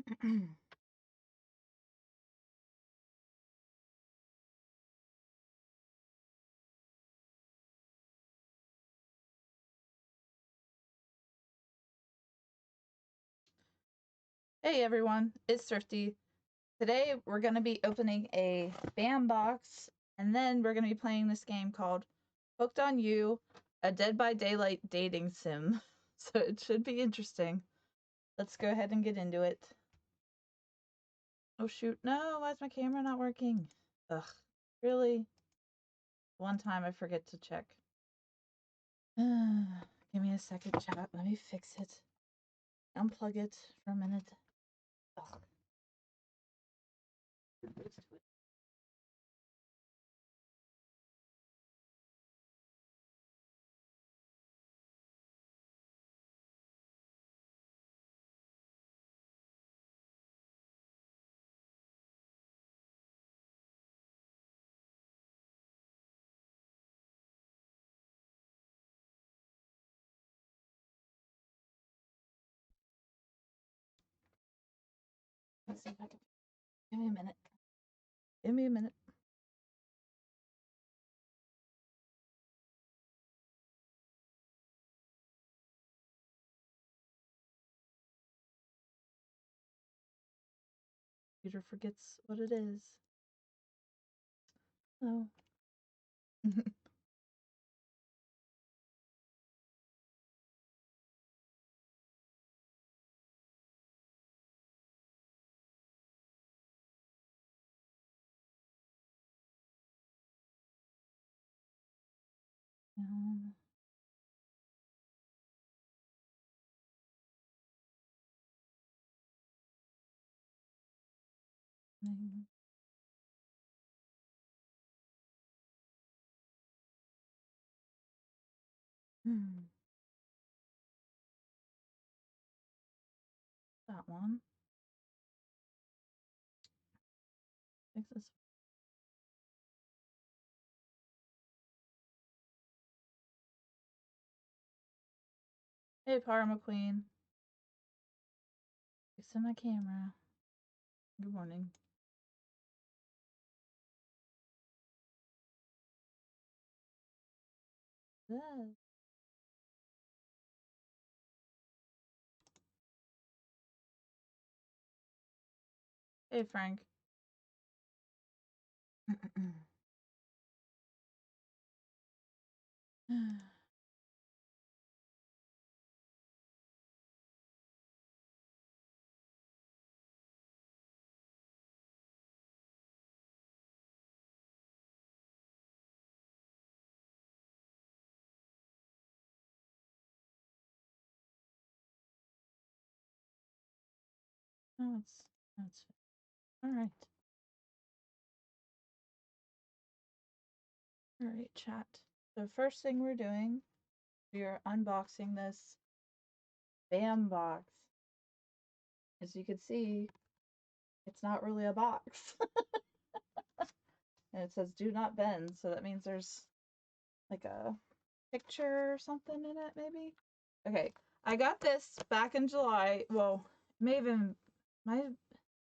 Hey everyone, it's Thrifty. Today we're going to be opening a BAM box, and then we're going to be playing this game called Hooked on You, a Dead by Daylight dating sim. So it should be interesting. Let's go ahead and get into it. Oh shoot, no, why is my camera not working? Ugh, really? One time I forget to check. Give me a second, chat. Let me fix it. Unplug it for a minute. Ugh. Let's see if I can. Give me a minute. Give me a minute. Computer forgets what it is. Oh. um, mm, hmm, that one. Fix this. Hey, Parma Queen. Fixing my camera. Good morning. Yeah. Hey, Frank. Oh, it's all right. All right, chat. So first thing we're doing, we are unboxing this BAM box. As you can see, it's not really a box. And it says do not bend, so that means there's like a picture or something in it, maybe? Okay, I got this back in July. Well,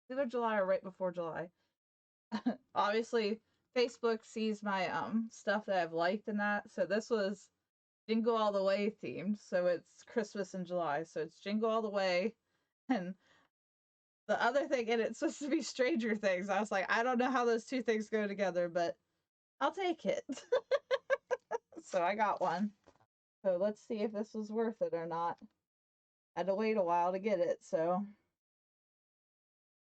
either July or right before July. Obviously, Facebook sees my stuff that I've liked and that. So this was Jingle All the Way themed. So it's Christmas in July. So it's Jingle All the Way, and the other thing in it's supposed to be Stranger Things. I was like, I don't know how those two things go together, but I'll take it. So I got one. So let's see if this was worth it or not. I had to wait a while to get it, so.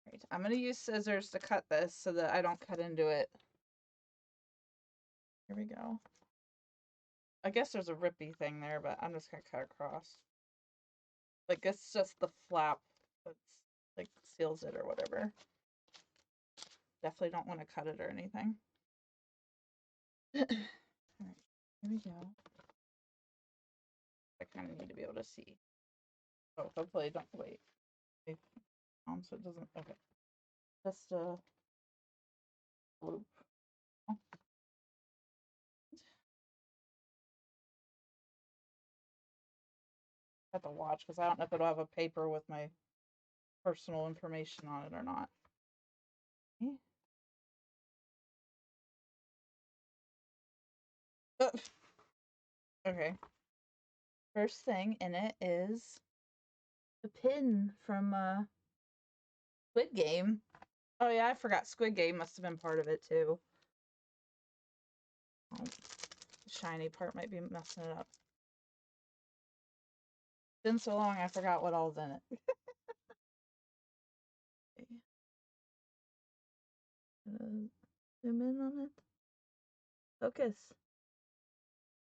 Right, I'm gonna use scissors to cut this so that I don't cut into it. Here we go. I guess there's a rippy thing there, but I'm just gonna cut across. Like, it's just the flap that's, like, seals it or whatever. Definitely don't want to cut it or anything. Alright, here we go. I kind of need to be able to see. Oh, hopefully I don't wait. So it doesn't, okay. Just a loop. Oh. I have to watch because I don't know if it'll have a paper with my personal information on it or not. Okay. First thing in it is the pin from Squid Game. Oh yeah, I forgot Squid Game must have been part of it too. Oh, the shiny part might be messing it up. It's been so long I forgot what all's in it. Okay. Zoom in on it. Focus.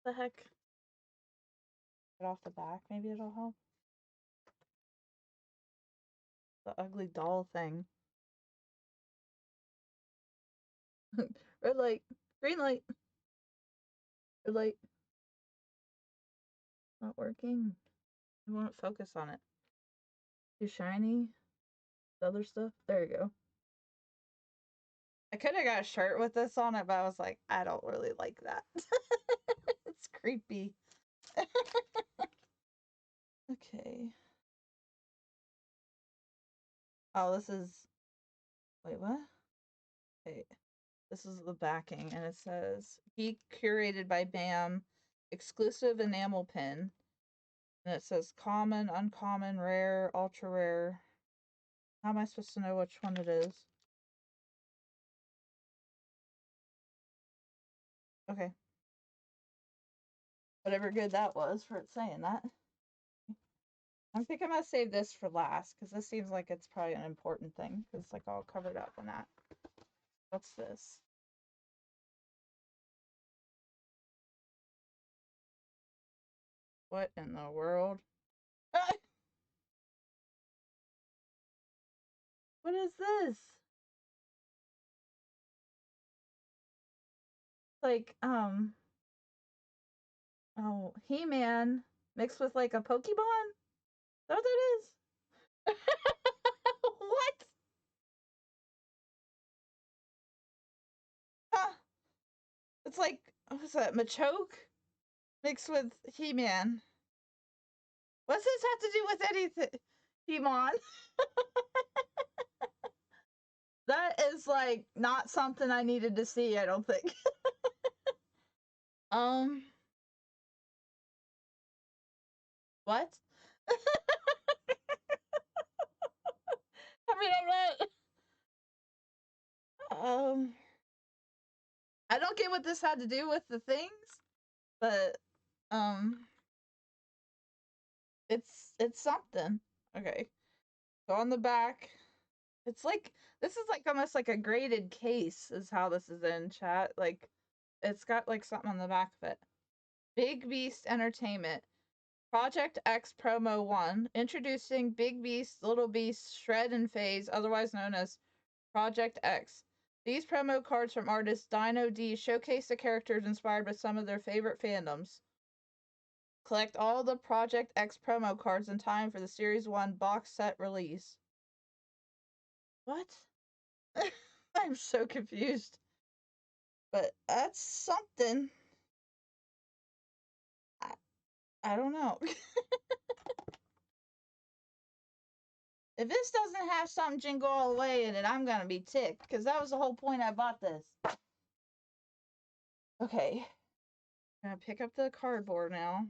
What the heck? Get off the back, maybe it'll help. The ugly doll thing. Red light. Green light. Red light. Not working. I won't focus on it. Too shiny. The other stuff. There you go. I could have got a shirt with this on it, but I was like, I don't really like that. It's creepy. Okay. Oh, this is. Wait, what? Wait. This is the backing, and it says Geek curated by BAM, exclusive enamel pin. And it says common, uncommon, rare, ultra rare. How am I supposed to know which one it is? Okay. Whatever good that was for it saying that. I think I'm gonna save this for last because this seems like it's probably an important thing because it's like all covered up in that. What's this? What in the world? What is this? Like, oh, He-Man mixed with like a Pokemon? Is that what that is? What? Huh. It's like, what's that, Machoke mixed with He-Man. What's this have to do with anything? He-Man? That is like not something I needed to see, I don't think. um, what? I mean, I'm not. I don't get what this had to do with the things, but um, it's something. Okay, so on the back, it's like this is like almost like a graded case, is how this is in chat. Like, it's got like something on the back of it. Big Beast Entertainment. Project X Promo 1, introducing Big Beast, Little Beast, Shred, and Phase, otherwise known as Project X. These promo cards from artist Dino D showcase the characters inspired by some of their favorite fandoms. Collect all the Project X promo cards in time for the Series 1 box set release. What? I'm so confused. But that's something. I don't know. If this doesn't have something Jingle All the Way in it, I'm gonna be ticked, because that was the whole point I bought this. Okay. I'm gonna pick up the cardboard now.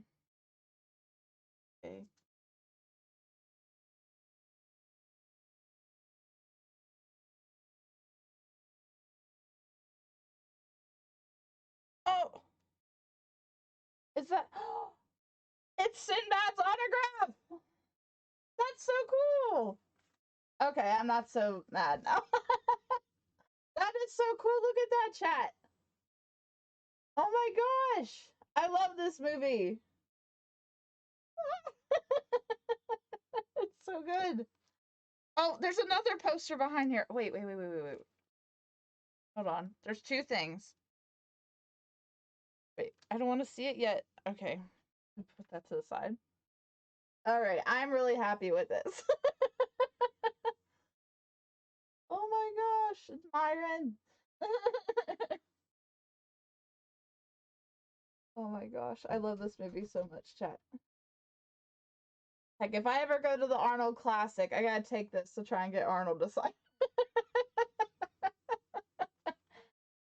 Okay. Oh! Is that... It's Sinbad's autograph! That's so cool! Okay, I'm not so mad now. That is so cool. Look at that, chat. Oh my gosh! I love this movie. It's so good. Oh, there's another poster behind here. Wait. Hold on. There's two things. Wait, I don't want to see it yet. Okay. Put that to the side. All right, I'm really happy with this. Oh my gosh, it's Myron. Oh my gosh, I love this movie so much, chat. Like, if I ever go to the Arnold Classic, I gotta take this to try and get Arnold to sign.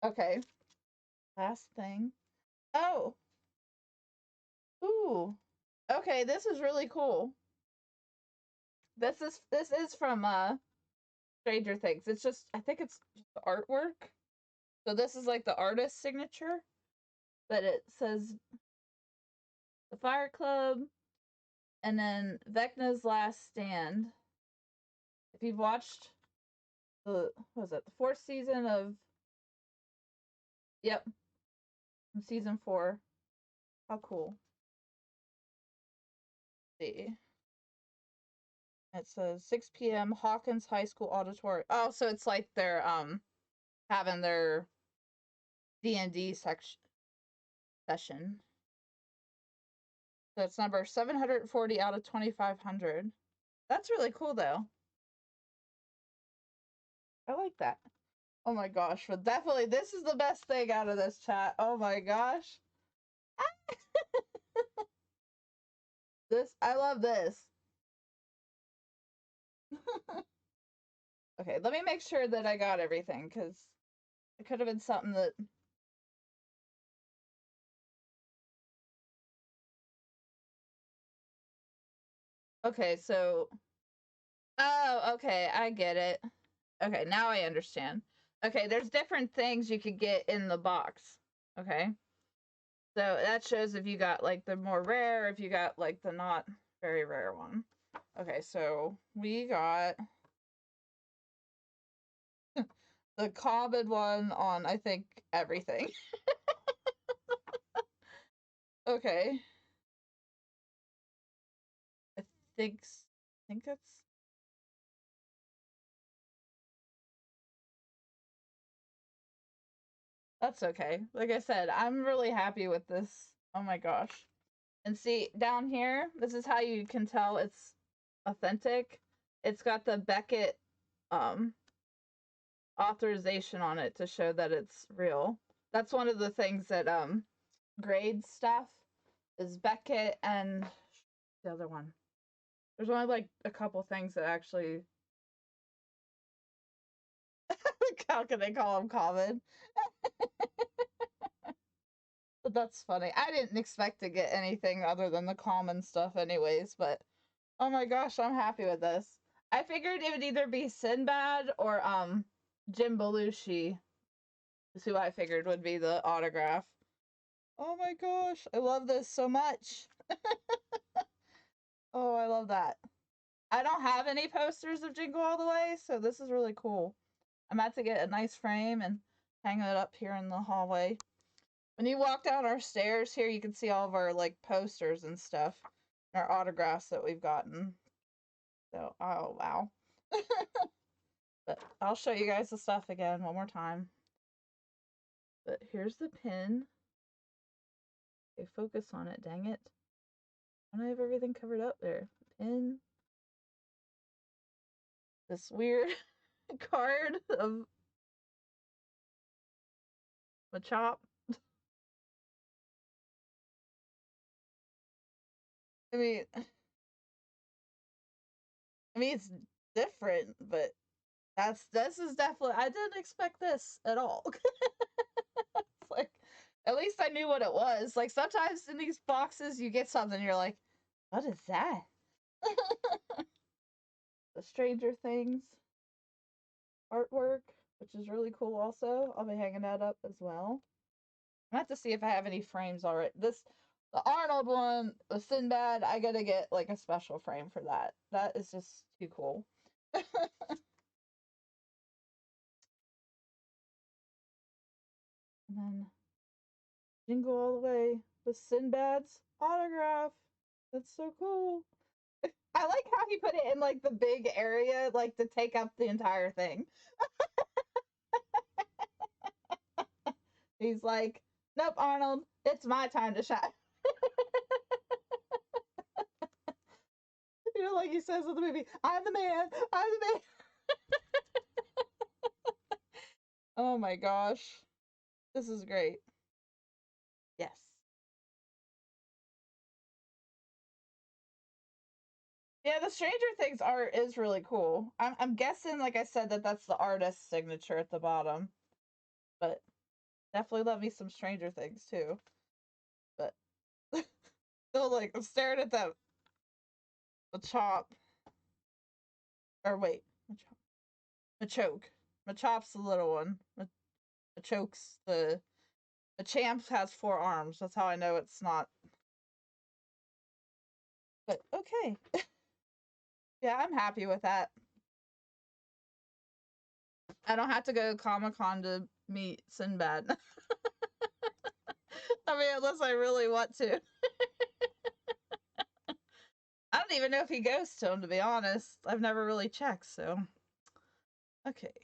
Okay, last thing. Oh, ooh. Okay, this is really cool. This is from Stranger Things. It's just, I think it's just artwork. So this is like the artist's signature, but it says the Fire Club and then Vecna's Last Stand. If you've watched the, what was it, the fourth season of, yep, from season 4. How cool. Let's see. It says 6 p.m. Hawkins High School Auditorium. Oh, so it's like they're having their D&D session. So it's number 740 out of 2500. That's really cool though. I like that. Oh my gosh, but definitely this is the best thing out of this chat. Oh my gosh. This, I love this. Okay, let me make sure that I got everything because it could have been something that. Okay, so. Oh, okay, I get it. Okay, now I understand. Okay, there's different things you could get in the box. Okay. So that shows if you got like the more rare, if you got like the not very rare one. Okay, so we got the common one on, I think, everything. Okay. I think it's. That's okay. Like I said, I'm really happy with this. Oh my gosh. And see, down here, this is how you can tell it's authentic. It's got the Beckett um authorization on it to show that it's real. That's one of the things that grades stuff is Beckett and the other one. There's only like a couple things that actually. How can they call them common? But that's funny. I didn't expect to get anything other than the common stuff, anyways. But oh my gosh, I'm happy with this. I figured it would either be Sinbad or Jim Belushi is who I figured would be the autograph. Oh my gosh, I love this so much. Oh, I love that. I don't have any posters of Jingle All the Way, so this is really cool. I'm about to get a nice frame and hang it up here in the hallway. When you walk down our stairs here, you can see all of our like posters and stuff, our autographs that we've gotten. So, oh wow. But I'll show you guys the stuff again one more time. But here's the pin. Okay, focus on it, dang it. I don't have everything covered up there. Pin. This weird card of Machop. I mean, it's different, but this is definitely, I didn't expect this at all. It's like, at least I knew what it was. Like sometimes in these boxes you get something and you're like, what is that? The Stranger Things artwork, which is really cool also. I'll be hanging that up as well. I have to see if I have any frames already. The Arnold one, the Sinbad, I gotta get like a special frame for that. That is just too cool. And then Jingle All the Way with Sinbad's autograph. That's so cool. I like how he put it in like the big area, like to take up the entire thing. He's like, nope, Arnold, it's my time to shine. You know, like he says in the movie, I'm the man, I'm the man. Oh my gosh. This is great. Yes. Yeah, the Stranger Things art is really cool. I'm guessing, like I said, that that's the artist's signature at the bottom. But definitely love me some Stranger Things too. But still, like, I'm staring at that Machop. Or wait, Machoke. Machop's the little one. Machoke's the Machamp has 4 arms. That's how I know it's not. But okay. Yeah, I'm happy with that. I don't have to go to Comic-Con to meet Sinbad. I mean, unless I really want to. I don't even know if he goes to him, to be honest. I've never really checked, so. Okay.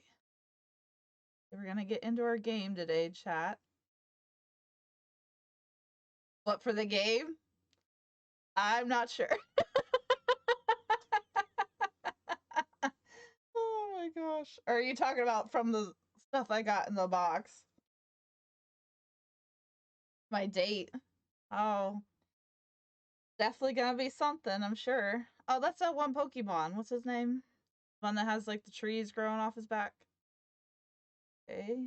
We're gonna get into our game today, chat. What for the game? I'm not sure. Oh my gosh. Are you talking about from the stuff I got in the box? My date. Oh. Definitely gonna be something, I'm sure. Oh, that's that one Pokemon. What's his name? One that has like the trees growing off his back. Okay.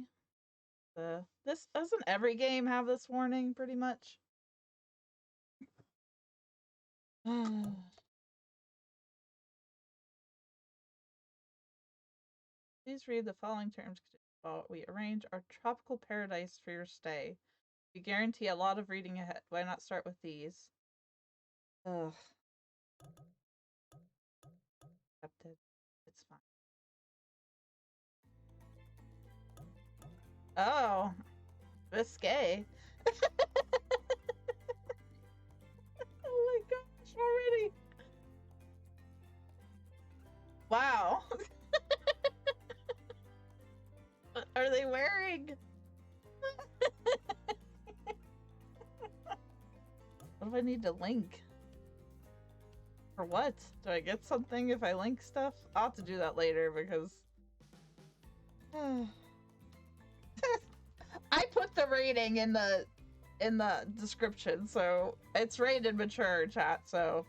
This doesn't every game have this warning pretty much? Please read the following terms while we arrange our tropical paradise for your stay. We guarantee a lot of reading ahead. Why not start with these? Ugh. Accepted. It's fine. Oh, risque. Oh my gosh, already. Wow. What are they wearing? What do I need to link? For what? Do I get something if I link stuff? I'll have to do that later because I put the rating in the description, so it's rated mature, chat. So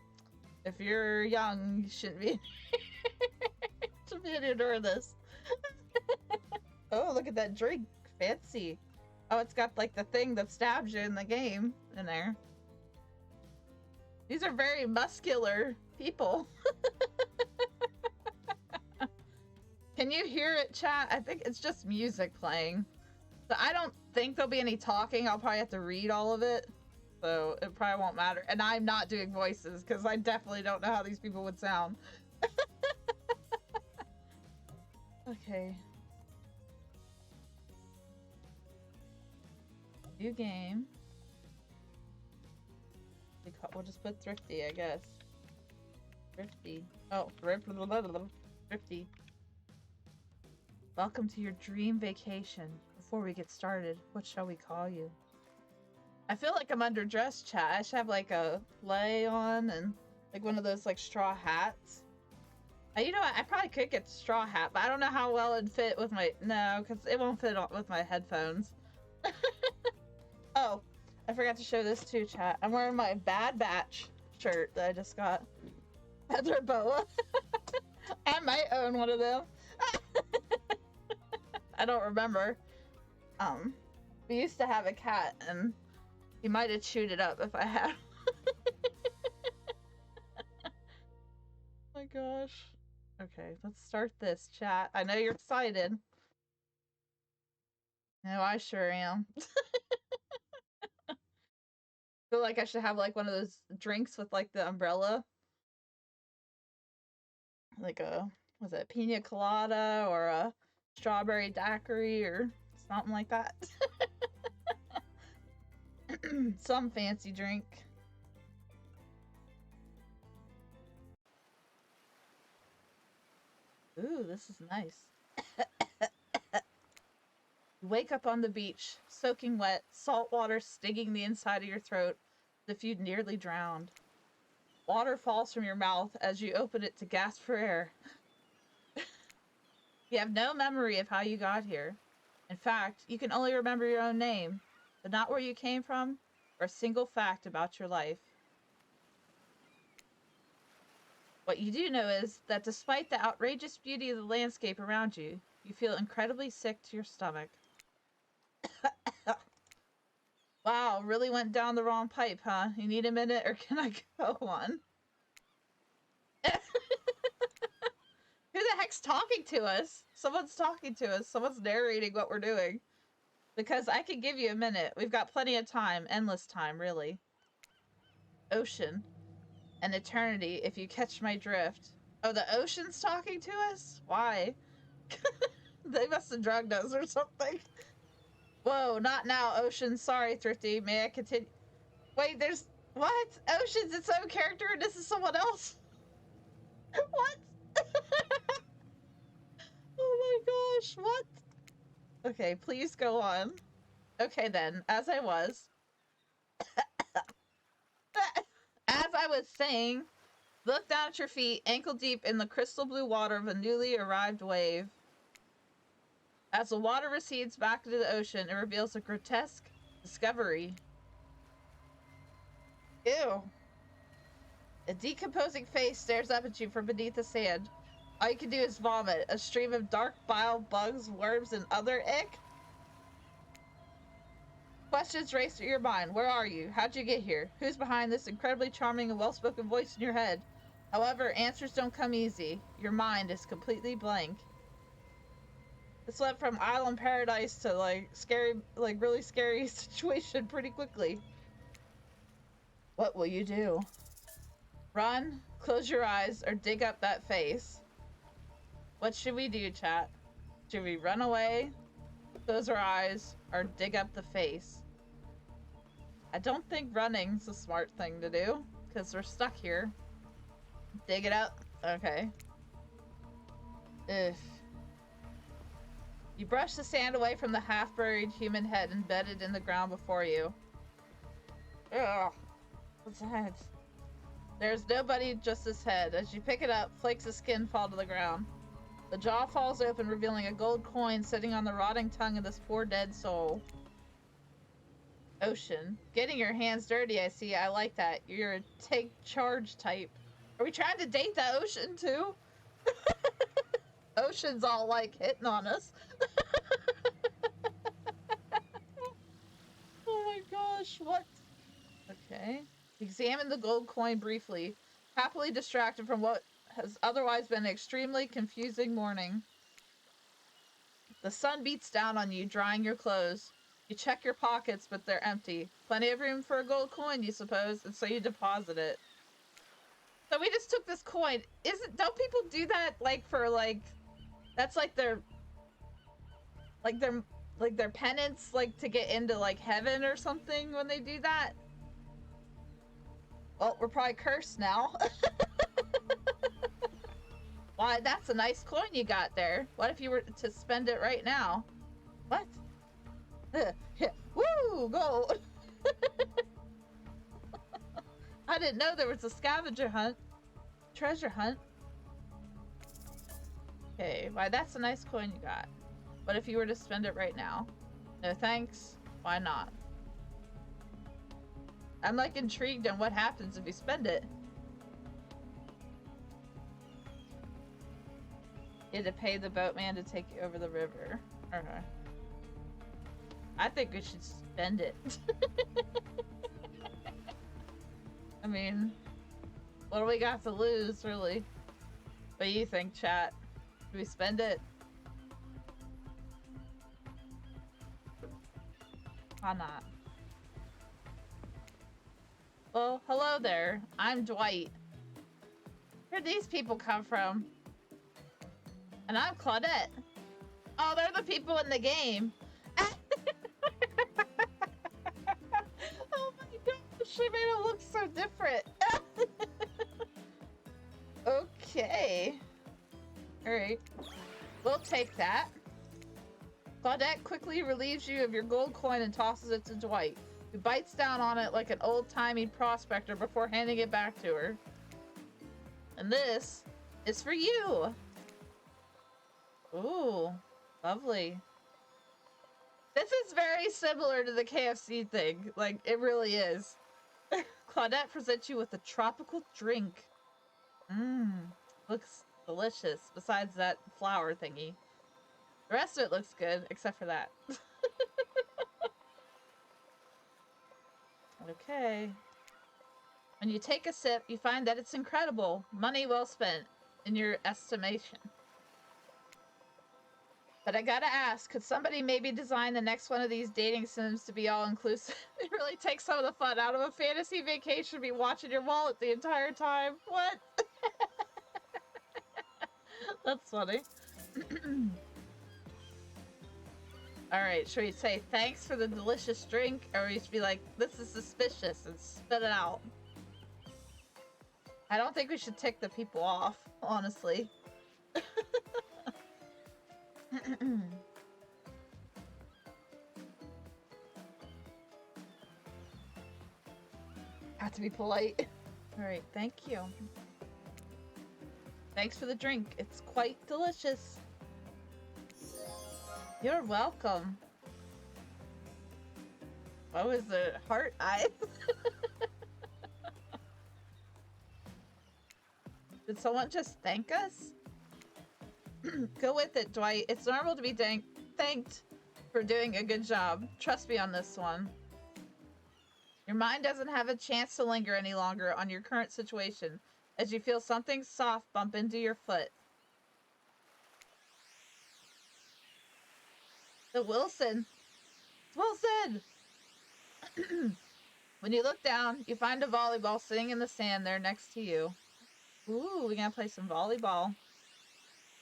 if you're young, you shouldn't be should be able to endure this. Oh, look at that drink, fancy. Oh, it's got like the thing that stabs you in the game in there. These are very muscular people. Can you hear it, chat? I think it's just music playing. So I don't think there'll be any talking. I'll probably have to read all of it. So it probably won't matter. And I'm not doing voices because I definitely don't know how these people would sound. Okay. New game. We'll just put thrifty, I guess. Thrifty. Oh, thrifty. Welcome to your dream vacation. Before we get started, what shall we call you? I feel like I'm underdressed, chat. I should have like a lei on and like one of those like straw hats. You know what? I probably could get the straw hat, but I don't know how well it'd fit with my... No, because it won't fit with my headphones. Oh, I forgot to show this too, chat. I'm wearing my Bad Batch shirt that I just got at their boa. I might own one of them. I don't remember. We used to have a cat, and he might have chewed it up if I had. Oh my gosh. Okay, let's start this, chat. I know you're excited. No, I sure am. Feel like I should have like one of those drinks with like the umbrella. Like a, was it a pina colada or a strawberry daiquiri or something like that. Some fancy drink. Ooh, this is nice. Wake up on the beach, soaking wet, salt water stinging the inside of your throat as if you'd nearly drowned. Water falls from your mouth as you open it to gasp for air. You have no memory of how you got here. In fact, you can only remember your own name, but not where you came from or a single fact about your life. What you do know is that despite the outrageous beauty of the landscape around you, you feel incredibly sick to your stomach. Wow, really went down the wrong pipe, huh? You need a minute, or can I go on? Who the heck's talking to us? Someone's talking to us. Someone's narrating what we're doing. Because I could give you a minute. We've got plenty of time. Endless time, really. Ocean. An eternity, if you catch my drift. Oh, the ocean's talking to us? Why? They must have drugged us or something. Whoa, not now, Ocean. Sorry, Thrifty. May I continue? Wait, there's... What? Ocean's its own character and this is someone else? What? Oh my gosh, what? Okay, please go on. Okay then, as I was... As I was saying, look down at your feet, ankle deep in the crystal blue water of a newly arrived wave. As the water recedes back into the ocean, it reveals a grotesque discovery. Ew. A decomposing face stares up at you from beneath the sand. All you can do is vomit, a stream of dark bile, bugs, worms, and other ick. Questions race through your mind. Where are you? How'd you get here? Who's behind this incredibly charming and well-spoken voice in your head? However, answers don't come easy. Your mind is completely blank. This went from Island Paradise to, like, scary, like, really scary situation pretty quickly. What will you do? Run, close your eyes, or dig up that face? What should we do, chat? Should we run away, close our eyes, or dig up the face? I don't think running's a smart thing to do, because we're stuck here. Dig it up? Okay. Ugh. You brush the sand away from the half-buried human head embedded in the ground before you. Ugh. What's that? There's nobody, just his head. As you pick it up, flakes of skin fall to the ground. The jaw falls open, revealing a gold coin sitting on the rotting tongue of this poor dead soul. Ocean. Getting your hands dirty, I see. I like that. You're a take charge type. Are we trying to date the ocean, too? Ocean's all, like, hitting on us. Oh my gosh, what? Okay. Examine the gold coin briefly, happily distracted from what has otherwise been an extremely confusing morning. The sun beats down on you, drying your clothes. You check your pockets, but they're empty. Plenty of room for a gold coin, you suppose, and so you deposit it. So we just took this coin. Don't people do that, like, for, like, that's like their penance, like, to get into, like, heaven or something when they do that? Well, we're probably cursed now. Why, that's a nice coin you got there. What if you were to spend it right now? What? Woo! Go! I didn't know there was a scavenger hunt. Treasure hunt. Okay, why, that's a nice coin you got. What if you were to spend it right now? No thanks. Why not? I'm, like, intrigued on what happens if you spend it. You had to pay the boatman to take you over the river. Okay. I think we should spend it. I mean, what do we got to lose, really? What do you think, chat? Do we spend it? Why not? Well, hello there. I'm Dwight. Where'd these people come from? And I'm Claudette. Oh, they're the people in the game. Oh my gosh, she made it look so different. Okay. Alright. We'll take that. Claudette quickly relieves you of your gold coin and tosses it to Dwight, who bites down on it like an old-timey prospector before handing it back to her. And this is for you. Ooh, lovely. This is very similar to the KFC thing. Like, it really is. Claudette presents you with a tropical drink. Mmm. Looks delicious, besides that flower thingy. The rest of it looks good, except for that. Okay. When you take a sip, you find that it's incredible. Money well spent, in your estimation. But I gotta ask, could somebody maybe design the next one of these dating sims to be all-inclusive? It really takes some of the fun out of a fantasy vacation, be watching your wallet the entire time. What? That's funny. Alright, should we say thanks for the delicious drink? Or we should be like, this is suspicious, and spit it out? I don't think we should tick the people off, honestly. Have to be polite. Alright, thank you. Thanks for the drink. It's quite delicious. You're welcome. What was the heart eyes? Did someone just thank us? Go with it, Dwight. It's normal to be thanked for doing a good job. Trust me on this one. Your mind doesn't have a chance to linger any longer on your current situation as you feel something soft bump into your foot. The Wilson. Wilson! When you look down, you find a volleyball sitting in the sand there next to you. Ooh, we gonna play some volleyball.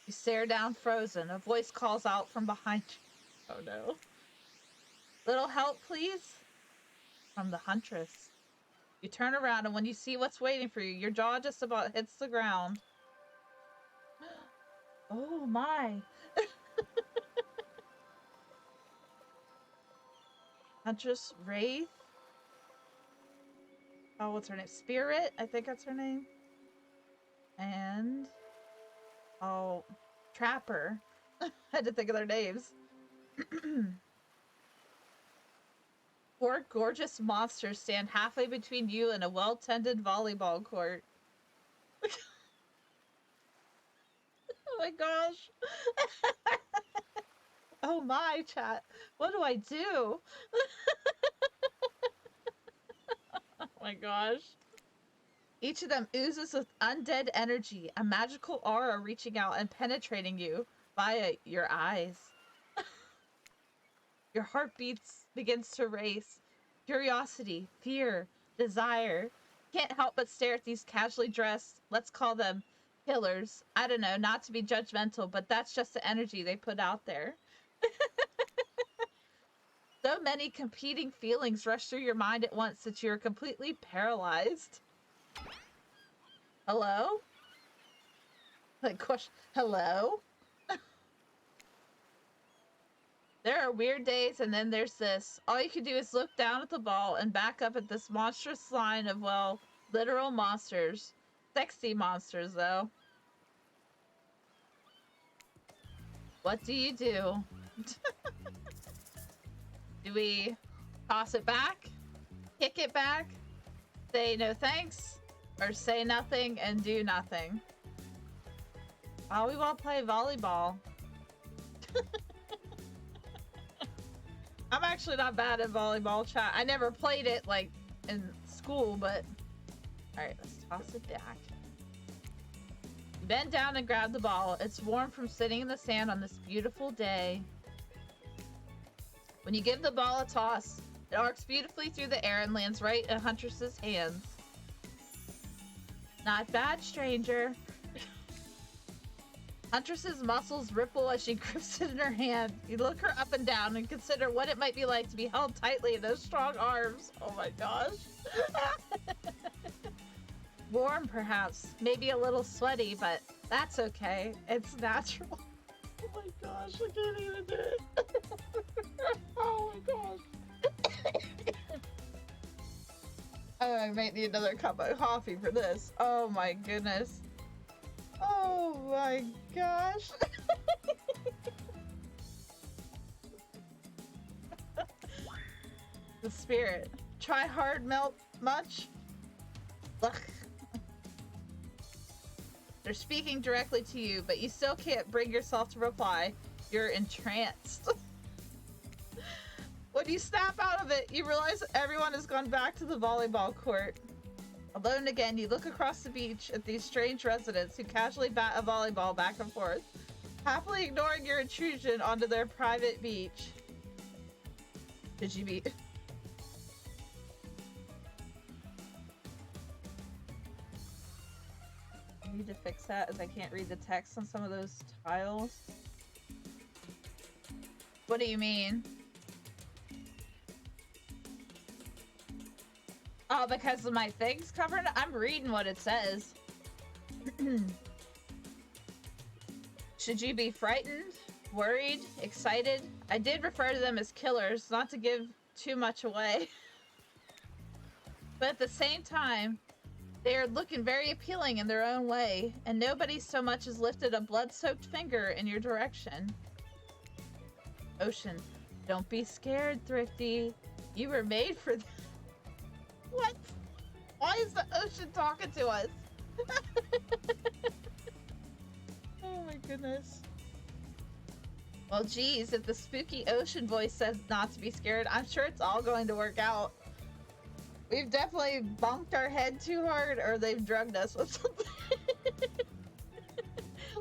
You stare down frozen. A voice calls out from behind you. Oh no. Little help, please? From the Huntress. You turn around, and when you see what's waiting for you, your jaw just about hits the ground. Oh my. Huntress Wraith? Oh, what's her name? Spirit? I think that's her name. And... oh, Trapper. Had to think of their names. Four gorgeous monsters stand halfway between you and a well-tended volleyball court. Oh my gosh. Oh my, chat. What do I do? Oh my gosh. Each of them oozes with undead energy, a magical aura reaching out and penetrating you via your eyes. Your heart begins to race. Curiosity, fear, desire. Can't help but stare at these casually dressed, let's call them killers. I don't know, not to be judgmental, but that's just the energy they put out there. So many competing feelings rush through your mind at once that you're completely paralyzed. Hello? Like, question, hello? There are weird days, and then there's this. All you can do is look down at the ball and back up at this monstrous line of, well, literal monsters. Sexy monsters, though. What do you do? Do we toss it back? Kick it back? Say no thanks? Or say nothing and do nothing? Oh, we want to play volleyball. I'm actually not bad at volleyball, chat. I never played it, like, in school, but... Alright, let's toss it back. Bend down and grab the ball. It's warm from sitting in the sand on this beautiful day. When you give the ball a toss, it arcs beautifully through the air and lands right in Huntress's hands. Not bad, stranger. Huntress's muscles ripple as she grips it in her hand. You look her up and down and consider what it might be like to be held tightly in those strong arms. Oh my gosh. Warm, perhaps. Maybe a little sweaty, but that's okay. It's natural. Oh my gosh, I can't even do it. Oh my gosh. Oh, I might need another cup of coffee for this. Oh my goodness. Oh my gosh. The spirit. Try hard melt much? Ugh. They're speaking directly to you, but you still can't bring yourself to reply. You're entranced. When you snap out of it, you realize everyone has gone back to the volleyball court. Alone again, you look across the beach at these strange residents who casually bat a volleyball back and forth, happily ignoring your intrusion onto their private beach. Did you be... I need to fix that as I can't read the text on some of those tiles. What do you mean? Oh, because of my things covered? I'm reading what it says. Should you be frightened, worried, excited? I did refer to them as killers, not to give too much away. But at the same time, they are looking very appealing in their own way, and nobody so much as lifted a blood-soaked finger in your direction. Ocean, don't be scared, Thrifty. You were made for this. What? Why is the ocean talking to us? Oh my goodness. Well, geez, if the spooky ocean voice says not to be scared, I'm sure it's all going to work out. We've definitely bumped our head too hard, or they've drugged us with something.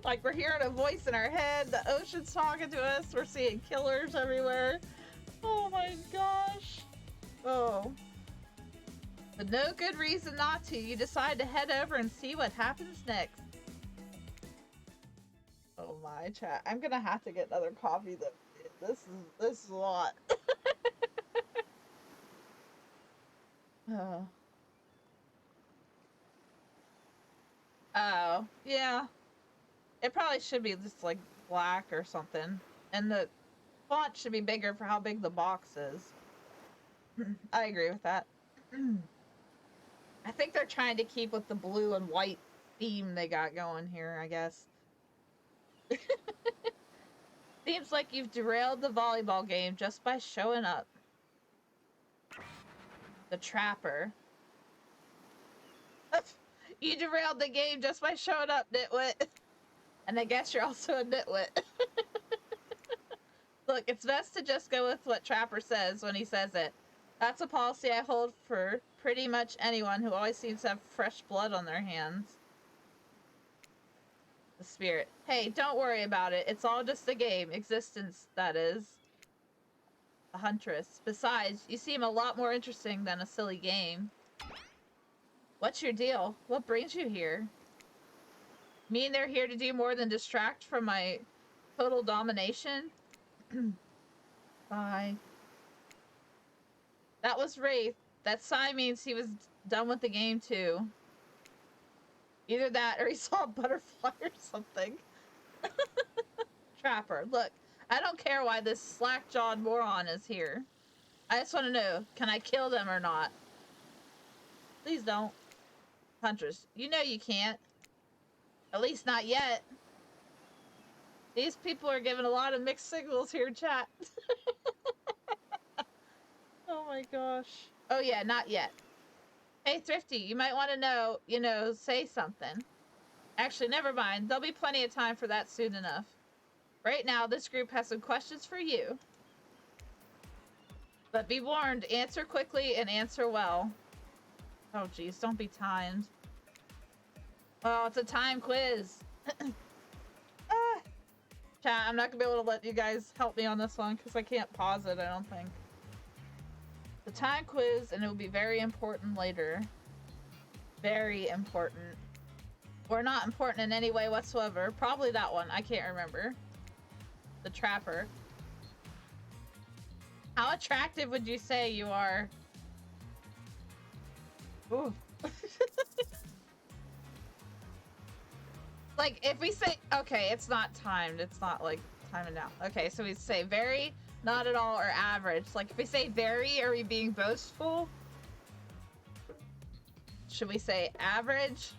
Like, we're hearing a voice in our head, the ocean's talking to us, we're seeing killers everywhere. Oh my gosh. Oh. But no good reason not to. You decide to head over and see what happens next. Oh my, chat. I'm gonna have to get another coffee though. This is a lot. Oh. Oh, yeah. It probably should be just like black or something. And the font should be bigger for how big the box is. I agree with that. I think they're trying to keep with the blue and white theme they got going here, I guess. Seems like you've derailed the volleyball game just by showing up. The Trapper. You derailed the game just by showing up, nitwit. And I guess you're also a nitwit. Look, it's best to just go with what Trapper says when he says it. That's a policy I hold for pretty much anyone who always seems to have fresh blood on their hands. The Spirit. Hey, don't worry about it. It's all just a game. Existence, that is. The Huntress. Besides, you seem a lot more interesting than a silly game. What's your deal? What brings you here? Mean they're here to do more than distract from my total domination? Bye. That was Wraith. That sign means he was done with the game too. Either that or he saw a butterfly or something. Trapper, look, I don't care why this slack-jawed moron is here. I just want to know, can I kill them or not? Please don't. Huntress, you know you can't. At least not yet. These people are giving a lot of mixed signals here, chat. Oh my gosh. Oh yeah, not yet. Hey Thrifty, you might want to know, say something. Actually, never mind. There'll be plenty of time for that soon enough. Right now, this group has some questions for you. But be warned, answer quickly and answer well. Oh geez, don't be timed. Oh, it's a time quiz. Chat, I'm not gonna be able to let you guys help me on this one because I can't pause it, I don't think. The time quiz, and it will be very important later. Very important. Or not important in any way whatsoever. Probably that one. I can't remember. The Trapper. How attractive would you say you are? Ooh. Like, if we say... Okay, it's not timed. It's not, like, timing down. Okay, so we say very... Not at all, or average. Like, if we say very, are we being boastful? Should we say average?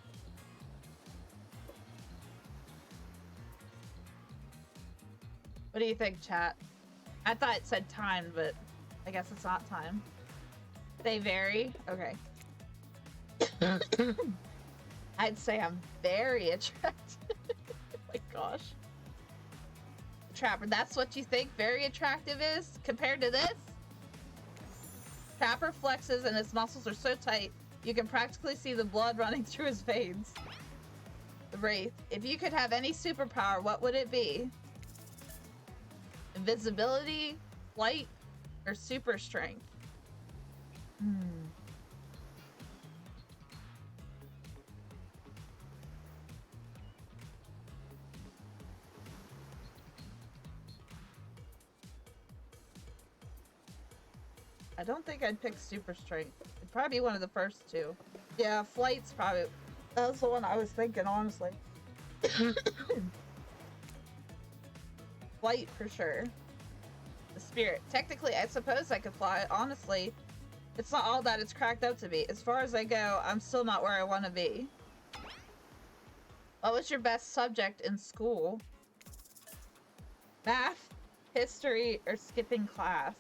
What do you think, chat? I thought it said timed, but I guess it's not timed. They vary? Okay. I'd say I'm very attractive. Oh my gosh. Trapper, that's what you think very attractive is compared to this? Trapper flexes and his muscles are so tight, you can practically see the blood running through his veins. The Wraith, if you could have any superpower, what would it be? Invisibility, flight, or super strength? I don't think I'd pick super strength. It'd probably be one of the first two. Yeah, flight's probably... That was the one I was thinking, honestly. Flight, for sure. The spirit. Technically, I suppose I could fly. Honestly, it's not all that it's cracked up to be. As far as I go, I'm still not where I want to be. What was your best subject in school? Math, history, or skipping class?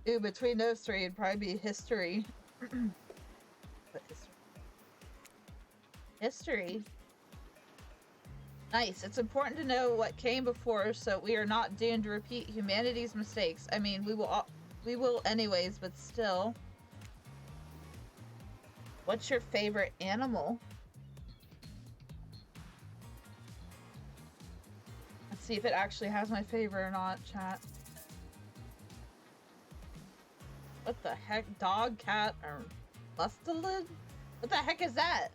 Ooh, between those three, it'd probably be history. What history? History. Nice. It's important to know what came before, so we are not doomed to repeat humanity's mistakes. I mean, we will anyways, but still. What's your favorite animal? Let's see if it actually has my favorite or not, chat. What the heck? Dog, cat, or mustelid? What the heck is that?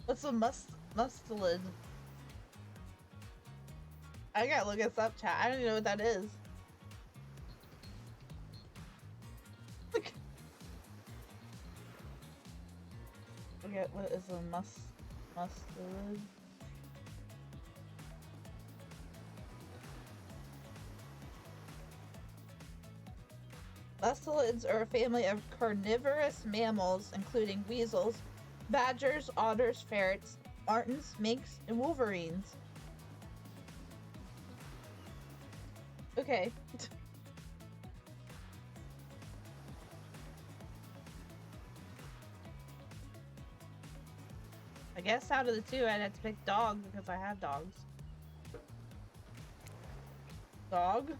What's a mustelid? I gotta look this up, chat. I don't even know what that is. Forget what is a mustelid. Mustelids are a family of carnivorous mammals, including weasels, badgers, otters, ferrets, martens, minks, and wolverines. Okay. I guess out of the two, I'd have to pick dog because I have dogs. Dog?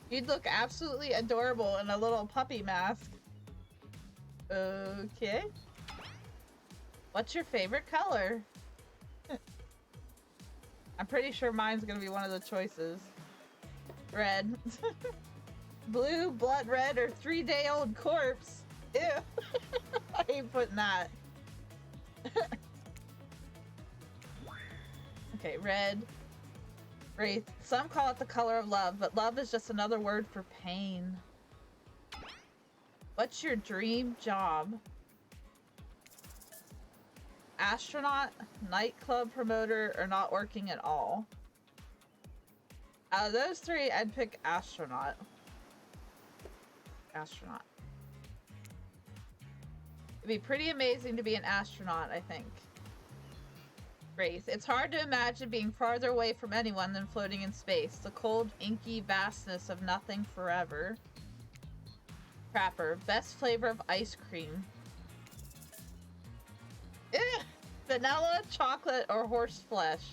You'd look absolutely adorable in a little puppy mask. Okay. What's your favorite color? I'm pretty sure mine's gonna be one of the choices. Red. Blue, blood red, or 3-day-old corpse. Ew. I ain't putting that. Okay, red. Wraith. Some call it the color of love, but love is just another word for pain. What's your dream job? Astronaut, nightclub promoter, or not working at all? Out of those three, I'd pick astronaut. Astronaut. It'd be pretty amazing to be an astronaut, I think. Wraith. It's hard to imagine being farther away from anyone than floating in space. The cold, inky vastness of nothing forever. Trapper. Best flavor of ice cream. Ugh. Vanilla, chocolate, or horse flesh?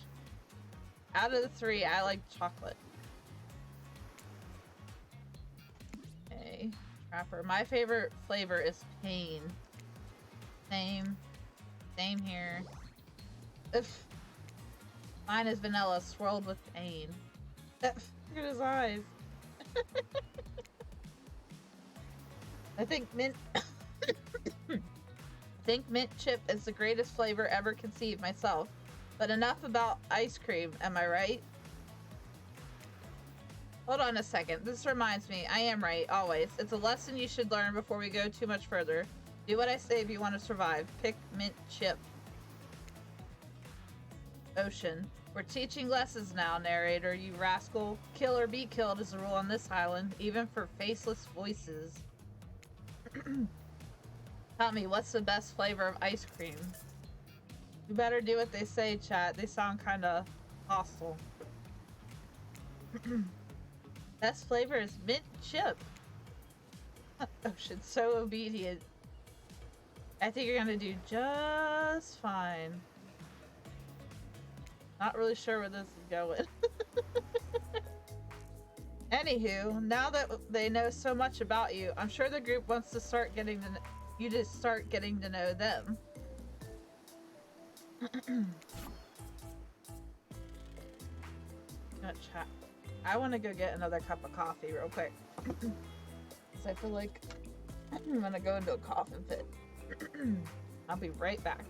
Out of the three, I like chocolate. Okay. Trapper. My favorite flavor is pain. Same. Same here. If mine is vanilla swirled with pain. Look at his eyes. I think mint chip is the greatest flavor ever conceived myself. But enough about ice cream, am I right? Hold on a second. This reminds me, I am right, always. It's a lesson you should learn before we go too much further. Do what I say if you want to survive. Pick mint chip. Ocean. We're teaching lessons now, narrator, you rascal. Kill or be killed is the rule on this island, even for faceless voices. Tell me, what's the best flavor of ice cream? You better do what they say, chat. They sound kinda hostile. Best flavor is mint chip. Ocean, so obedient. I think you're gonna do just fine. Not really sure where this is going. Anywho, now that they know so much about you, I'm sure the group wants to start getting to you to start getting to know them. Chat. I want to go get another cup of coffee real quick. Because I feel like I'm gonna go into a coughing fit. I'll be right back.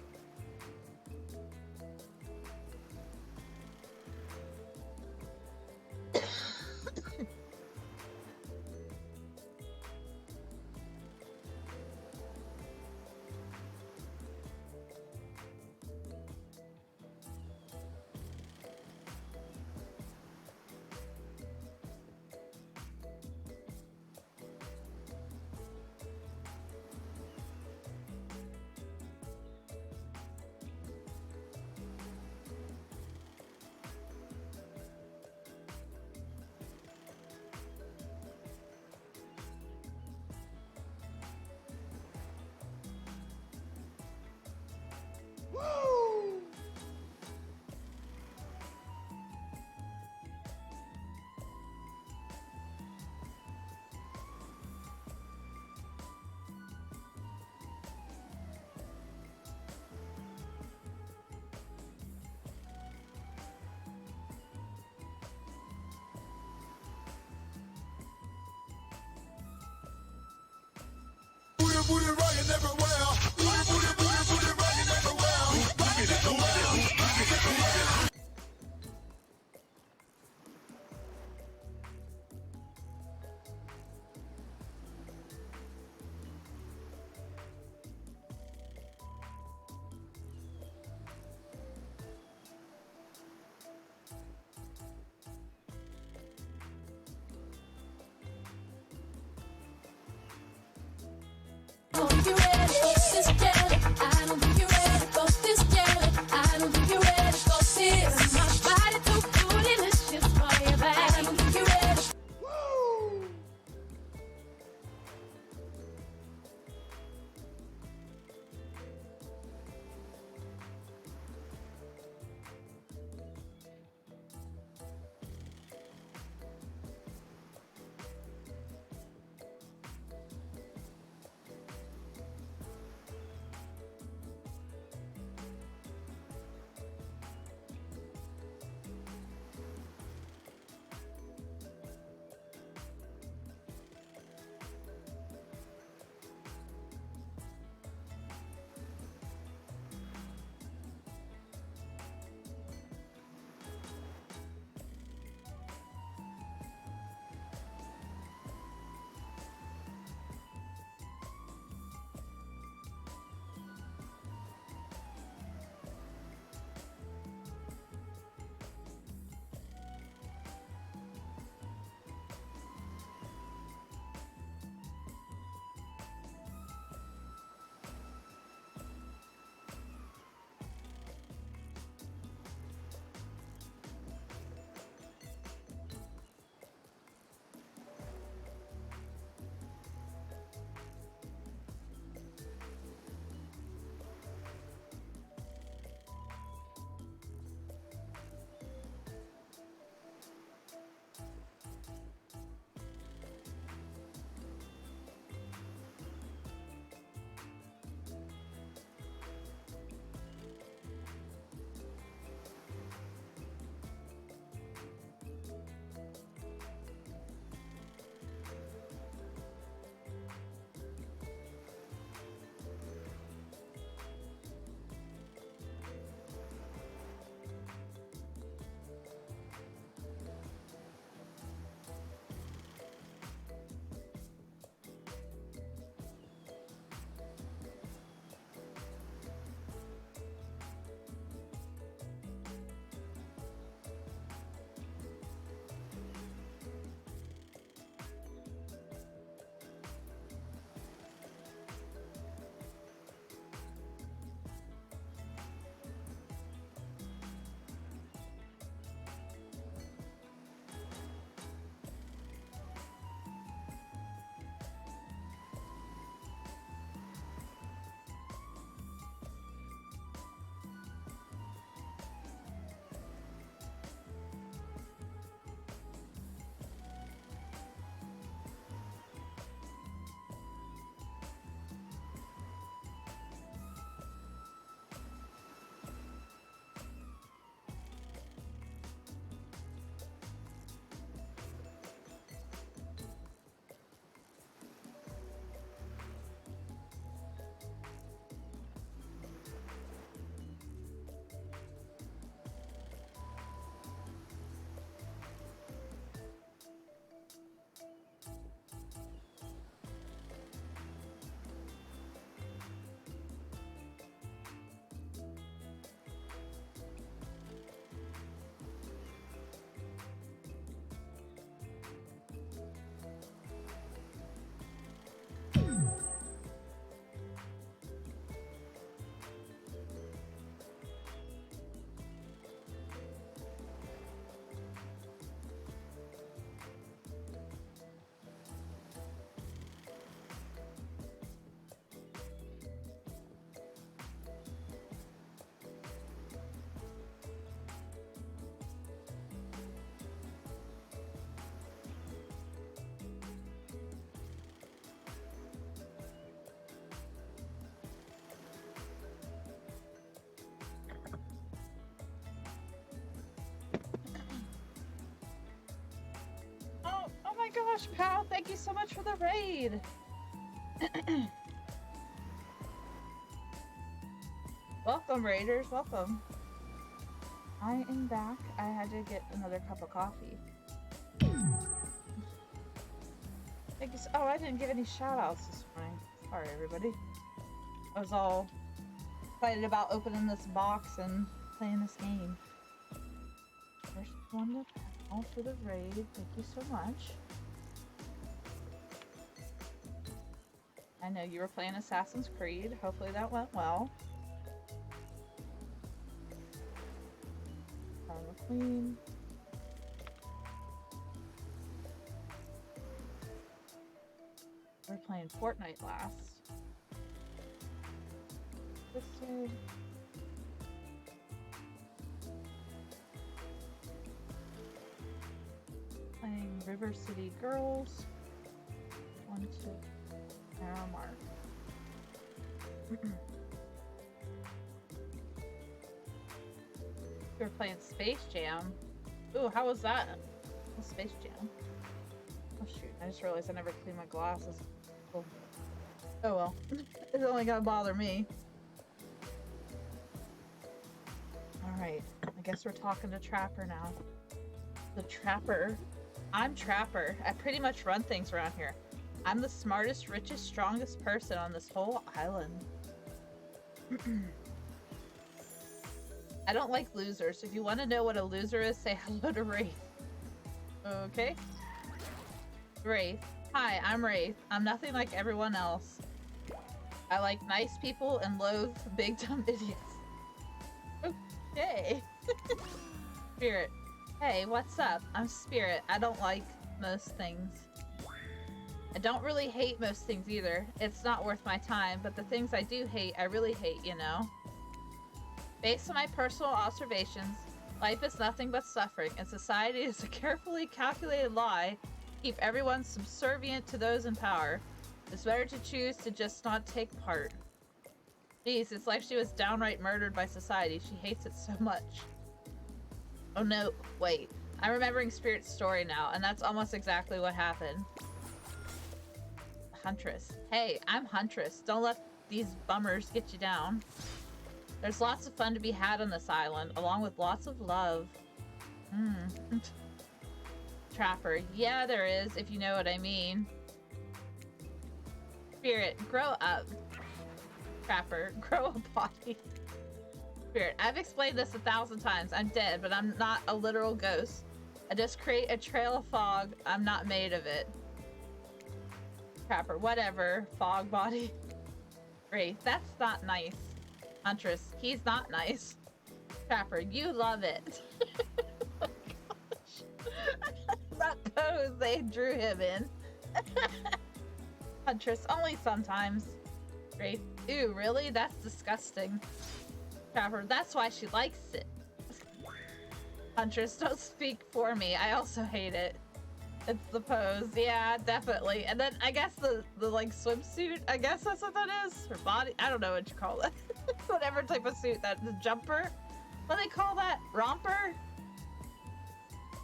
gosh, pal, thank you so much for the raid. Welcome, raiders, welcome. I am back. I had to get another cup of coffee. Thank you oh, I didn't give any shout outs this morning. Sorry, everybody. I was all excited about opening this box and playing this game. First one to all for the raid. Thank you so much. I know you were playing Assassin's Creed. Hopefully that went well. Queen. We were playing Fortnite last. Twisted. Playing River City Girls. 1, 2. Arrow mark. We were playing Space Jam. Ooh, how was that? What's Space Jam? Oh shoot, I just realized I never cleaned my glasses. Cool. Oh well. It's only gonna bother me. Alright, I guess we're talking to Trapper now. The Trapper. I'm Trapper. I pretty much run things around here. I'm the smartest, richest, strongest person on this whole island. I don't like losers. If you want to know what a loser is, say hello to Wraith. Okay? Wraith. Hi, I'm Wraith. I'm nothing like everyone else. I like nice people and loathe big dumb idiots. Okay. Spirit. Hey, what's up? I'm Spirit. I don't like most things. I don't really hate most things either. It's not worth my time, but the things I do hate, I really hate, you know? Based on my personal observations, life is nothing but suffering, and society is a carefully calculated lie to keep everyone subservient to those in power. It's better to choose to just not take part. Geez, it's like she was downright murdered by society. She hates it so much. Oh no, wait. I'm remembering Spirit's story now, and that's almost exactly what happened. Huntress. Hey, I'm Huntress. Don't let these bummers get you down. There's lots of fun to be had on this island, along with lots of love. Trapper. Yeah, there is, if you know what I mean. Spirit, grow up. Trapper, grow a body. Spirit, I've explained this 1,000 times. I'm dead, but I'm not a literal ghost. I just create a trail of fog. I'm not made of it. Trapper, whatever. Fog body. Wraith, that's not nice. Huntress, he's not nice. Trapper, you love it. Oh gosh. That pose they drew him in. Huntress, only sometimes. Wraith, ew, really? That's disgusting. Trapper, that's why she likes it. Huntress, don't speak for me. I also hate it. It's the pose. Yeah, definitely. And then I guess the like swimsuit, I guess that's what that is. Her body, I don't know what you call it. Whatever type of suit that, the jumper. What do they call that? Romper?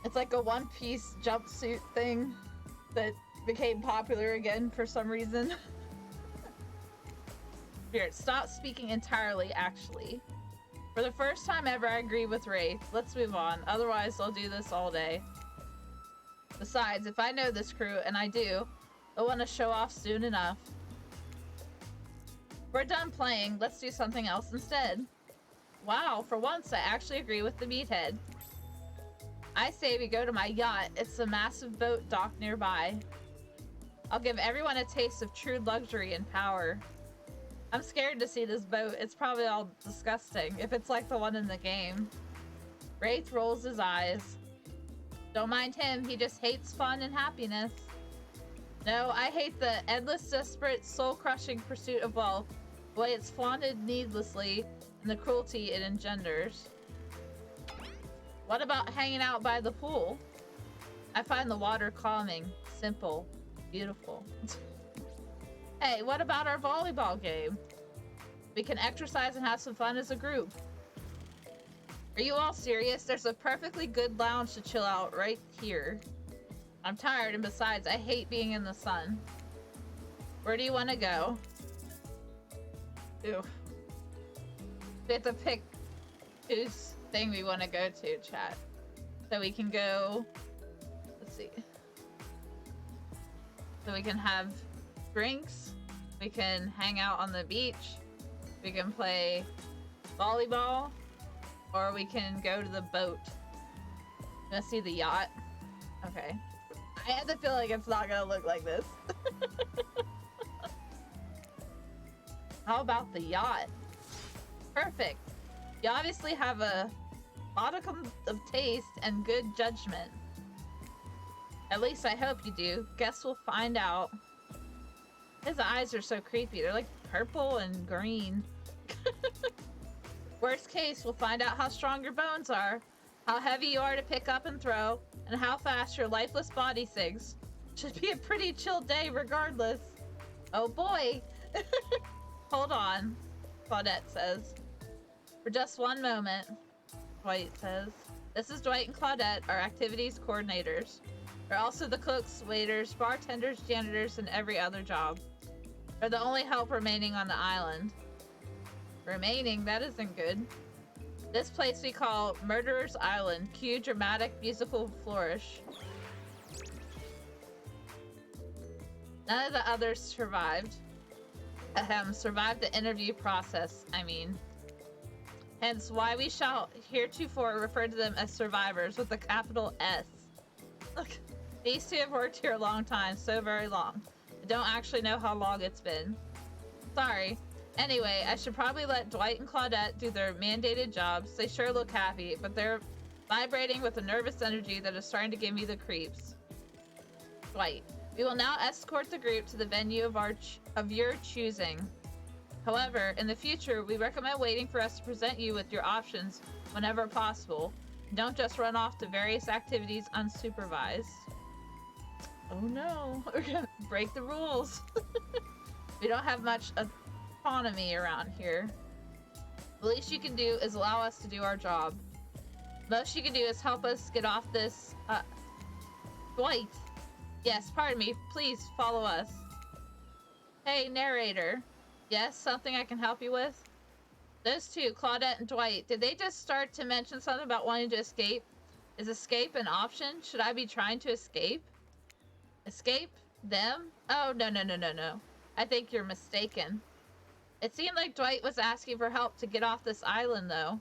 It's like a one-piece jumpsuit thing that became popular again for some reason. Spirit, stop speaking entirely, actually. For the first time ever, I agree with Wraith. Let's move on. Otherwise, I'll do this all day. Besides, if I know this crew, and I do, they'll want to show off soon enough. We're done playing. Let's do something else instead. Wow, for once, I actually agree with the meathead. I say we go to my yacht. It's a massive boat docked nearby. I'll give everyone a taste of true luxury and power. I'm scared to see this boat. It's probably all disgusting, if it's like the one in the game. Wraith rolls his eyes. Don't mind him, he just hates fun and happiness. No, I hate the endless, desperate, soul-crushing pursuit of wealth, the way it's flaunted needlessly, and the cruelty it engenders. What about hanging out by the pool? I find the water calming, simple, beautiful. Hey, what about our volleyball game? We can exercise and have some fun as a group. Are you all serious? There's a perfectly good lounge to chill out right here. I'm tired, and besides, I hate being in the sun. Where do you want to go? Ooh. We have to pick whose thing we want to go to, chat. So we can go... Let's see. So we can have drinks. We can hang out on the beach. We can play volleyball. Or we can go to the boat. You wanna see the yacht? Okay. I have the feeling it's not gonna look like this. How about the yacht? Perfect. You obviously have a modicum of taste and good judgment. At least I hope you do. Guess we'll find out. His eyes are so creepy. They're like purple and green. Worst case, we'll find out how strong your bones are, how heavy you are to pick up and throw, and how fast your lifeless body sinks. Should be a pretty chill day regardless. Oh boy. Hold on, Claudette says. For just one moment, Dwight says. This is Dwight and Claudette, our activities coordinators. They're also the cooks, waiters, bartenders, janitors, and every other job. They're the only help remaining on the island. Remaining? That isn't good. This place we call Murderer's Island. Cue dramatic musical flourish. None of the others survived. Ahem, survived the interview process, I mean. Hence why we shall heretofore refer to them as survivors with a capital S. Look, these two have worked here a long time, so very long. I don't actually know how long it's been. Sorry. Anyway, I should probably let Dwight and Claudette do their mandated jobs. They sure look happy, but they're vibrating with a nervous energy that is starting to give me the creeps. Dwight, we will now escort the group to the venue of your choosing. However, in the future, we recommend waiting for us to present you with your options whenever possible. Don't just run off to various activities unsupervised. Oh no, we're gonna break the rules. We don't have much autonomy around here. The least you can do is allow us to do our job. Most you can do is help us get off this, Dwight. Yes, pardon me. Please follow us. Hey, narrator. Yes, something I can help you with? Those two, Claudette and Dwight, did they just start to mention something about wanting to escape? Is escape an option? Should I be trying to escape? Escape? Them? Oh, no. I think you're mistaken. It seemed like Dwight was asking for help to get off this island, though.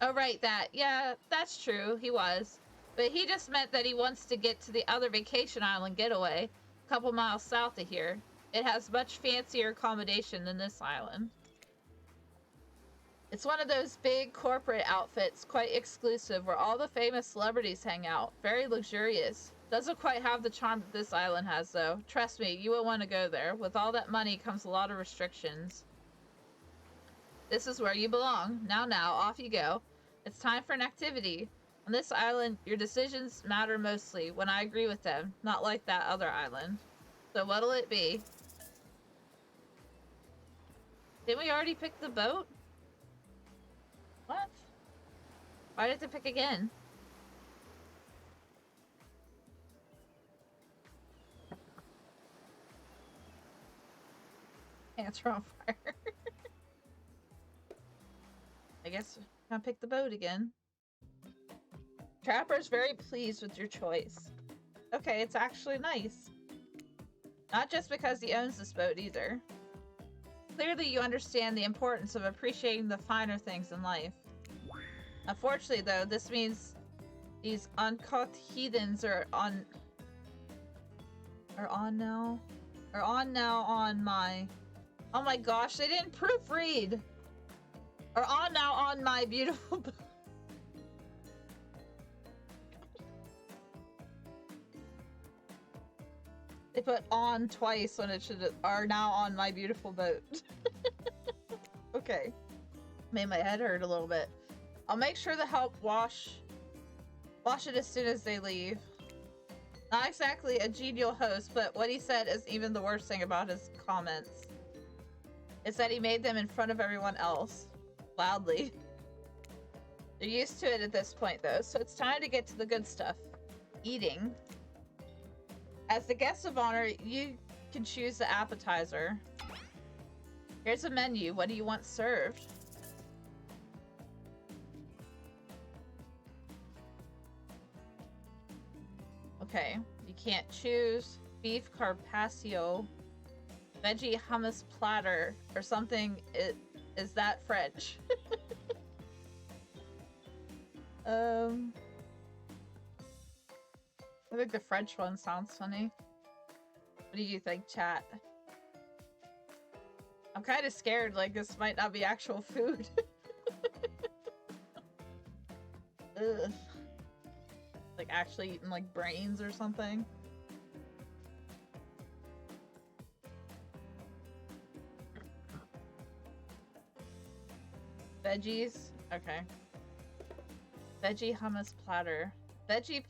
Oh, right, that. Yeah, that's true. He was. But he just meant that he wants to get to the other vacation island getaway, a couple miles south of here. It has much fancier accommodation than this island. It's one of those big corporate outfits, quite exclusive, where all the famous celebrities hang out. Very luxurious. Doesn't quite have the charm that this island has, though. Trust me, you will want to go there. With all that money comes a lot of restrictions. This is where you belong. Now, off you go. It's time for an activity. On this island, your decisions matter mostly when I agree with them, not like that other island. So what'll it be? Didn't we already pick the boat? What? Why did it pick again? Hands are on fire. I guess I'll pick the boat again. Trapper's very pleased with your choice. Okay, it's actually nice. Not just because he owns this boat either. Clearly you understand the importance of appreciating the finer things in life. Unfortunately though, this means these uncaught heathens are on now on my... Oh my gosh, they didn't proofread! Are on now on my beautiful boat. They put on twice when it should are now on my beautiful boat. Okay. Made my head hurt a little bit. I'll make sure to help wash it as soon as they leave. Not exactly a genial host, but what he said is even the worst thing about his comments. It's that he made them in front of everyone else. Loudly. They're used to it at this point though, so it's time to get to the good stuff. Eating. As the guest of honor, you can choose the appetizer. Here's a menu. What do you want served? Okay, you can't choose beef carpaccio, veggie hummus platter, or something. Is that French? I think the French one sounds funny. What do you think, chat? I'm kind of scared, like this might not be actual food. Ugh. Like actually eating like brains or something. Veggies? Okay. Veggie hummus platter. Veggie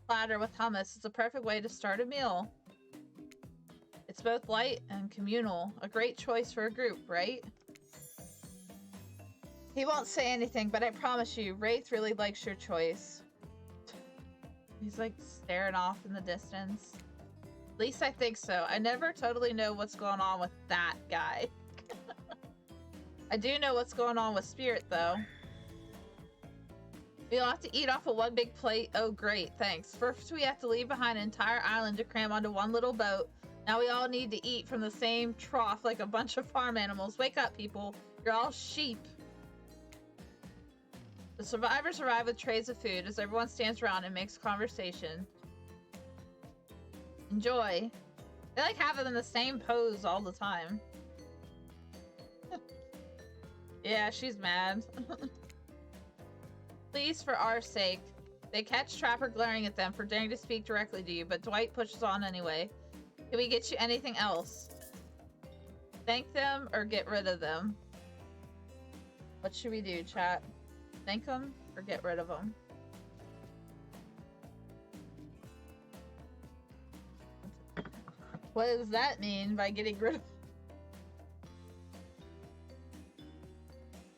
platter with hummus is a perfect way to start a meal. It's both light and communal. A great choice for a group, right? He won't say anything, but I promise you, Wraith really likes your choice. He's like staring off in the distance. At least I think so. I never totally know what's going on with that guy. I do know what's going on with Spirit, though. We'll have to eat off of one big plate. Oh, great, thanks. First, we have to leave behind an entire island to cram onto one little boat. Now we all need to eat from the same trough like a bunch of farm animals. Wake up, people. You're all sheep. The survivors arrive with trays of food as everyone stands around and makes conversation. Enjoy. They like have them in the same pose all the time. Yeah, she's mad. Please, for our sake. They catch Trapper glaring at them for daring to speak directly to you, but Dwight pushes on anyway. Can we get you anything else? Thank them or get rid of them? What should we do, chat? Thank them or get rid of them? What does that mean by getting rid of them?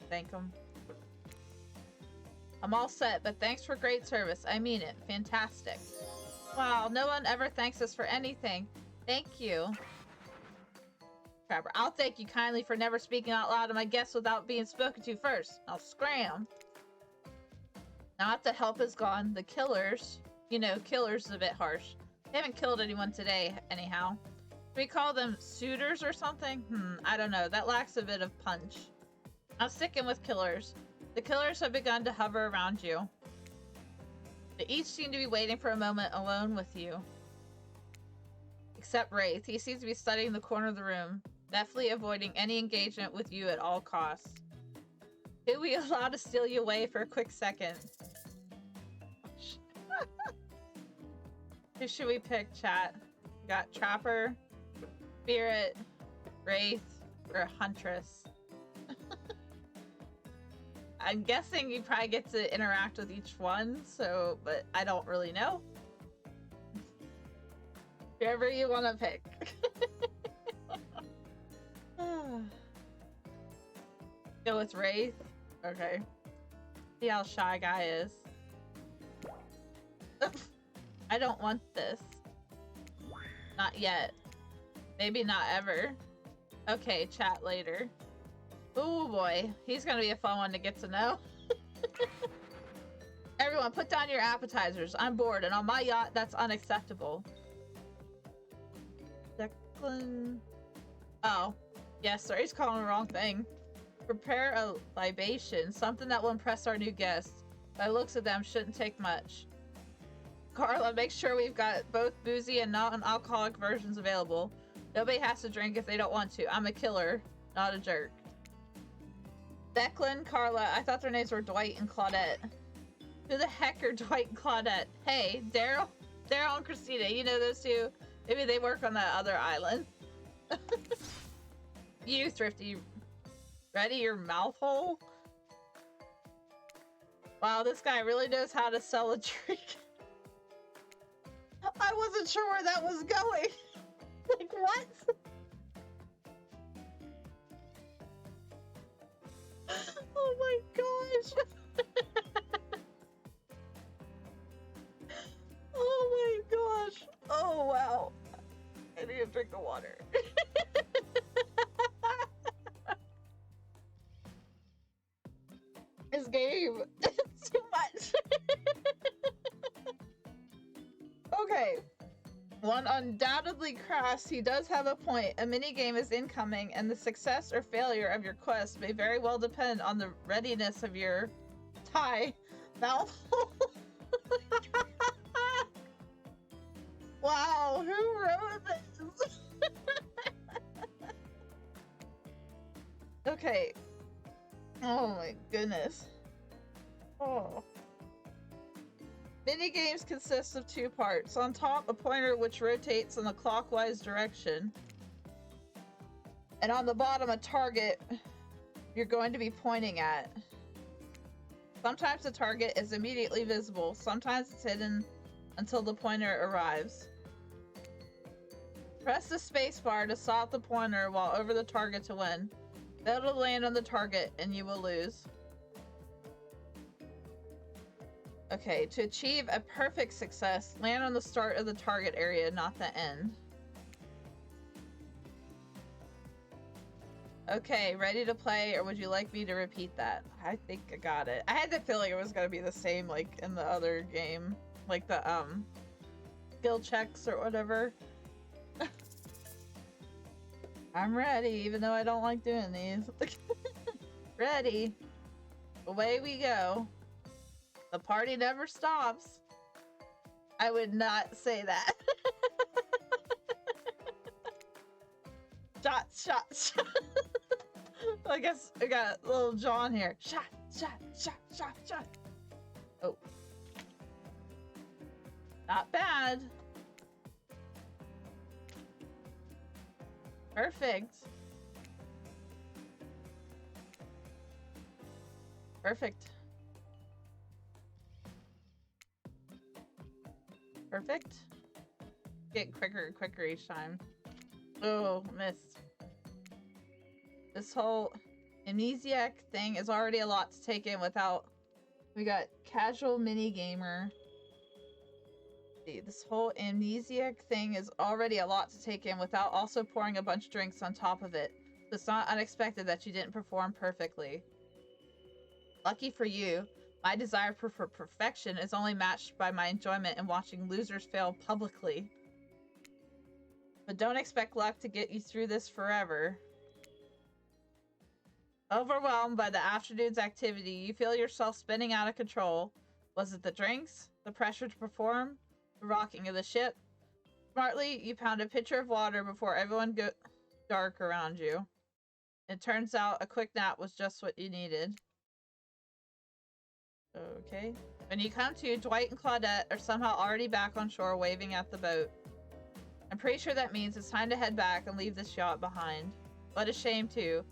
Thank them. I'm all set, but thanks for great service. I mean it. Fantastic. Wow, no one ever thanks us for anything. Thank you. Trapper, I'll thank you kindly for never speaking out loud to my guests without being spoken to first. I'll scram. Now that the help is gone, the killers... You know, killers is a bit harsh. They haven't killed anyone today, anyhow. Do we call them suitors or something? I don't know. That lacks a bit of punch. I'm sticking with killers. The killers have begun to hover around you. They each seem to be waiting for a moment alone with you. Except Wraith. He seems to be studying the corner of the room, definitely avoiding any engagement with you at all costs. Who we allow to steal you away for a quick second? Who should we pick, chat? We got Trapper, Spirit, Wraith, or Huntress. I'm guessing you probably get to interact with each one, so, but I don't really know. Whoever you want to pick. Go with Wraith? Okay. See how Shy Guy is. I don't want this. Not yet. Maybe not ever. Okay, chat later. Oh boy, he's gonna be a fun one to get to know. Everyone, put down your appetizers. I'm bored, and on my yacht, that's unacceptable. Declan... Oh. Yes, sorry, he's calling the wrong thing. Prepare a libation, something that will impress our new guests. By the looks of them, shouldn't take much. Carla, make sure we've got both boozy and non-alcoholic versions available. Nobody has to drink if they don't want to. I'm a killer, not a jerk. Declan, Carla, I thought their names were Dwight and Claudette. Who the heck are Dwight and Claudette? Hey, Daryl and Christina, you know those two? Maybe they work on that other island. You, Thrifty. Ready your mouth hole? Wow, this guy really knows how to sell a drink. I wasn't sure where that was going. Like, what? Oh my gosh. Oh my gosh. Oh wow. this game. It's too much. Okay. One undoubtedly crass, he does have a point. A minigame is incoming, and the success or failure of your quest may very well depend on the readiness of your mouthful. Wow, who wrote this? Okay. Oh my goodness. Oh. Minigames consist of two parts. On top, a pointer which rotates in a clockwise direction. And on the bottom, a target you're going to be pointing at. Sometimes the target is immediately visible. Sometimes it's hidden until the pointer arrives. Press the spacebar to stop the pointer while over the target to win. Fail to land on the target and you will lose. Okay, to achieve a perfect success, land on the start of the target area, not the end. Okay, ready to play, or would you like me to repeat that? I think I got it. I had the feeling it was gonna be the same like in the other game. Like the skill checks or whatever. I'm ready, even though I don't like doing these. Ready. Away we go. The party never stops. I would not say that. Shot, shot, shot. I guess I got little John here. Shot, shot, shot, shot, shot. Oh. Not bad. Perfect. Perfect. Perfect. Get quicker and quicker each time. Oh, missed. This whole amnesiac thing is already a lot to take in without... We got casual mini gamer. See, this whole amnesiac thing is already a lot to take in without also pouring a bunch of drinks on top of it. So it's not unexpected that you didn't perform perfectly. Lucky for you, my desire for perfection is only matched by my enjoyment in watching losers fail publicly. But don't expect luck to get you through this forever. Overwhelmed by the afternoon's activity, you feel yourself spinning out of control. Was it the drinks? The pressure to perform? The rocking of the ship? Smartly, you pound a pitcher of water before everyone goes dark around you. It turns out a quick nap was just what you needed. Okay. When you come to, Dwight and Claudette are somehow already back on shore waving at the boat. I'm pretty sure that means it's time to head back and leave this yacht behind. What a shame, too.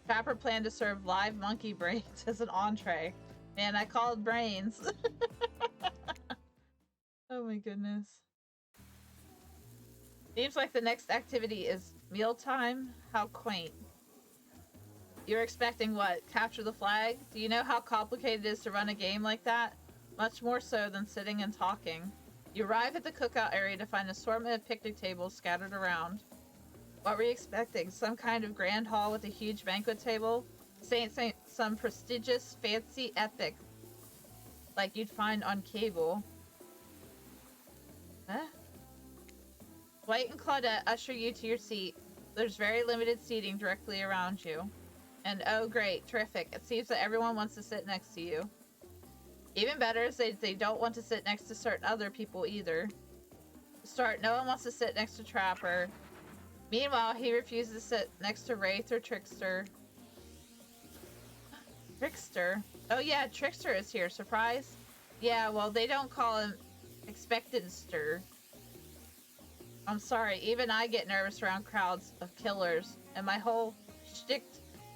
Trapper planned to serve live monkey brains as an entree. Man, I called brains. Oh my goodness. Seems like the next activity is mealtime? How quaint. You're expecting what? Capture the flag? Do you know how complicated it is to run a game like that? Much more so than sitting and talking. You arrive at the cookout area to find an assortment of picnic tables scattered around. What were you expecting? Some kind of grand hall with a huge banquet table? Some prestigious, fancy epic like you'd find on cable. Huh? Dwight and Claudette usher you to your seat. There's very limited seating directly around you. And oh great, terrific. It seems that everyone wants to sit next to you. Even better is they don't want to sit next to certain other people either. To start, no one wants to sit next to Trapper. Meanwhile, he refuses to sit next to Wraith or Trickster. Trickster? Oh yeah, Trickster is here. Surprise? Yeah, well, they don't call him Expectedster. I'm sorry, even I get nervous around crowds of killers, and my whole shtick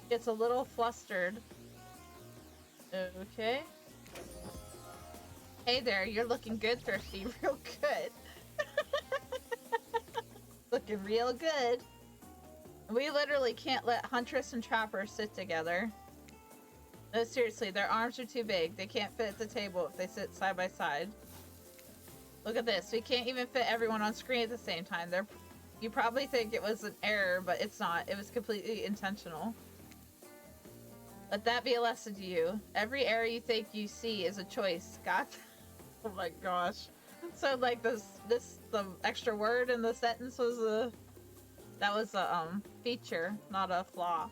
gets a little flustered. Okay. Hey there, you're looking good, Thirsty. Real good. Looking real good. We literally can't let Huntress and Trapper sit together. No, seriously, their arms are too big. They can't fit at the table if they sit side by side. Look at this. We can't even fit everyone on screen at the same time. You probably think it was an error, but it's not. It was completely intentional. Let that be a lesson to you. Every error you think you see is a choice. God. Oh my gosh. So like the extra word in the sentence was a feature, not a flaw.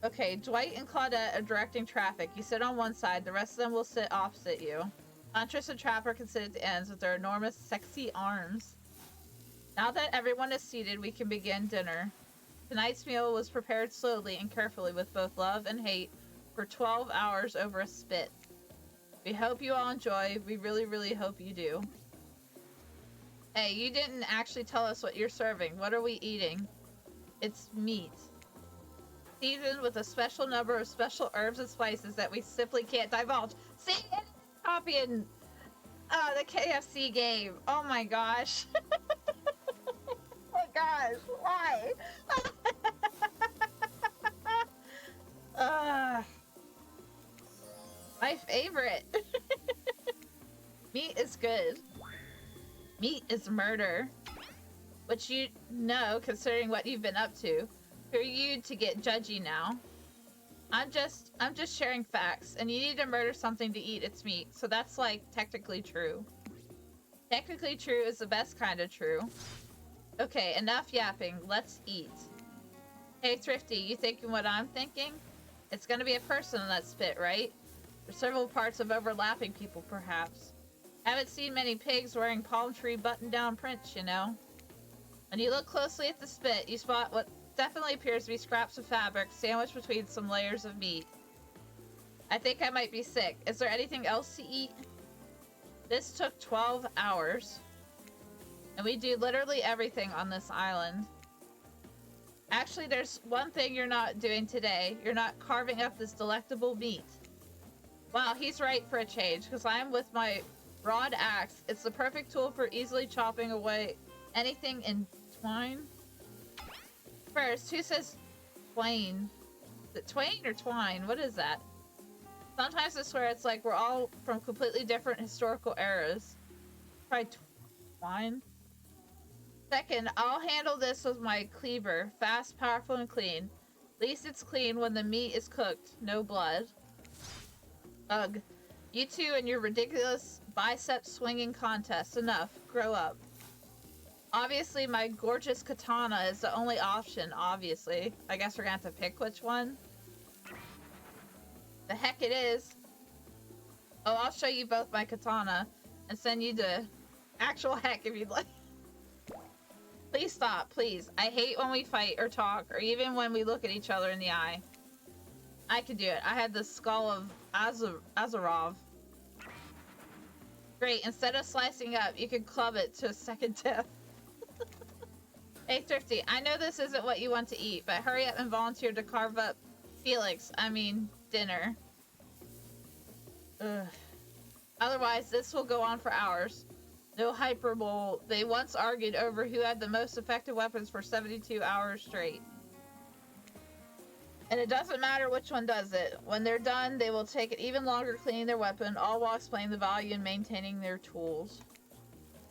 Okay, Dwight and Claudette are directing traffic. You sit on one side, the rest of them will sit opposite you. Huntress and Trapper can sit at the ends with their enormous, sexy arms. Now that everyone is seated, we can begin dinner. Tonight's meal was prepared slowly and carefully with both love and hate for 12 hours over a spit. We hope you all enjoy. We really, really hope you do. Hey, you didn't actually tell us what you're serving. What are we eating? It's meat. Seasoned with a special number of special herbs and spices that we simply can't divulge. See? It's copying the KFC game. Oh my gosh. Oh my gosh. Why? My favorite. Meat is good. Meat is murder. Which you know, considering what you've been up to. Who are you to get judgy now? I'm just sharing facts, and you need to murder something to eat its meat, so that's like technically true. Technically true is the best kind of true. Okay, enough yapping. Let's eat. Hey Thrifty, you thinking what I'm thinking? It's gonna be a person in that spit, right? There's several parts of overlapping people, perhaps. Haven't seen many pigs wearing palm tree button-down prints, you know? When you look closely at the spit, you spot what definitely appears to be scraps of fabric sandwiched between some layers of meat. I think I might be sick. Is there anything else to eat? This took 12 hours. And we do literally everything on this island. Actually, there's one thing you're not doing today. You're not carving up this delectable meat. Wow, he's right for a change, because I'm with my rod axe. It's the perfect tool for easily chopping away anything in twine. First, who says twain? Is it twain or twine? What is that? Sometimes I swear it's like we're all from completely different historical eras. Try twine. Second, I'll handle this with my cleaver. Fast, powerful, and clean. At least it's clean when the meat is cooked. No blood. Ugh. You two and your ridiculous bicep swinging contest. Enough. Grow up. Obviously, my gorgeous katana is the only option, obviously. I guess we're gonna have to pick which one. The heck it is. Oh, I'll show you both my katana and send you the actual heck if you'd like. Please stop, please. I hate when we fight or talk, or even when we look at each other in the eye. I could do it. I had the skull of Azarov. Great, instead of slicing up, you could club it to a second death. Hey Thrifty, I know this isn't what you want to eat, but hurry up and volunteer to carve up dinner. Ugh. Otherwise, this will go on for hours. No hyperbole. They once argued over who had the most effective weapons for 72 hours straight. And it doesn't matter which one does it. When they're done, they will take it even longer cleaning their weapon, all while explaining the value in maintaining their tools.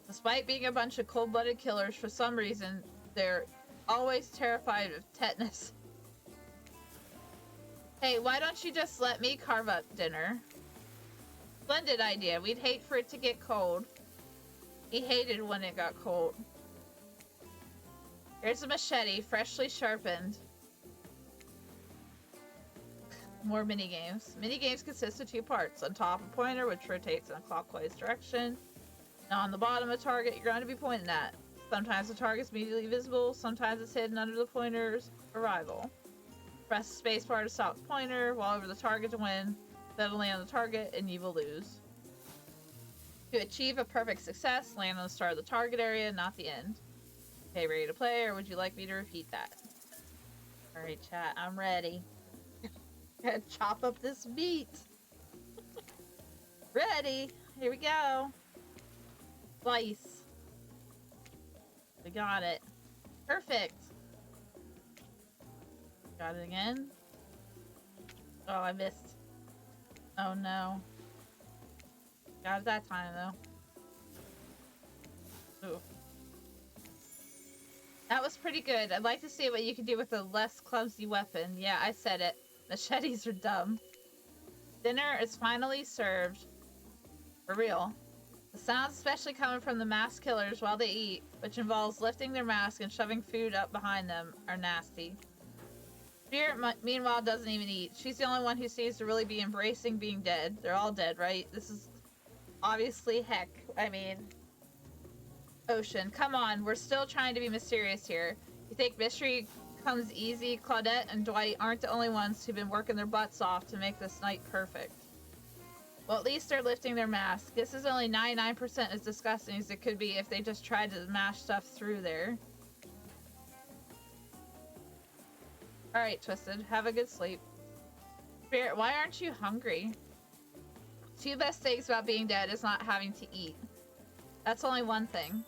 Despite being a bunch of cold-blooded killers, for some reason, they're always terrified of tetanus. Hey, why don't you just let me carve up dinner? Splendid idea. We'd hate for it to get cold. He hated when it got cold. Here's a machete, freshly sharpened. More minigames. Minigames consist of two parts. On top, a pointer, which rotates in a clockwise direction. Now on the bottom, a target you're going to be pointing at. Sometimes the target's immediately visible, sometimes it's hidden under the pointer's arrival. Press the spacebar to stop the pointer, while over the target to win. Then land on the target, and you will lose. To achieve a perfect success, land on the start of the target area, not the end. Okay, ready to play, or would you like me to repeat that? Alright, chat, I'm ready. Gotta chop up this meat. Ready. Here we go. Slice. We got it. Perfect. Got it again. Oh, I missed. Oh no. Got it that time though. Ooh. That was pretty good. I'd like to see what you can do with a less clumsy weapon. Yeah, I said it. Machetes are dumb. Dinner is finally served. For real. The sounds, especially coming from the masked killers while they eat, which involves lifting their mask and shoving food up behind them, are nasty. Spirit, meanwhile, doesn't even eat. She's the only one who seems to really be embracing being dead. They're all dead, right? This is obviously heck. I mean, Ocean, come on. We're still trying to be mysterious here. You think mystery comes easy? Claudette and Dwight aren't the only ones who've been working their butts off to make this night perfect. Well, at least they're lifting their mask. This is only 99% as disgusting as it could be if they just tried to mash stuff through there. Alright, Twisted. Have a good sleep. Spirit, why aren't you hungry? Two best things about being dead is not having to eat. That's only one thing.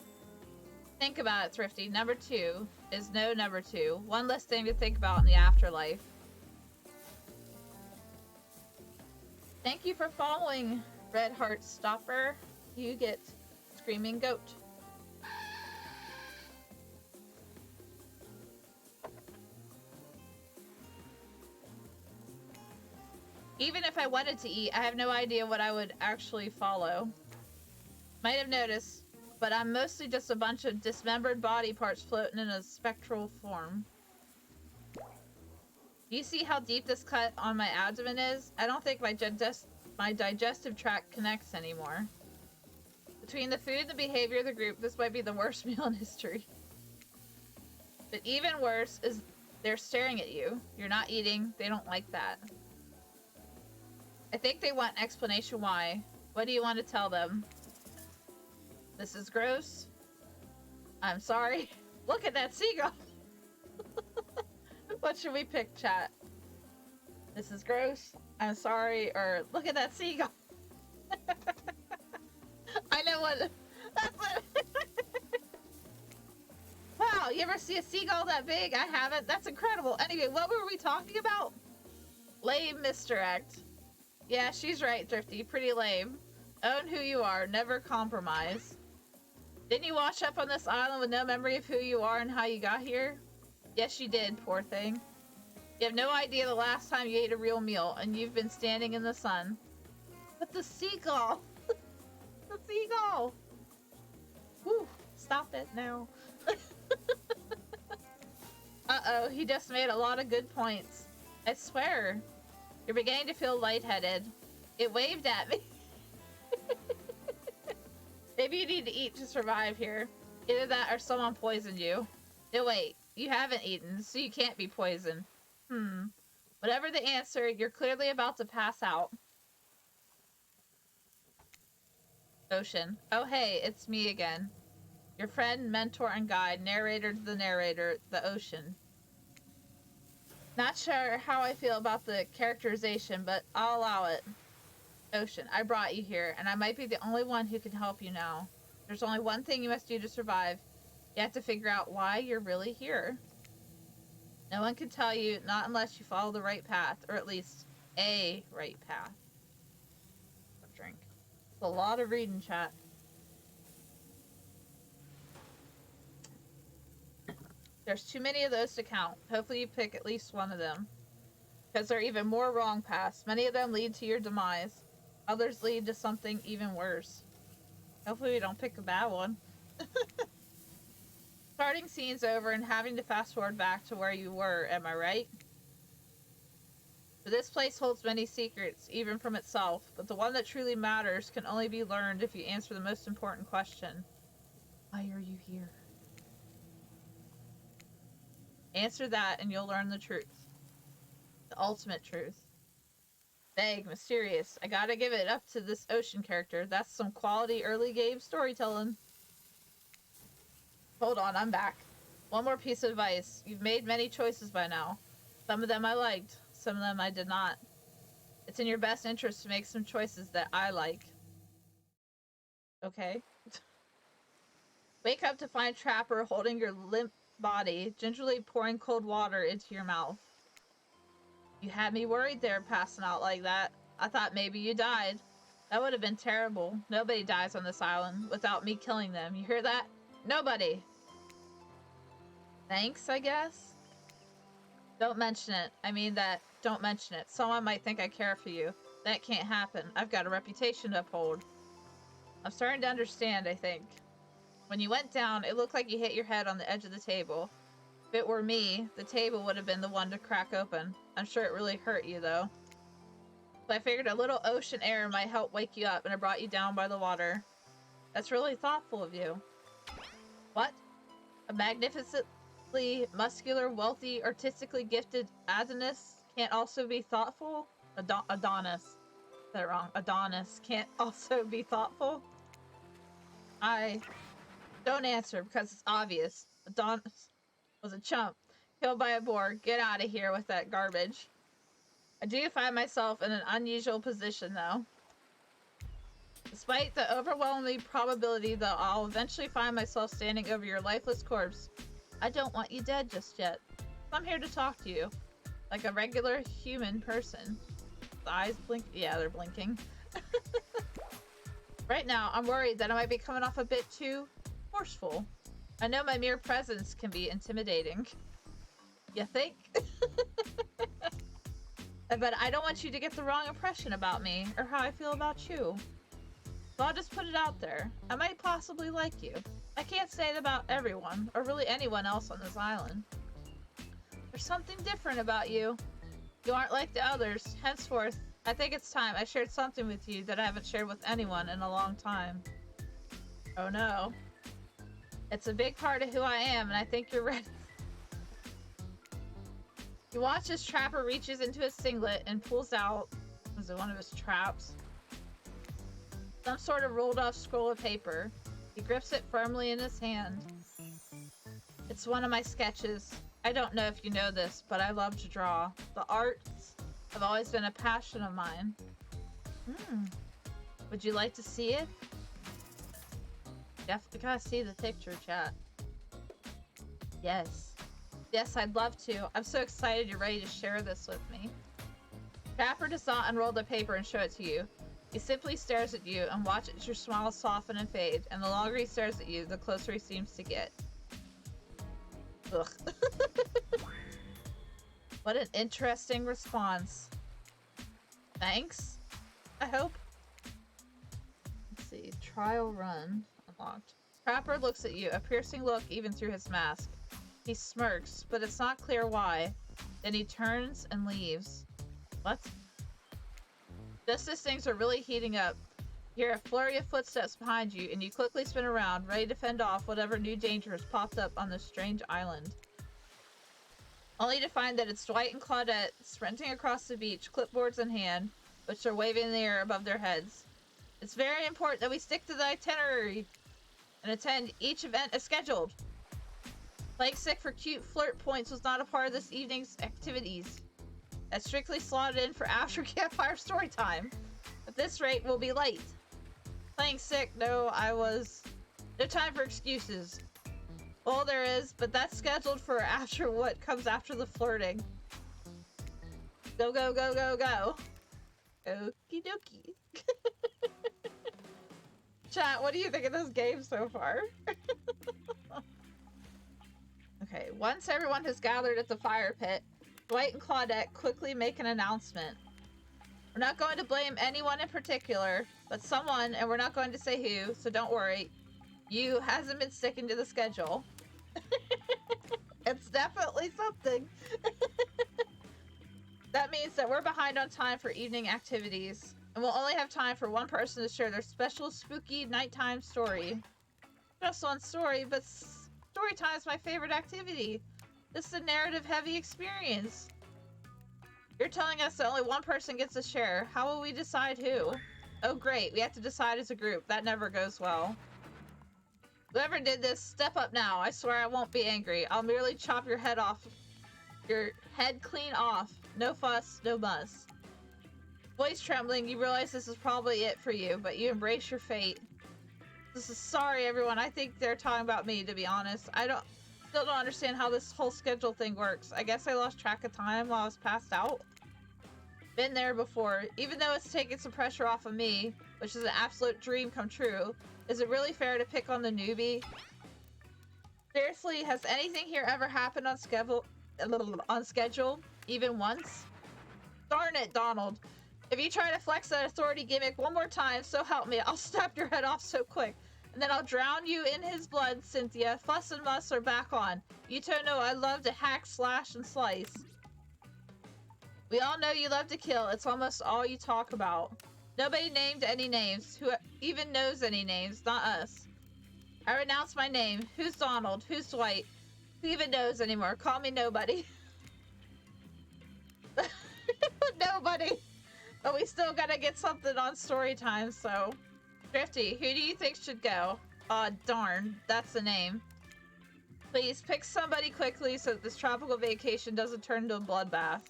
Think about it, Thrifty. Number 2 is no number 2. One less thing to think about in the afterlife. Thank you for following, Red Heart Stopper. You get Screaming Goat. Even if I wanted to eat, I have no idea what I would actually follow. Might have noticed, but I'm mostly just a bunch of dismembered body parts floating in a spectral form. Do you see how deep this cut on my abdomen is? I don't think my digestive tract connects anymore. Between the food and the behavior of the group, this might be the worst meal in history. But even worse is they're staring at you. You're not eating. They don't like that. I think they want an explanation why. What do you want to tell them? This is gross. I'm sorry. Look at that seagull. What should we pick, chat? This is gross. I'm sorry. Or look at that seagull. I know what. That's what. Wow, you ever see a seagull that big? I haven't. That's incredible. Anyway, what were we talking about? Lame misdirect. Yeah, she's right, Thrifty. Pretty lame. Own who you are. Never compromise. Didn't you wash up on this island with no memory of who you are and how you got here? Yes, you did, poor thing. You have no idea the last time you ate a real meal, and you've been standing in the sun. But the seagull! The seagull! Whew, stop it now. Uh-oh, he just made a lot of good points. I swear. You're beginning to feel lightheaded. It waved at me. Maybe you need to eat to survive here. Either that or someone poisoned you. No, wait. You haven't eaten, so you can't be poisoned. Whatever the answer, you're clearly about to pass out. Ocean. Oh, hey, it's me again. Your friend, mentor, and guide, narrator to the narrator, the Ocean. Not sure how I feel about the characterization, but I'll allow it. Ocean, I brought you here, and I might be the only one who can help you now. There's only one thing you must do to survive. You have to figure out why you're really here. No one can tell you, not unless you follow the right path, or at least a right path. Drink. It's a lot of reading, chat. There's too many of those to count. Hopefully you pick at least one of them. Because there are even more wrong paths. Many of them lead to your demise. Others lead to something even worse. Hopefully we don't pick a bad one. Starting scene's over and having to fast forward back to where you were, am I right? But this place holds many secrets, even from itself. But the one that truly matters can only be learned if you answer the most important question. Why are you here? Answer that and you'll learn the truth. The ultimate truth. Vague, mysterious. I gotta give it up to this Ocean character. That's some quality early game storytelling. Hold on, I'm back. One more piece of advice. You've made many choices by now. Some of them I liked. Some of them I did not. It's in your best interest to make some choices that I like. Okay. Wake up to find Trapper holding your limp body, gingerly pouring cold water into your mouth. You had me worried there, passing out like that. I thought maybe you died. That would have been terrible. Nobody dies on this island without me killing them. You hear that? Nobody. Thanks, I guess? Don't mention it. I mean that don't mention it. Someone might think I care for you. That can't happen. I've got a reputation to uphold. I'm starting to understand, I think. When you went down, it looked like you hit your head on the edge of the table. If it were me, the table would have been the one to crack open. I'm sure it really hurt you, though. So I figured a little ocean air might help wake you up, and I brought you down by the water. That's really thoughtful of you. What? A magnificently muscular, wealthy, artistically gifted Adonis can't also be thoughtful? Adonis. Said it wrong. Adonis can't also be thoughtful? I don't answer because it's obvious. Adonis was a chump. Killed by a boar. Get out of here with that garbage. I do find myself in an unusual position, though. Despite the overwhelming probability that I'll eventually find myself standing over your lifeless corpse, I don't want you dead just yet. I'm here to talk to you. Like a regular human person. The eyes blink. Yeah, they're blinking. Right now, I'm worried that I might be coming off a bit too forceful. I know my mere presence can be intimidating. You think? But I don't want you to get the wrong impression about me, or how I feel about you. So I'll just put it out there. I might possibly like you. I can't say it about everyone, or really anyone else on this island. There's something different about you. You aren't like the others. Henceforth, I think it's time I shared something with you that I haven't shared with anyone in a long time. Oh no. It's a big part of who I am, and I think you're ready. You watch as Trapper reaches into his singlet and pulls out, was it one of his traps? Some sort of rolled off scroll of paper. He grips it firmly in his hand. It's one of my sketches. I don't know if you know this, but I love to draw. The arts have always been a passion of mine. Would you like to see it? Definitely gotta see the picture, chat. Yes. Yes, I'd love to. I'm so excited you're ready to share this with me. Trapper does not unroll the paper and show it to you. He simply stares at you and watches your smile soften and fade, and the longer he stares at you, the closer he seems to get. Ugh. What an interesting response. Thanks, I hope. Let's see. Trial run unlocked. Trapper looks at you, a piercing look even through his mask. He smirks, but it's not clear why. Then he turns and leaves. What? Just as things are really heating up, you hear a flurry of footsteps behind you, and you quickly spin around, ready to fend off whatever new danger has popped up on this strange island. Only to find that it's Dwight and Claudette sprinting across the beach, clipboards in hand, which are waving in the air above their heads. It's very important that we stick to the itinerary and attend each event as scheduled. Playing sick for cute flirt points was not a part of this evening's activities. That's strictly slotted in for after campfire story time. At this rate, we'll be late. Playing sick, no time for excuses. Well, there is, but that's scheduled for after what comes after the flirting. Go, go, go, go, go. Okie dokie. Chat, what do you think of this game so far? Okay, once everyone has gathered at the fire pit, Dwight and Claudette quickly make an announcement. We're not going to blame anyone in particular, but someone, and we're not going to say who, so don't worry. You hasn't been sticking to the schedule. It's definitely something. That means that we're behind on time for evening activities, and we'll only have time for one person to share their special spooky nighttime story. Just one story, but story time is my favorite activity. This is a narrative-heavy experience. You're telling us that only one person gets to share. How will we decide who? Oh great, we have to decide as a group. That never goes well. Whoever did this, step up now. I swear I won't be angry. I'll merely chop your head off. Your head clean off. No fuss, no muss. Voice trembling, you realize this is probably it for you, but you embrace your fate. This is sorry, everyone. I think they're talking about me, to be honest. Still don't understand how this whole schedule thing works. I guess I lost track of time while I was passed out. Been there before. Even though it's taken some pressure off of me, which is an absolute dream come true, is it really fair to pick on the newbie? Seriously, has anything here ever happened on schedule, even once? Darn it, Donald. If you try to flex that authority gimmick one more time, so help me, I'll snap your head off so quick. And then I'll drown you in his blood, Cynthia. Fuss and muss are back on. You don't know I love to hack, slash, and slice. We all know you love to kill. It's almost all you talk about. Nobody named any names. Who even knows any names? Not us. I renounce my name. Who's Donald? Who's Dwight? Who even knows anymore? Call me nobody. Nobody. But we still gotta get something on story time, so... Drifty, who do you think should go? Aw, darn. That's the name. Please, pick somebody quickly so that this tropical vacation doesn't turn into a bloodbath.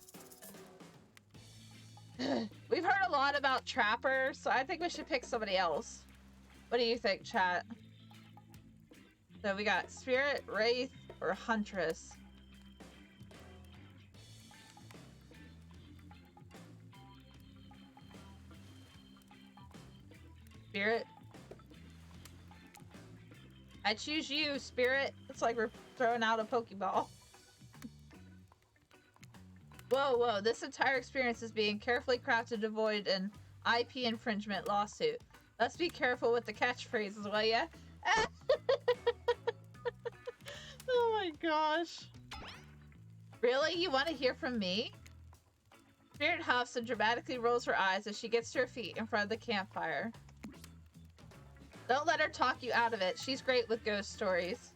We've heard a lot about Trapper, so I think we should pick somebody else. What do you think, chat? So we got Spirit, Wraith, or Huntress. Spirit? I choose you, Spirit. It's like we're throwing out a Pokeball. Whoa, whoa, this entire experience is being carefully crafted to avoid an IP infringement lawsuit. Let's be careful with the catchphrases, will ya? Oh my gosh. Really? You want to hear from me? Spirit huffs and dramatically rolls her eyes as she gets to her feet in front of the campfire. Don't let her talk you out of it. She's great with ghost stories.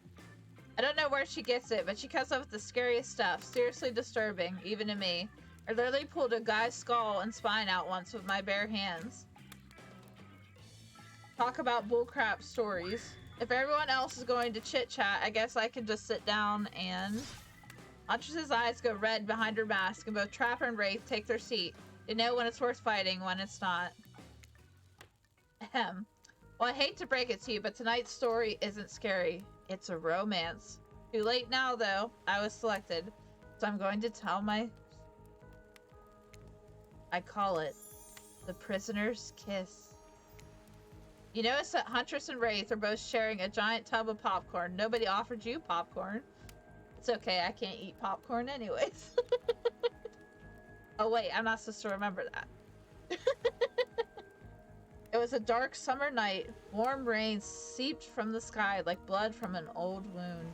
I don't know where she gets it, but she comes up with the scariest stuff. Seriously disturbing, even to me. I literally pulled a guy's skull and spine out once with my bare hands. Talk about bullcrap stories. If everyone else is going to chit-chat, I guess I can just sit down and... Huntress's eyes go red behind her mask, and both Trapper and Wraith take their seat. They know when it's worth fighting, when it's not. Ahem. Well, I hate to break it to you, but tonight's story isn't scary. It's a romance. Too late now, though. I was selected. So I'm going to tell my... I call it The Prisoner's Kiss. You notice that Huntress and Wraith are both sharing a giant tub of popcorn. Nobody offered you popcorn. It's okay, I can't eat popcorn anyways. Oh wait, I'm not supposed to remember that. It was a dark summer night. Warm rain seeped from the sky like blood from an old wound.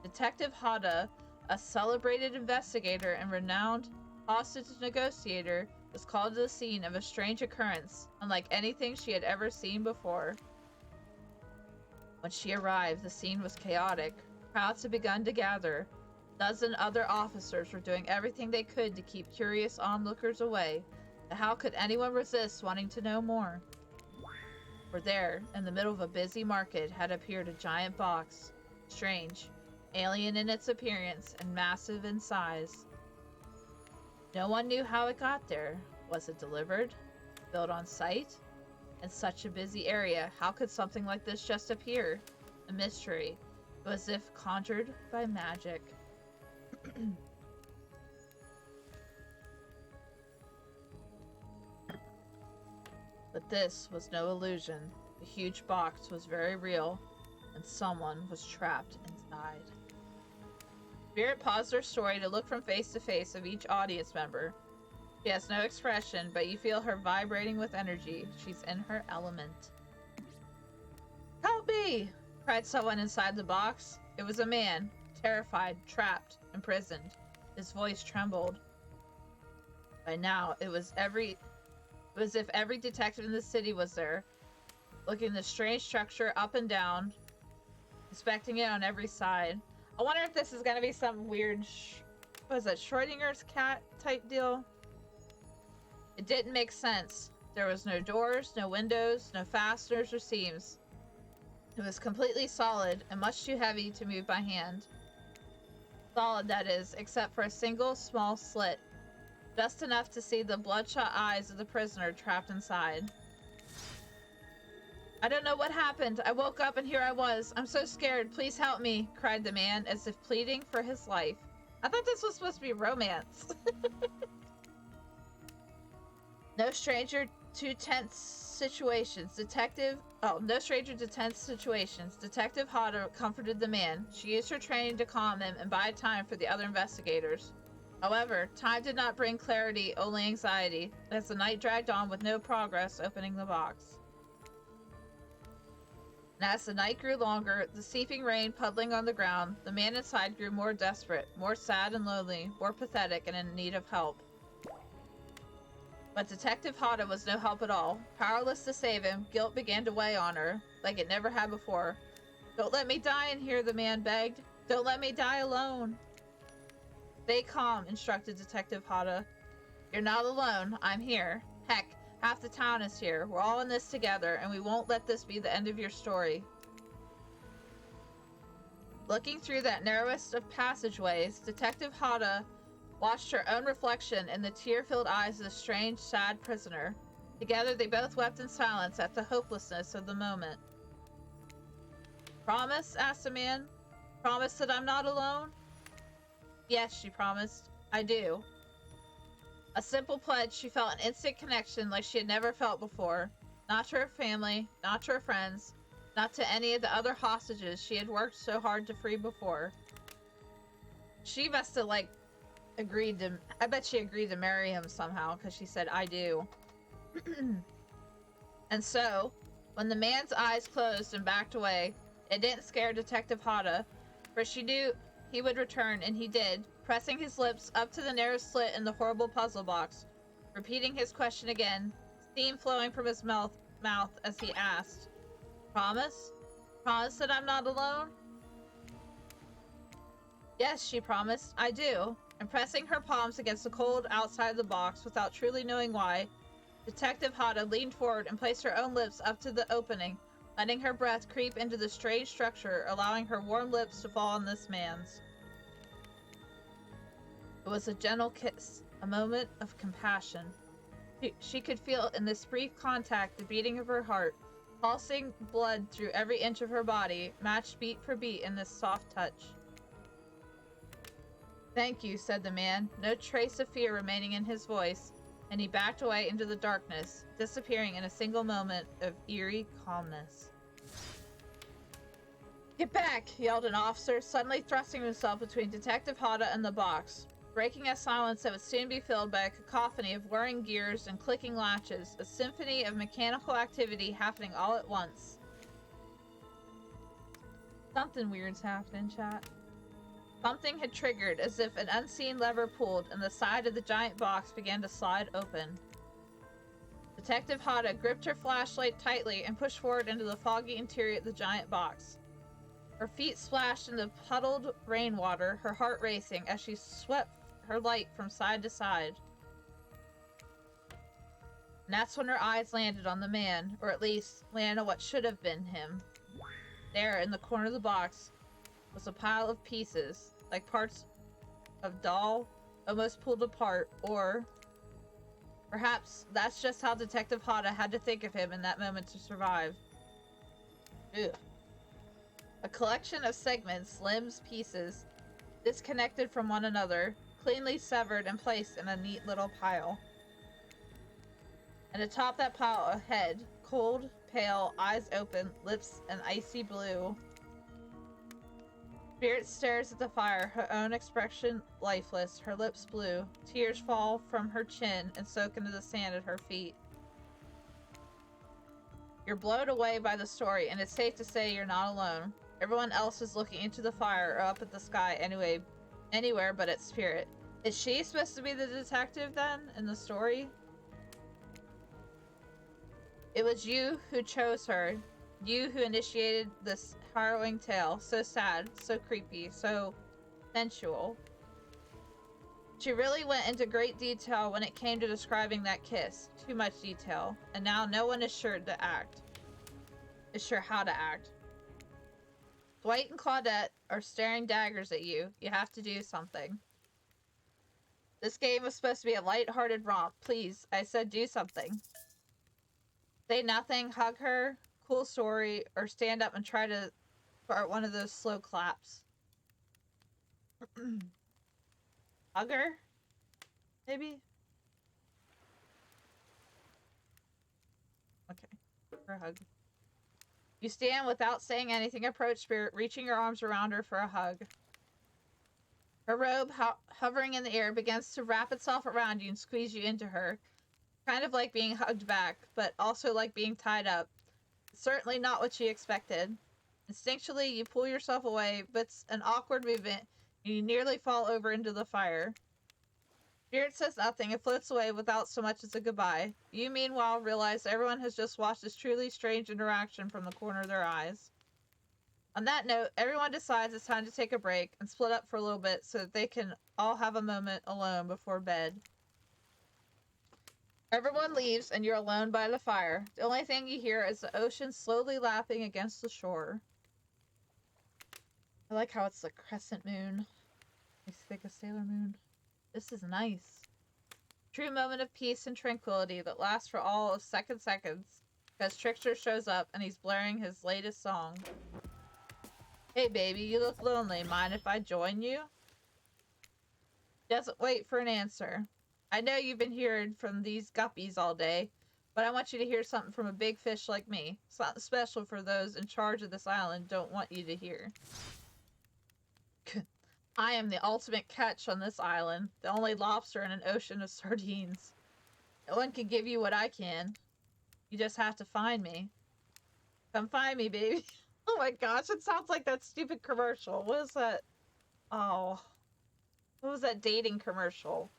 Detective Hada, a celebrated investigator and renowned hostage negotiator, was called to the scene of a strange occurrence, unlike anything she had ever seen before. When she arrived, the scene was chaotic. Crowds had begun to gather. A dozen other officers were doing everything they could to keep curious onlookers away. But how could anyone resist wanting to know more? For there, in the middle of a busy market, had appeared a giant box. Strange, alien in its appearance, and massive in size. No one knew how it got there. Was it delivered? Built on site? In such a busy area, how could something like this just appear? A mystery. It was as if conjured by magic. But this was no illusion. The huge box was very real, and someone was trapped inside. Spirit paused her story to look from face to face of each audience member. She has no expression, but you feel her vibrating with energy. She's in her element. Help me! Cried someone inside the box. It was a man, terrified, trapped, imprisoned. His voice trembled. By now, it was as if every detective in the city was there, looking the strange structure up and down, inspecting it on every side. I wonder if this is going to be some weird, what is that, Schrodinger's cat type deal? It didn't make sense. There was no doors, no windows, no fasteners or seams. It was completely solid and much too heavy to move by hand. Solid, that is, except for a single small slit. Just enough to see the bloodshot eyes of the prisoner trapped inside. I don't know what happened. I woke up and here I was. I'm so scared. Please help me, cried the man, as if pleading for his life. I thought this was supposed to be romance. No stranger to tense situations. No stranger to tense situations. Detective Hodder comforted the man. She used her training to calm him and buy time for the other investigators. However, time did not bring clarity, only anxiety, as the night dragged on with no progress opening the box. And as the night grew longer, the seeping rain puddling on the ground, the man inside grew more desperate, more sad and lonely, more pathetic and in need of help. But Detective Hata was no help at all. Powerless to save him, guilt began to weigh on her, like it never had before. "Don't let me die in here," the man begged. "Don't let me die alone." "Stay calm," instructed Detective Hata. "You're not alone. I'm here. Heck, half the town is here. We're all in this together, and we won't let this be the end of your story." Looking through that narrowest of passageways, Detective Hata watched her own reflection in the tear-filled eyes of the strange, sad prisoner. Together they both wept in silence at the hopelessness of the moment. "Promise?" asked the man. "Promise that I'm not alone?" "Yes," she promised. "I do." A simple pledge, she felt an instant connection like she had never felt before. Not to her family, not to her friends, not to any of the other hostages she had worked so hard to free before. She must have, agreed to... I bet she agreed to marry him somehow, because she said, "I do." And so, when the man's eyes closed and backed away, it didn't scare Detective Hata, for she knew he would return, and he did, pressing his lips up to the narrow slit in the horrible puzzle box, repeating his question again, steam flowing from his mouth as he asked, "Promise? Promise that I'm not alone?" "Yes," she promised, "I do." And pressing her palms against the cold outside of the box without truly knowing why, Detective Hata leaned forward and placed her own lips up to the opening, letting her breath creep into the strange structure, allowing her warm lips to fall on this man's. It was a gentle kiss, a moment of compassion. She could feel in this brief contact the beating of her heart, pulsing blood through every inch of her body, matched beat for beat in this soft touch. "Thank you," said the man, no trace of fear remaining in his voice, and he backed away into the darkness, disappearing in a single moment of eerie calmness. "Get back!" yelled an officer, suddenly thrusting himself between Detective Hata and the box, breaking a silence that would soon be filled by a cacophony of whirring gears and clicking latches, a symphony of mechanical activity happening all at once. Something weird's happening, chat. Something had triggered, as if an unseen lever pulled, and the side of the giant box began to slide open. Detective Hata gripped her flashlight tightly and pushed forward into the foggy interior of the giant box. Her feet splashed in the puddled rainwater, her heart racing as she swept her light from side to side. And that's when her eyes landed on the man, or at least landed on what should have been him. There, in the corner of the box, was a pile of pieces, like parts of doll, almost pulled apart, or perhaps that's just how Detective Hata had to think of him in that moment to survive. Ugh. A collection of segments, limbs, pieces, disconnected from one another, cleanly severed and placed in a neat little pile. And atop that pile, a head, cold, pale, eyes open, lips an icy blue. Spirit stares at the fire, her own expression lifeless, her lips blue. Tears fall from her chin and soak into the sand at her feet. You're blown away by the story, and it's safe to say you're not alone. Everyone else is looking into the fire or up at the sky anywhere but at Spirit. Is she supposed to be the detective then, in the story? It was you who chose her. You who initiated this harrowing tale. So sad, so creepy, so sensual. She really went into great detail when it came to describing that kiss. Too much detail. And now no one is sure how to act. Dwight and Claudette are staring daggers at you. You have to do something. This game was supposed to be a light-hearted romp. Please, I said do something. Say nothing, hug her, cool story, or stand up and try to start one of those slow claps. Hug her? Maybe? Okay. For a hug. You stand without saying anything, approach Spirit, reaching your arms around her for a hug. Her robe, hovering in the air, begins to wrap itself around you and squeeze you into her. Kind of like being hugged back, but also like being tied up. Certainly not what she expected. Instinctually, you pull yourself away, but it's an awkward movement, and you nearly fall over into the fire. Spirit says nothing and floats away without so much as a goodbye. You, meanwhile, realize everyone has just watched this truly strange interaction from the corner of their eyes. On that note, everyone decides it's time to take a break and split up for a little bit so that they can all have a moment alone before bed. Everyone leaves and you're alone by the fire. The only thing you hear is the ocean slowly lapping against the shore. I like how it's a crescent moon. It's like a sailor moon. This is nice. True moment of peace and tranquility that lasts for all of seconds, because Trickster shows up and he's blaring his latest song. Hey baby, you look lonely. Mind if I join you? Doesn't wait for an answer. I know you've been hearing from these guppies all day, but I want you to hear something from a big fish like me. Something special for those in charge of this island don't want you to hear. I am the ultimate catch on this island, the only lobster in an ocean of sardines. No one can give you what I can. You just have to find me. Come find me, baby. Oh my gosh, it sounds like that stupid commercial. What is that? Oh. What was that dating commercial?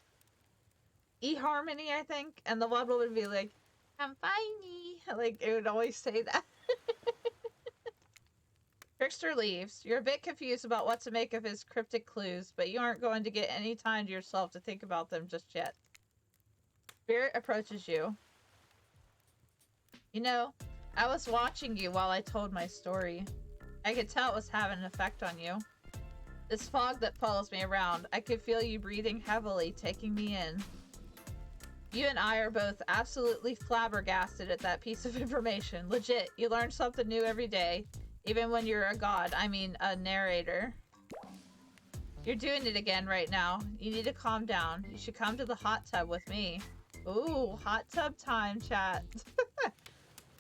eHarmony, I think? And the one would be like, come find me. Like, it would always say that. Trickster leaves. You're a bit confused about what to make of his cryptic clues, but you aren't going to get any time to yourself to think about them just yet. Spirit approaches you. You know, I was watching you while I told my story. I could tell it was having an effect on you. This fog that follows me around, I could feel you breathing heavily, taking me in. You and I are both absolutely flabbergasted at that piece of information. Legit, you learn something new every day, even when you're a god, I mean a narrator. You're doing it again right now. You need to calm down. You should come to the hot tub with me. Ooh, hot tub time, chat.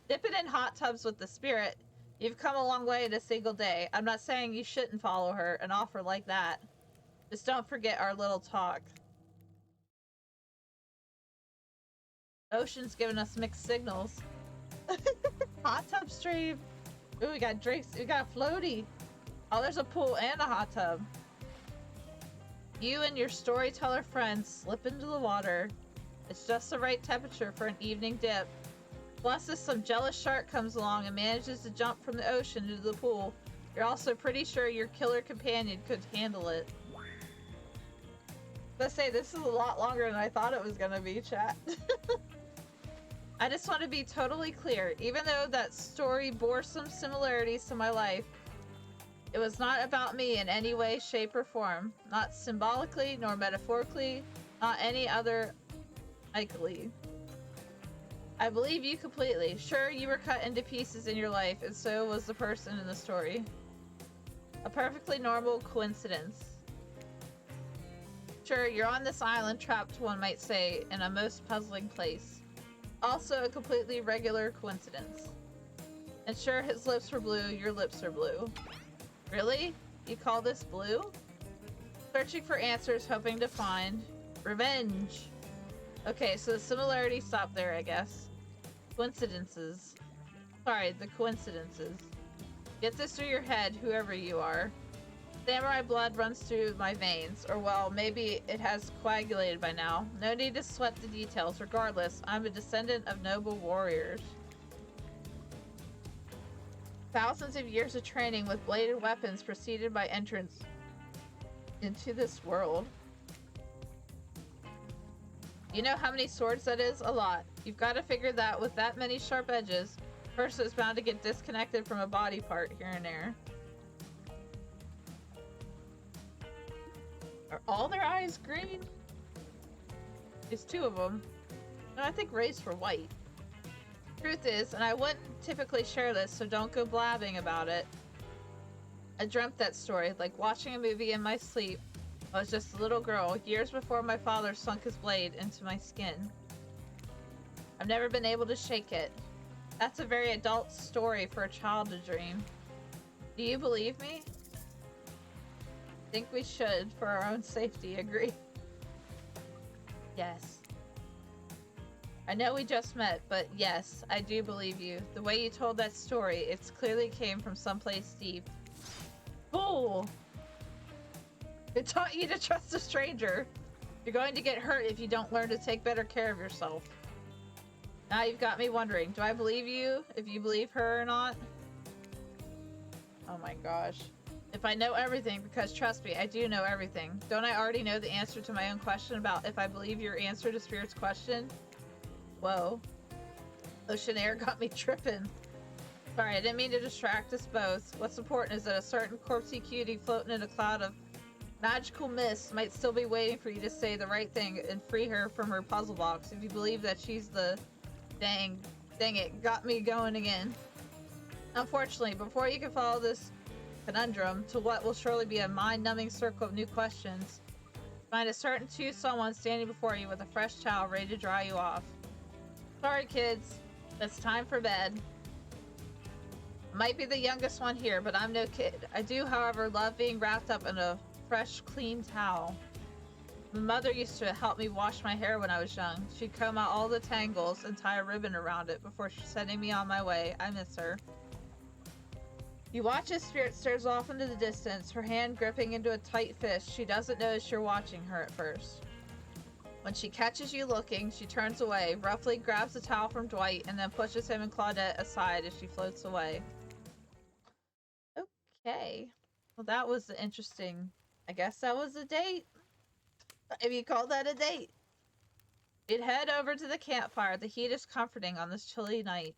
Dipping in hot tubs with the spirit. You've come a long way in a single day. I'm not saying you shouldn't follow her, an offer like that. Just don't forget our little talk. Ocean's giving us mixed signals. Hot tub stream. Ooh, we got drinks. We got a floaty. Oh, there's a pool and a hot tub. You and your storyteller friends slip into the water. It's just the right temperature for an evening dip. Plus, if some jealous shark comes along and manages to jump from the ocean into the pool, you're also pretty sure your killer companion could handle it. Let's say this is a lot longer than I thought it was gonna be, chat. I just want to be totally clear. Even though that story bore some similarities to my life, it was not about me in any way, shape, or form. Not symbolically, nor metaphorically, not any other likely. I believe you completely. Sure, you were cut into pieces in your life, and so was the person in the story. A perfectly normal coincidence. Sure, you're on this island trapped, one might say, in a most puzzling place. Also a completely regular coincidence. And sure, his lips were blue, your lips are blue. Really? You call this blue? Searching for answers, hoping to find revenge. Okay, so the similarities stop there, I guess. Coincidences. Sorry, the coincidences. Get this through your head, whoever you are. Samurai blood runs through my veins, or well, maybe it has coagulated by now. No need to sweat the details. Regardless, I'm a descendant of noble warriors. Thousands of years of training with bladed weapons preceded by entrance into this world. You know how many swords that is? A lot. You've got to figure that with that many sharp edges, a person is bound to get disconnected from a body part here and there. Are all their eyes green? There's two of them. No, I think Ray's were white. Truth is, and I wouldn't typically share this, so don't go blabbing about it. I dreamt that story, like watching a movie in my sleep. I was just a little girl, years before my father sunk his blade into my skin. I've never been able to shake it. That's a very adult story for a child to dream. Do you believe me? Think we should, for our own safety, agree? Yes. I know we just met, but yes, I do believe you. The way you told that story, it clearly came from someplace deep. Fool! It taught you to trust a stranger. You're going to get hurt if you don't learn to take better care of yourself. Now you've got me wondering, do I believe you if you believe her or not? Oh my gosh. If I know everything, because trust me, I do know everything. Don't I already know the answer to my own question about if I believe your answer to Spirit's question? Whoa. Ocean air got me tripping. Sorry, I didn't mean to distract us both. What's important is that a certain corpsey cutie floating in a cloud of magical mist might still be waiting for you to say the right thing and free her from her puzzle box. If you believe that she's the... Dang it, got me going again. Unfortunately, before you can follow this conundrum to what will surely be a mind-numbing circle of new questions, find a certain someone standing before you with a fresh towel ready to dry you off. Sorry, kids. It's time for bed. Might be the youngest one here, but I'm no kid. I do, however, love being wrapped up in a fresh, clean towel. My mother used to help me wash my hair when I was young. She'd comb out all the tangles and tie a ribbon around it before sending me on my way. I miss her. You watch as Spirit stares off into the distance, her hand gripping into a tight fist. She doesn't notice you're watching her at first. When she catches you looking, she turns away, roughly grabs the towel from Dwight, and then pushes him and Claudette aside as she floats away. Okay. Well, that was interesting. I guess that was a date. If you call that a date. You'd head over to the campfire. The heat is comforting on this chilly night.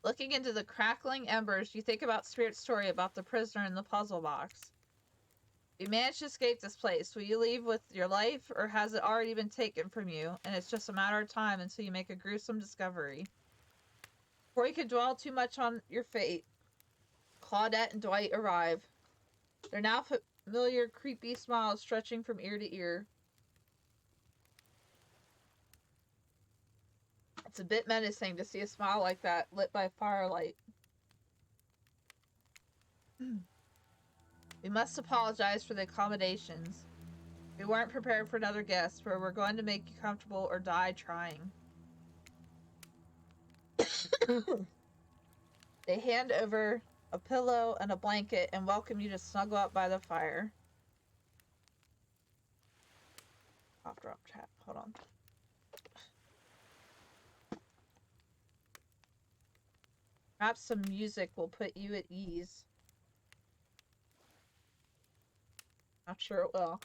Looking into the crackling embers, you think about Spirit's story about the prisoner in the puzzle box. You manage to escape this place. Will you leave with your life, or has it already been taken from you, and it's just a matter of time until you make a gruesome discovery? Before you can dwell too much on your fate, Claudette and Dwight arrive. Their now familiar, creepy smiles stretching from ear to ear. It's a bit menacing to see a smile like that lit by firelight. We must apologize for the accommodations. We weren't prepared for another guest, but we're going to make you comfortable or die trying. They hand over a pillow and a blanket and welcome you to snuggle up by the fire. Cough drop chat. Hold on. Perhaps some music will put you at ease. Not sure it will.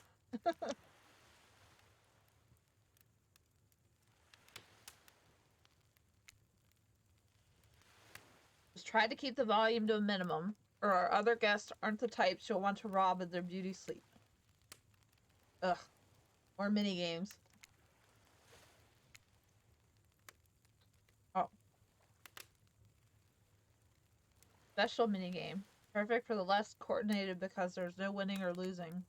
Just try to keep the volume to a minimum, or our other guests aren't the types you'll want to rob of their beauty sleep. Ugh. More minigames. Oh. Special minigame. Perfect for the less coordinated because there's no winning or losing.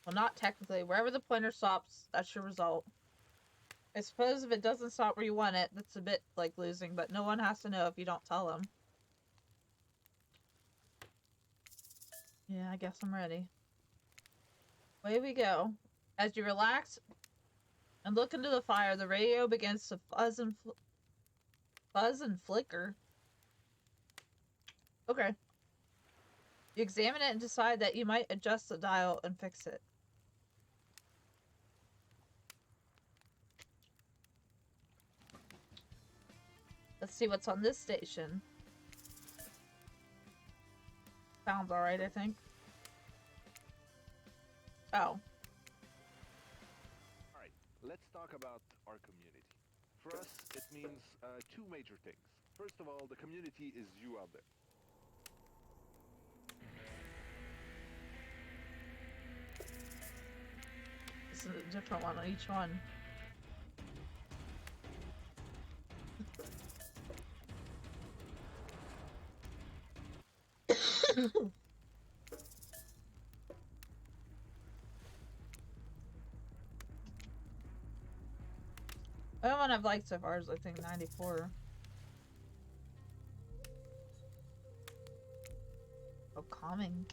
Well, not technically. Wherever the pointer stops, that's your result. I suppose if it doesn't stop where you want it, that's a bit like losing, but no one has to know if you don't tell them. Yeah, I guess I'm ready. Away we go. As you relax and look into the fire, the radio begins to fuzz and flicker. Okay. You examine it and decide that you might adjust the dial and fix it. Let's see what's on this station. Sounds alright, I think. Oh. Alright, let's talk about our community. For us, it means two major things. First of all, the community is you out there. This is a different one on each one. The only one I've liked so far is, I think, 94. calming.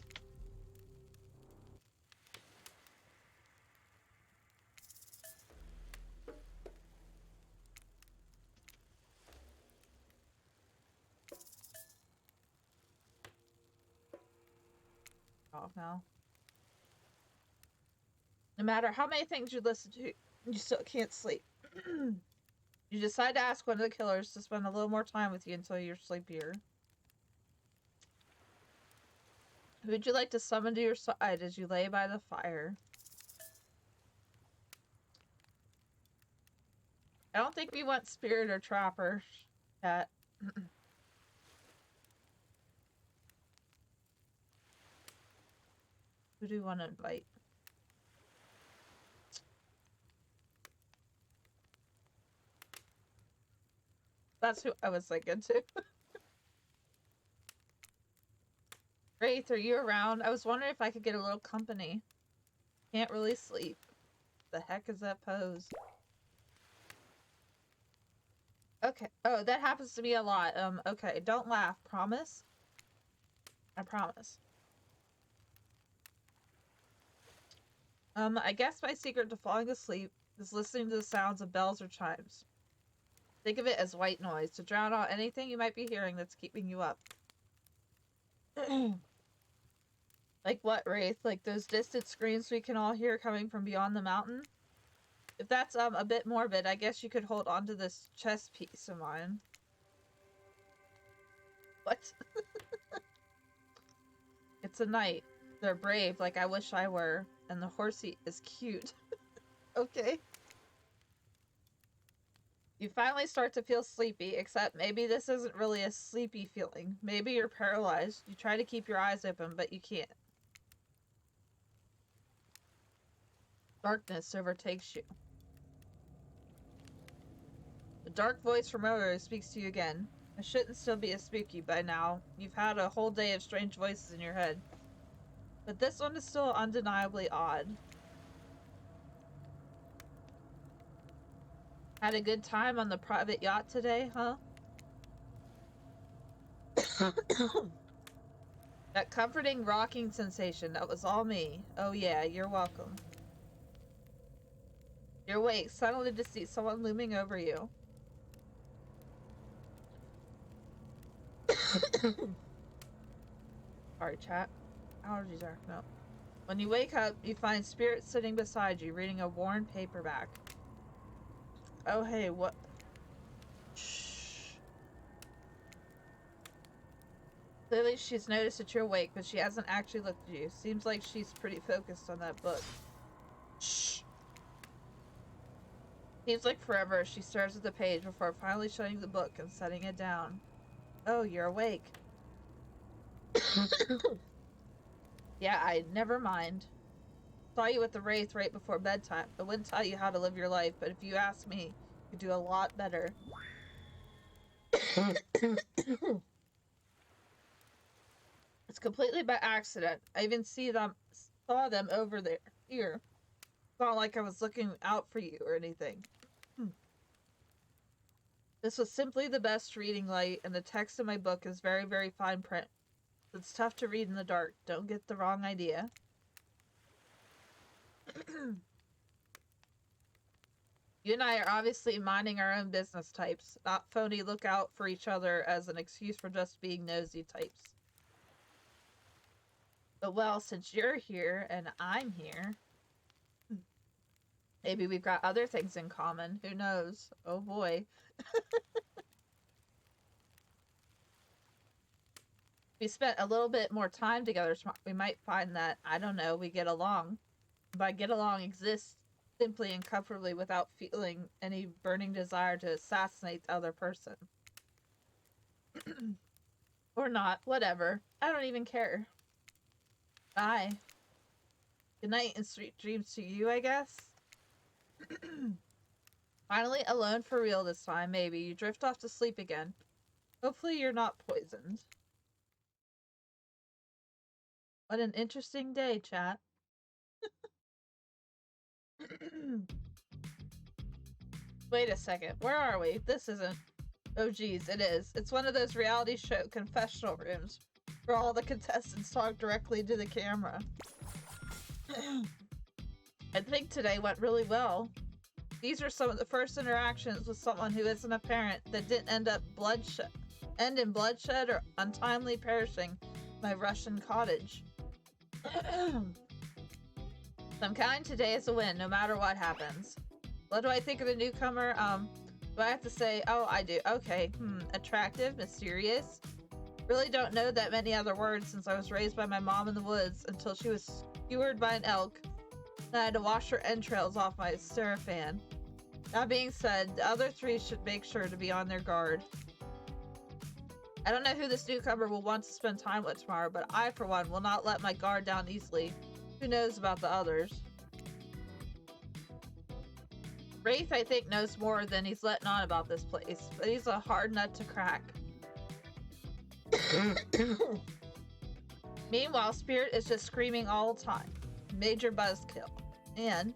Off now. No matter how many things you listen to, you still can't sleep. You decide to ask one of the killers to spend a little more time with you until you're sleepier. Who would you like to summon to your side as you lay by the fire? I don't think we want spirit or trapper, chat. Who do you want to invite? That's who I was thinking too. Wraith, are you around? I was wondering if I could get a little company. Can't really sleep. The heck is that pose? Okay. Oh, that happens to me a lot. Okay. Don't laugh. Promise? I promise. I guess my secret to falling asleep is listening to the sounds of bells or chimes. Think of it as white noise to drown out anything you might be hearing that's keeping you up. Like what, Wraith? Like those distant screams we can all hear coming from beyond the mountain? If that's a bit morbid, I guess you could hold on to this chess piece of mine. What? It's a knight. They're brave, like I wish I were. And the horsey is cute. Okay. You finally start to feel sleepy, except maybe this isn't really a sleepy feeling. Maybe you're paralyzed. You try to keep your eyes open, but you can't. Darkness overtakes you. The dark voice from earlier speaks to you again. I shouldn't still be as spooky by now. You've had a whole day of strange voices in your head. But this one is still undeniably odd. Had a good time on the private yacht today, huh? That comforting rocking sensation, that was all me. Oh yeah, you're welcome. You're awake, suddenly to see someone looming over you. Sorry, chat. Allergies are no. When you wake up, you find Spirit sitting beside you, reading a worn paperback. Oh hey, what? Shh. Clearly she's noticed that you're awake, but she hasn't actually looked at you. Seems like she's pretty focused on that book. Shh. Seems like forever as she stares at the page before finally shutting the book and setting it down. Oh, you're awake. Yeah, never mind. Saw you with the Wraith right before bedtime. I wouldn't tell you how to live your life, but if you ask me, you could do a lot better. It's completely by accident. I even saw them over there. Here. It's not like I was looking out for you or anything. This was simply the best reading light, and the text in my book is very, very fine print. It's tough to read in the dark. Don't get the wrong idea. You and I are obviously minding our own business types, not phony look out for each other as an excuse for just being nosy types. But well, since you're here and I'm here, maybe we've got other things in common. Who knows? Oh boy. We spent a little bit more time together, we might find that, I don't know, we get along. By get along exists simply and comfortably without feeling any burning desire to assassinate the other person. Or not, whatever. I don't even care. Bye. Good night and sweet dreams to you, I guess. Finally alone for real this time, maybe. You drift off to sleep again. Hopefully you're not poisoned. What an interesting day, chat. Wait a second, where are we? This isn't... Oh geez, it is. It's one of those reality show confessional rooms. where all the contestants talk directly to the camera. I think today went really well. These are some of the first interactions with someone who isn't a parent that didn't end in bloodshed or untimely perishing in my Russian cottage. I'm counting today as a win, no matter what happens. What do I think of the newcomer? Do I have to say, oh, I do. Okay, attractive, mysterious. Really don't know that many other words since I was raised by my mom in the woods until she was skewered by an elk. Then I had to wash her entrails off my Seraphan. That being said, the other three should make sure to be on their guard. I don't know who this newcomer will want to spend time with tomorrow, but I, for one, will not let my guard down easily. Who knows about the others? Wraith, I think, knows more than he's letting on about this place, but he's a hard nut to crack. Meanwhile, Spirit is just screaming all the time. Major buzzkill. And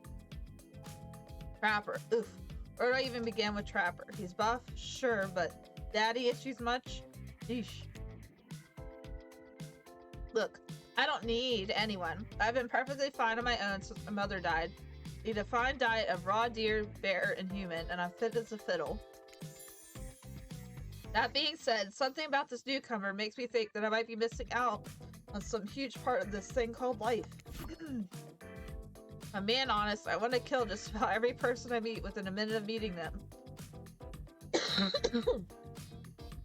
Trapper. Oof. Where do I even begin with Trapper? He's buff? Sure, but daddy issues much? Yeesh. Look, I don't need anyone. I've been perfectly fine on my own since my mother died. Eat a fine diet of raw deer, bear, and human, and I'm fit as a fiddle. That being said, something about this newcomer makes me think that I might be missing out on some huge part of this thing called life. I'm being honest, I want to kill just about every person I meet within a minute of meeting them.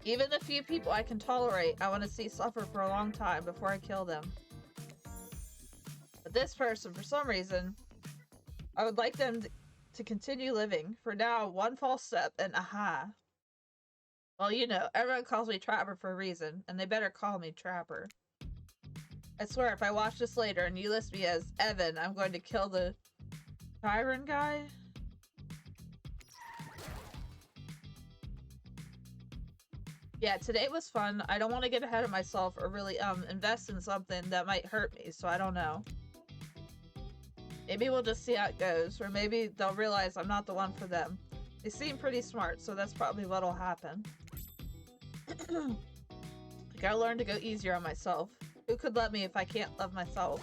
Even the few people I can tolerate, I want to see suffer for a long time before I kill them. But this person, for some reason, I would like them to continue living. For now, one false step and aha. Well, you know, everyone calls me Trapper for a reason, and they better call me Trapper. I swear, if I watch this later and you list me as Evan, I'm going to kill the Tyron guy. Yeah, today was fun. I don't want to get ahead of myself or really invest in something that might hurt me, so I don't know. Maybe we'll just see how it goes, or maybe they'll realize I'm not the one for them. They seem pretty smart, so that's probably what'll happen. I gotta learn to go easier on myself. Who could love me if I can't love myself?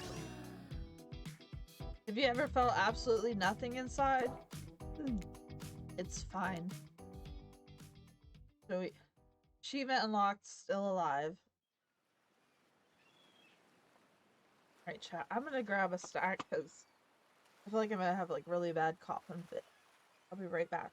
Have you ever felt absolutely nothing inside? It's fine. So achievement unlocked, still alive. Alright, chat. I'm gonna grab a stack because I feel like I'm gonna have like really bad coughing fit. I'll be right back.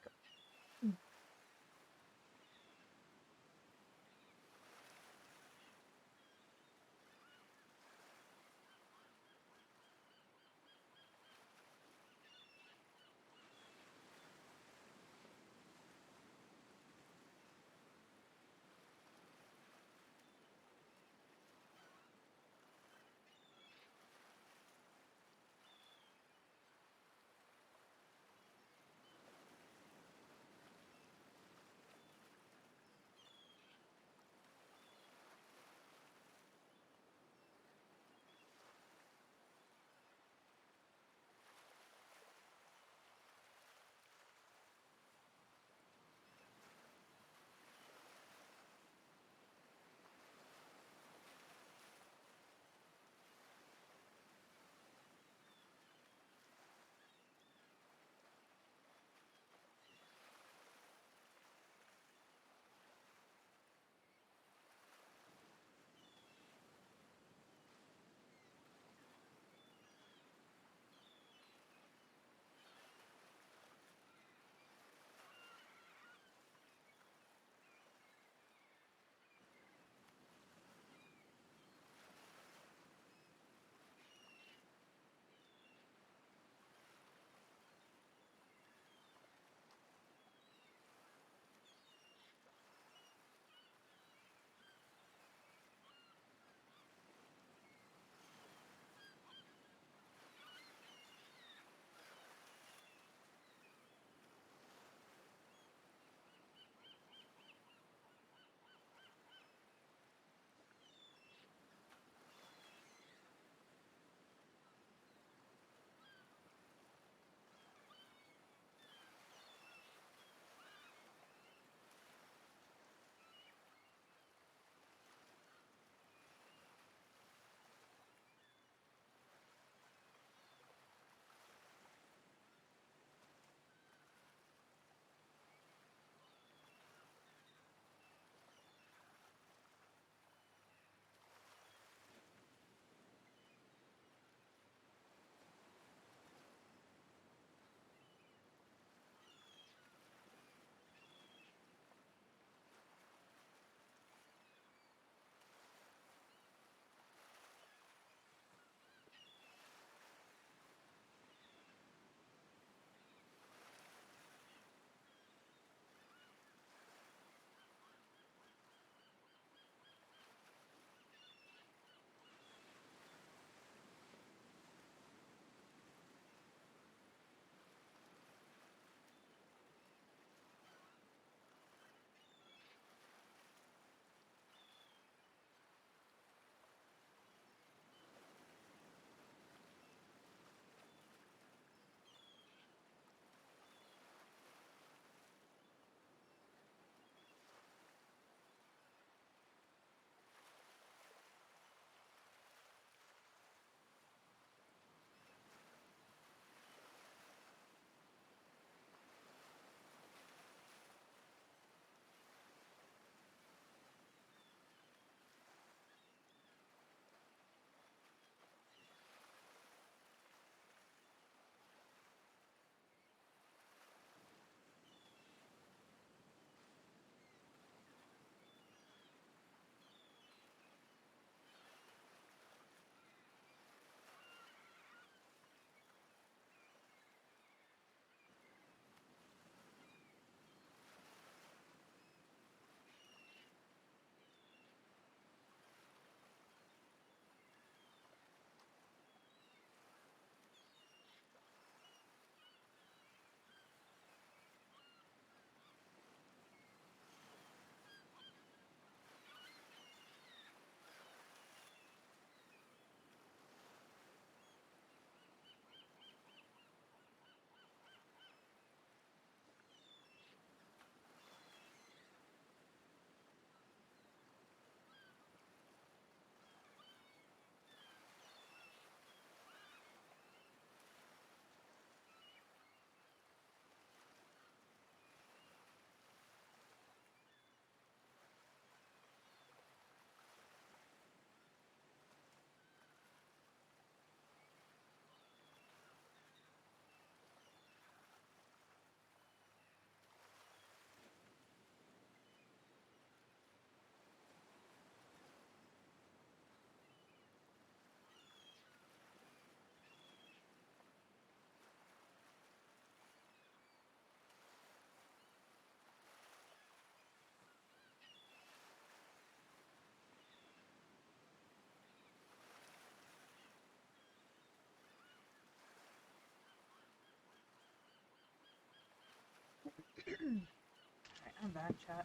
Alright, I'm back, chat.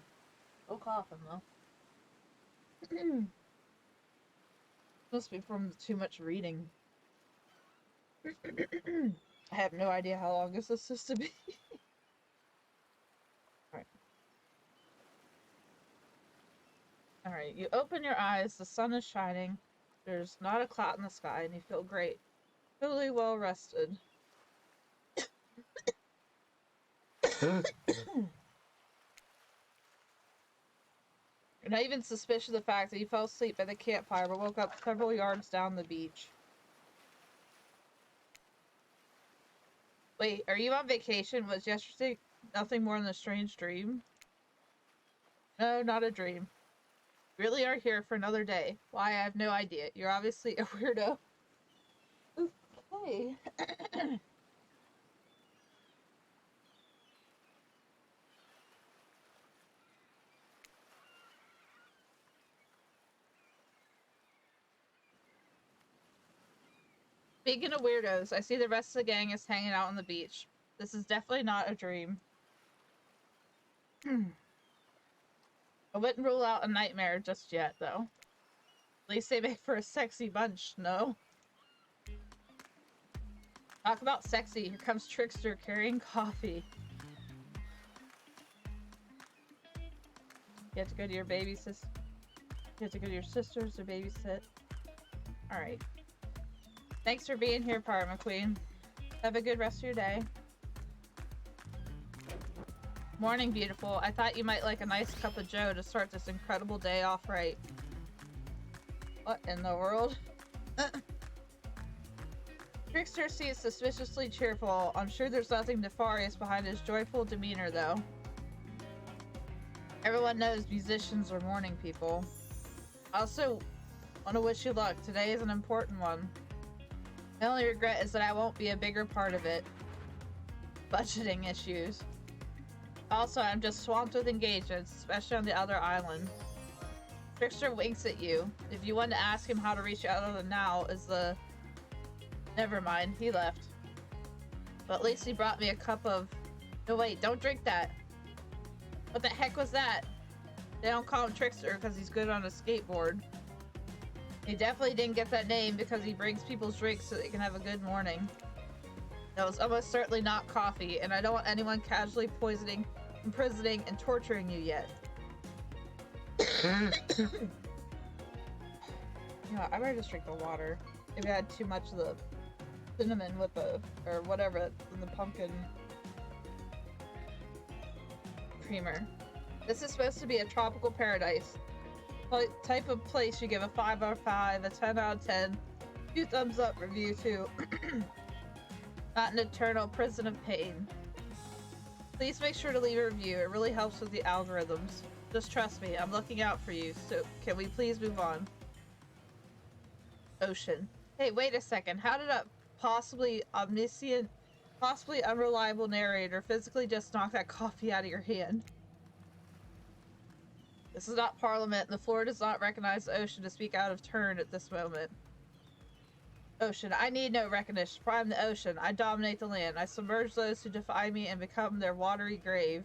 No coughing, though. Must be from too much reading. I have no idea how long this is supposed to be. Alright. Alright, you open your eyes, the sun is shining, there's not a cloud in the sky, and you feel great. Totally well rested. You're not even suspicious of the fact that you fell asleep by the campfire but woke up several yards down the beach. Wait, are you on vacation? Was yesterday nothing more than a strange dream? No, not a dream. You really are here for another day. Why, I have no idea. You're obviously a weirdo. Okay. Speaking of weirdos, I see the rest of the gang is hanging out on the beach. This is definitely not a dream. I wouldn't rule out a nightmare just yet, though. At least they make for a sexy bunch, no? Talk about sexy. Here comes Trickster carrying coffee. You have to go to your You have to go to your sister's to babysit. Alright. Thanks for being here, Parma Queen. Have a good rest of your day. Morning, beautiful. I thought you might like a nice cup of joe to start this incredible day off right. What in the world? Trickster seems suspiciously cheerful. I'm sure there's nothing nefarious behind his joyful demeanor, though. Everyone knows musicians are morning people. I also want to wish you luck. Today is an important one. My only regret is that I won't be a bigger part of it. Budgeting issues. Also, I'm just swamped with engagements, especially on the other island. Trickster winks at you. If you want to ask him how to reach out of the now is the... Never mind, he left. But at least he brought me a cup of... No wait, don't drink that. What the heck was that? They don't call him Trickster because he's good on a skateboard. He definitely didn't get that name because he brings people's drinks so they can have a good morning. That was almost certainly not coffee, and I don't want anyone casually poisoning, imprisoning, and torturing you yet. Yeah, I better just drink the water. Maybe I had too much of the cinnamon with the, or whatever, in the pumpkin creamer. This is supposed to be a tropical paradise. Type of place you give a 5 out of 5, a 10 out of 10, 2 thumbs up review too. Not an eternal prison of pain. Please make sure to leave a review. It really helps with the algorithms. Just trust me, I'm looking out for you, so can we please move on? Ocean. Hey, wait a second. How did a possibly omniscient, possibly unreliable narrator physically just knock that coffee out of your hand? This is not Parliament, and the floor does not recognize the ocean to speak out of turn at this moment. Ocean. I need no recognition, for I'm the ocean. I dominate the land. I submerge those who defy me and become their watery grave.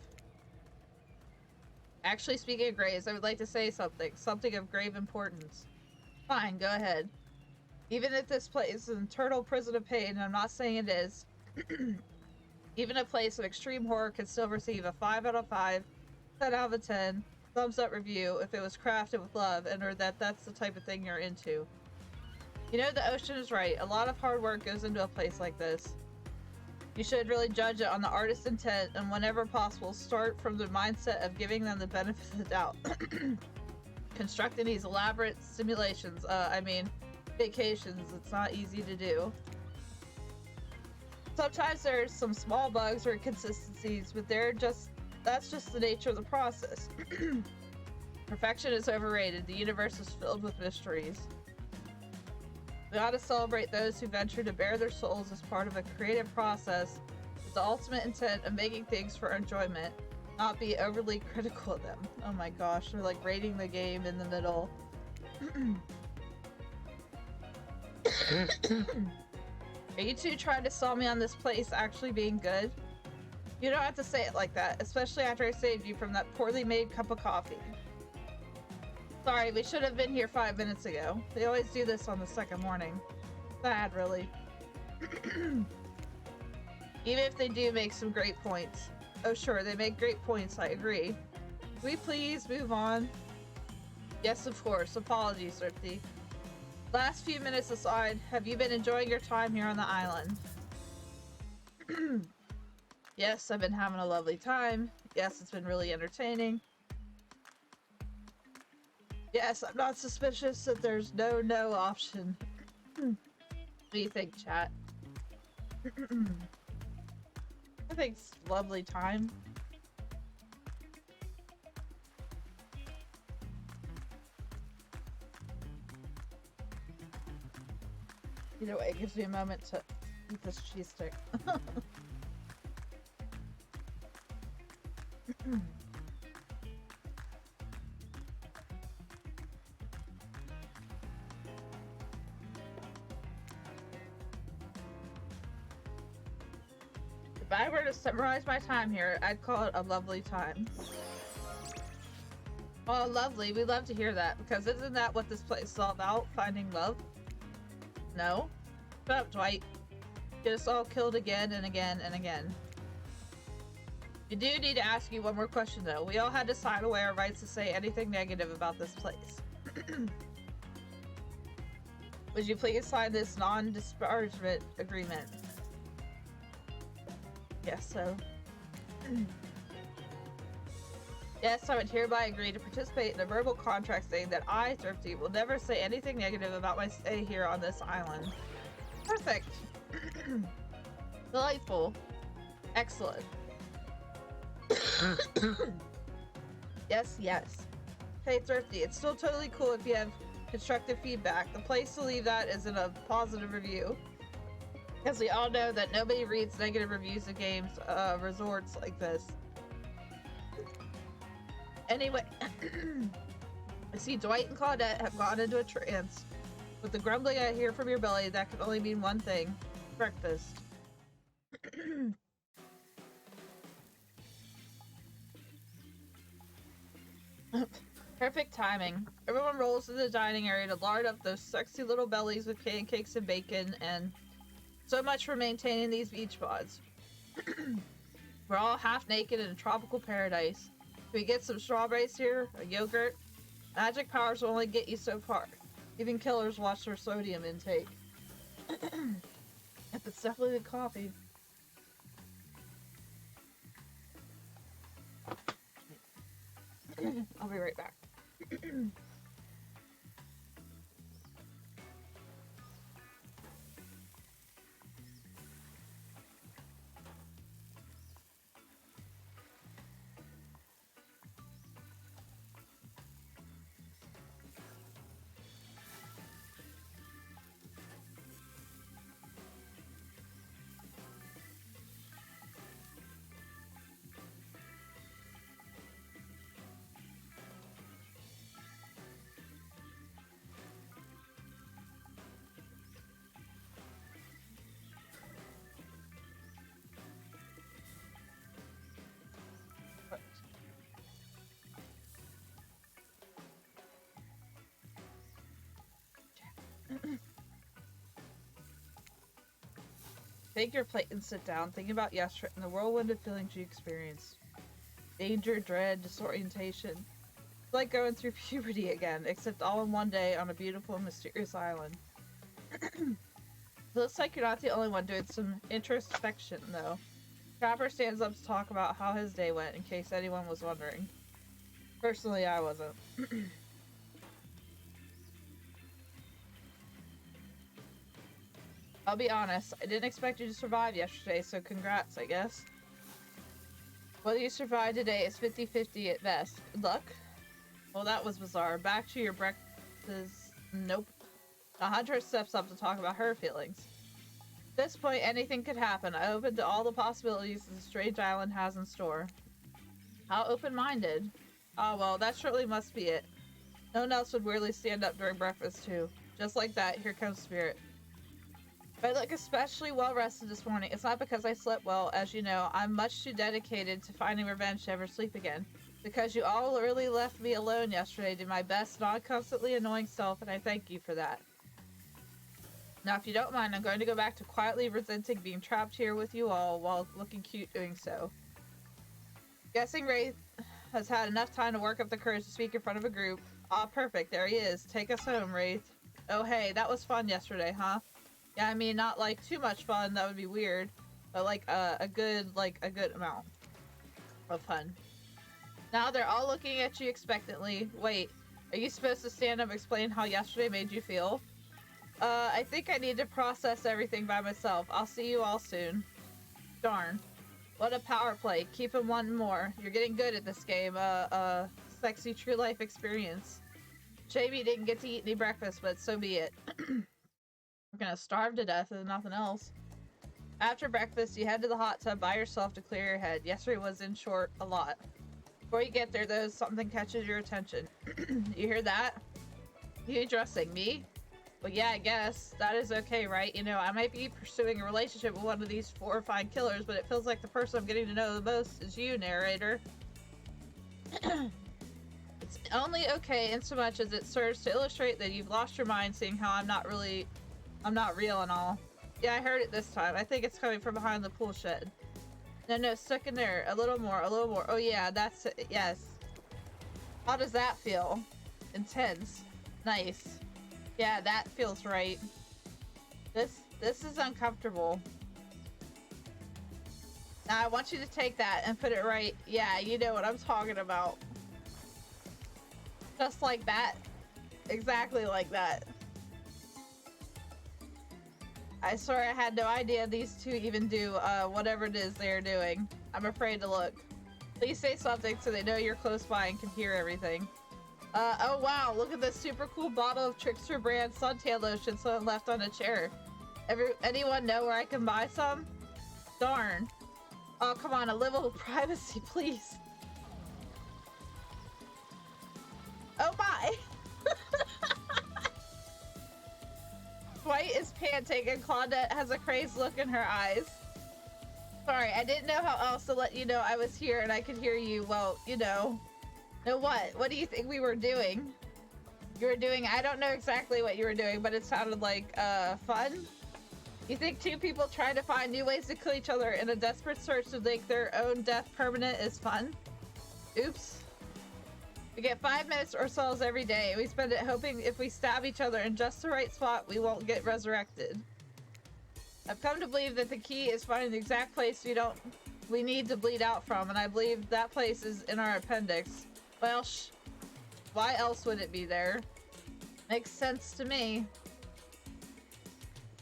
Actually, speaking of graves, I would like to say something of grave importance. Fine, go ahead. Even if this place is an eternal prison of pain, and I'm not saying it is, even a place of extreme horror could still receive a 5 out of 5, 10 out of 10, thumbs up review if it was crafted with love and or that's the type of thing you're into. You know, the ocean is right. A lot of hard work goes into a place like this. You should really judge it on the artist's intent, and whenever possible, start from the mindset of giving them the benefit of the doubt. Constructing these elaborate simulations, vacations, it's not easy to do. Sometimes there's some small bugs or inconsistencies, but that's just the nature of the process. Perfection is overrated. The universe is filled with mysteries. We ought to celebrate those who venture to bare their souls as part of a creative process with the ultimate intent of making things for enjoyment, not be overly critical of them. Oh my gosh, they're like rating the game in the middle. Are you two trying to sell me on this place actually being good? You don't have to say it like that, especially after I saved you from that poorly made cup of coffee. Sorry, we should have been here 5 minutes ago. They always do this on the second morning. Sad, really. Even if they do make some great points. Oh sure, they make great points, I agree. Can we please move on? Yes, of course. Apologies, Thrifty. Last few minutes aside, have you been enjoying your time here on the island? Yes, I've been having a lovely time. Yes, it's been really entertaining. Yes, I'm not suspicious that there's no option. What do you think, chat? I think it's a lovely time. Either way, it gives me a moment to eat this cheese stick. If I were to summarize my time here, I'd call it a lovely time. Oh, lovely. We love to hear that, because isn't that what this place is all about? Finding love? No? Shut up, Dwight. Get us all killed again and again and again. We do need to ask you one more question, though. We all had to sign away our rights to say anything negative about this place. Would you please sign this non-disparagement agreement? Yes, so. Yes, I would hereby agree to participate in a verbal contract saying that I, Thrifty, will never say anything negative about my stay here on this island. Perfect. Delightful. Excellent. Yes, yes. Hey, Thrifty, it's still totally cool if you have constructive feedback. The place to leave that is in a positive review. Because we all know that nobody reads negative reviews of games, resorts like this. Anyway, I see Dwight and Claudette have gone into a trance. With the grumbling I hear from your belly, that can only mean one thing. Breakfast. Perfect timing. Everyone rolls into the dining area to lard up those sexy little bellies with pancakes and bacon, and so much for maintaining these beach pods. We're all half naked in a tropical paradise. If we get some strawberries here, a yogurt, magic powers will only get you so far. Even killers watch their sodium intake. Yep, it's definitely the coffee. I'll be right back. Take your plate and sit down, thinking about yesterday and the whirlwind of feelings you experienced. Danger, dread, disorientation. It's like going through puberty again, except all in one day on a beautiful and mysterious island. Looks like you're not the only one doing some introspection, though. Trapper stands up to talk about how his day went, in case anyone was wondering. Personally, I wasn't. I'll be honest, I didn't expect you to survive yesterday, so congrats, I guess. Whether you survive today is 50-50 at best. Good luck. Well, that was bizarre. Back to your breakfast. Nope. The huntress steps up to talk about her feelings. At this point, anything could happen. I open to all the possibilities the strange island has in store. How open-minded. Oh, well, that surely must be it. No one else would weirdly stand up during breakfast, too. Just like that, here comes Spirit. I look especially well rested this morning. It's not because I slept well, as you know. I'm much too dedicated to finding revenge to ever sleep again. Because you all really left me alone yesterday to my best, non-constantly annoying self, and I thank you for that. Now, if you don't mind, I'm going to go back to quietly resenting being trapped here with you all while looking cute doing so. Guessing Wraith has had enough time to work up the courage to speak in front of a group. Ah, perfect. There he is. Take us home, Wraith. Oh, hey, that was fun yesterday, huh? Yeah, I mean, not like too much fun. That would be weird. But like a good amount of fun. Now they're all looking at you expectantly. Wait, are you supposed to stand up and explain how yesterday made you feel? I think I need to process everything by myself. I'll see you all soon. Darn. What a power play. Keep him wanting more. You're getting good at this game. Sexy true life experience. Shame you didn't get to eat any breakfast, but so be it. We're gonna starve to death if nothing else. After breakfast, you head to the hot tub by yourself to clear your head. Yesterday was, in short, a lot. Before you get there, though, something catches your attention. You hear that? You addressing me? Well, yeah, I guess. That is okay, right? You know, I might be pursuing a relationship with one of these 4 or 5 killers, but it feels like the person I'm getting to know the most is you, narrator. It's only okay in so much as it serves to illustrate that you've lost your mind seeing how I'm not real and all. Yeah, I heard it this time. I think it's coming from behind the pool shed. No, stuck in there. A little more. Oh yeah, that's it. Yes. How does that feel? Intense. Nice. Yeah, that feels right. This is uncomfortable. Now I want you to take that and put it right. Yeah, you know what I'm talking about. Just like that. Exactly like that. I swear I had no idea these two even do whatever it is they're doing. I'm afraid to look. Please say something so they know you're close by and can hear everything. Oh wow, look at this super cool bottle of Trickster brand suntan lotion someone left on a chair. Anyone know where I can buy some? Darn. Oh, come on, a little privacy, please. Oh my! Dwight is panting and Claudette has a crazed look in her eyes. Sorry, I didn't know how else to let you know I was here and I could hear you. Well, you know. No, what? What do you think we were doing? You were doing, I don't know exactly what you were doing, but it sounded like, fun? You think 2 people trying to find new ways to kill each other in a desperate search to make their own death permanent is fun? Oops. We get 5 minutes ourselves every day. We spend it hoping if we stab each other in just the right spot, we won't get resurrected. I've come to believe that the key is finding the exact place we need to bleed out from, and I believe that place is in our appendix. Well, why else would it be there? Makes sense to me.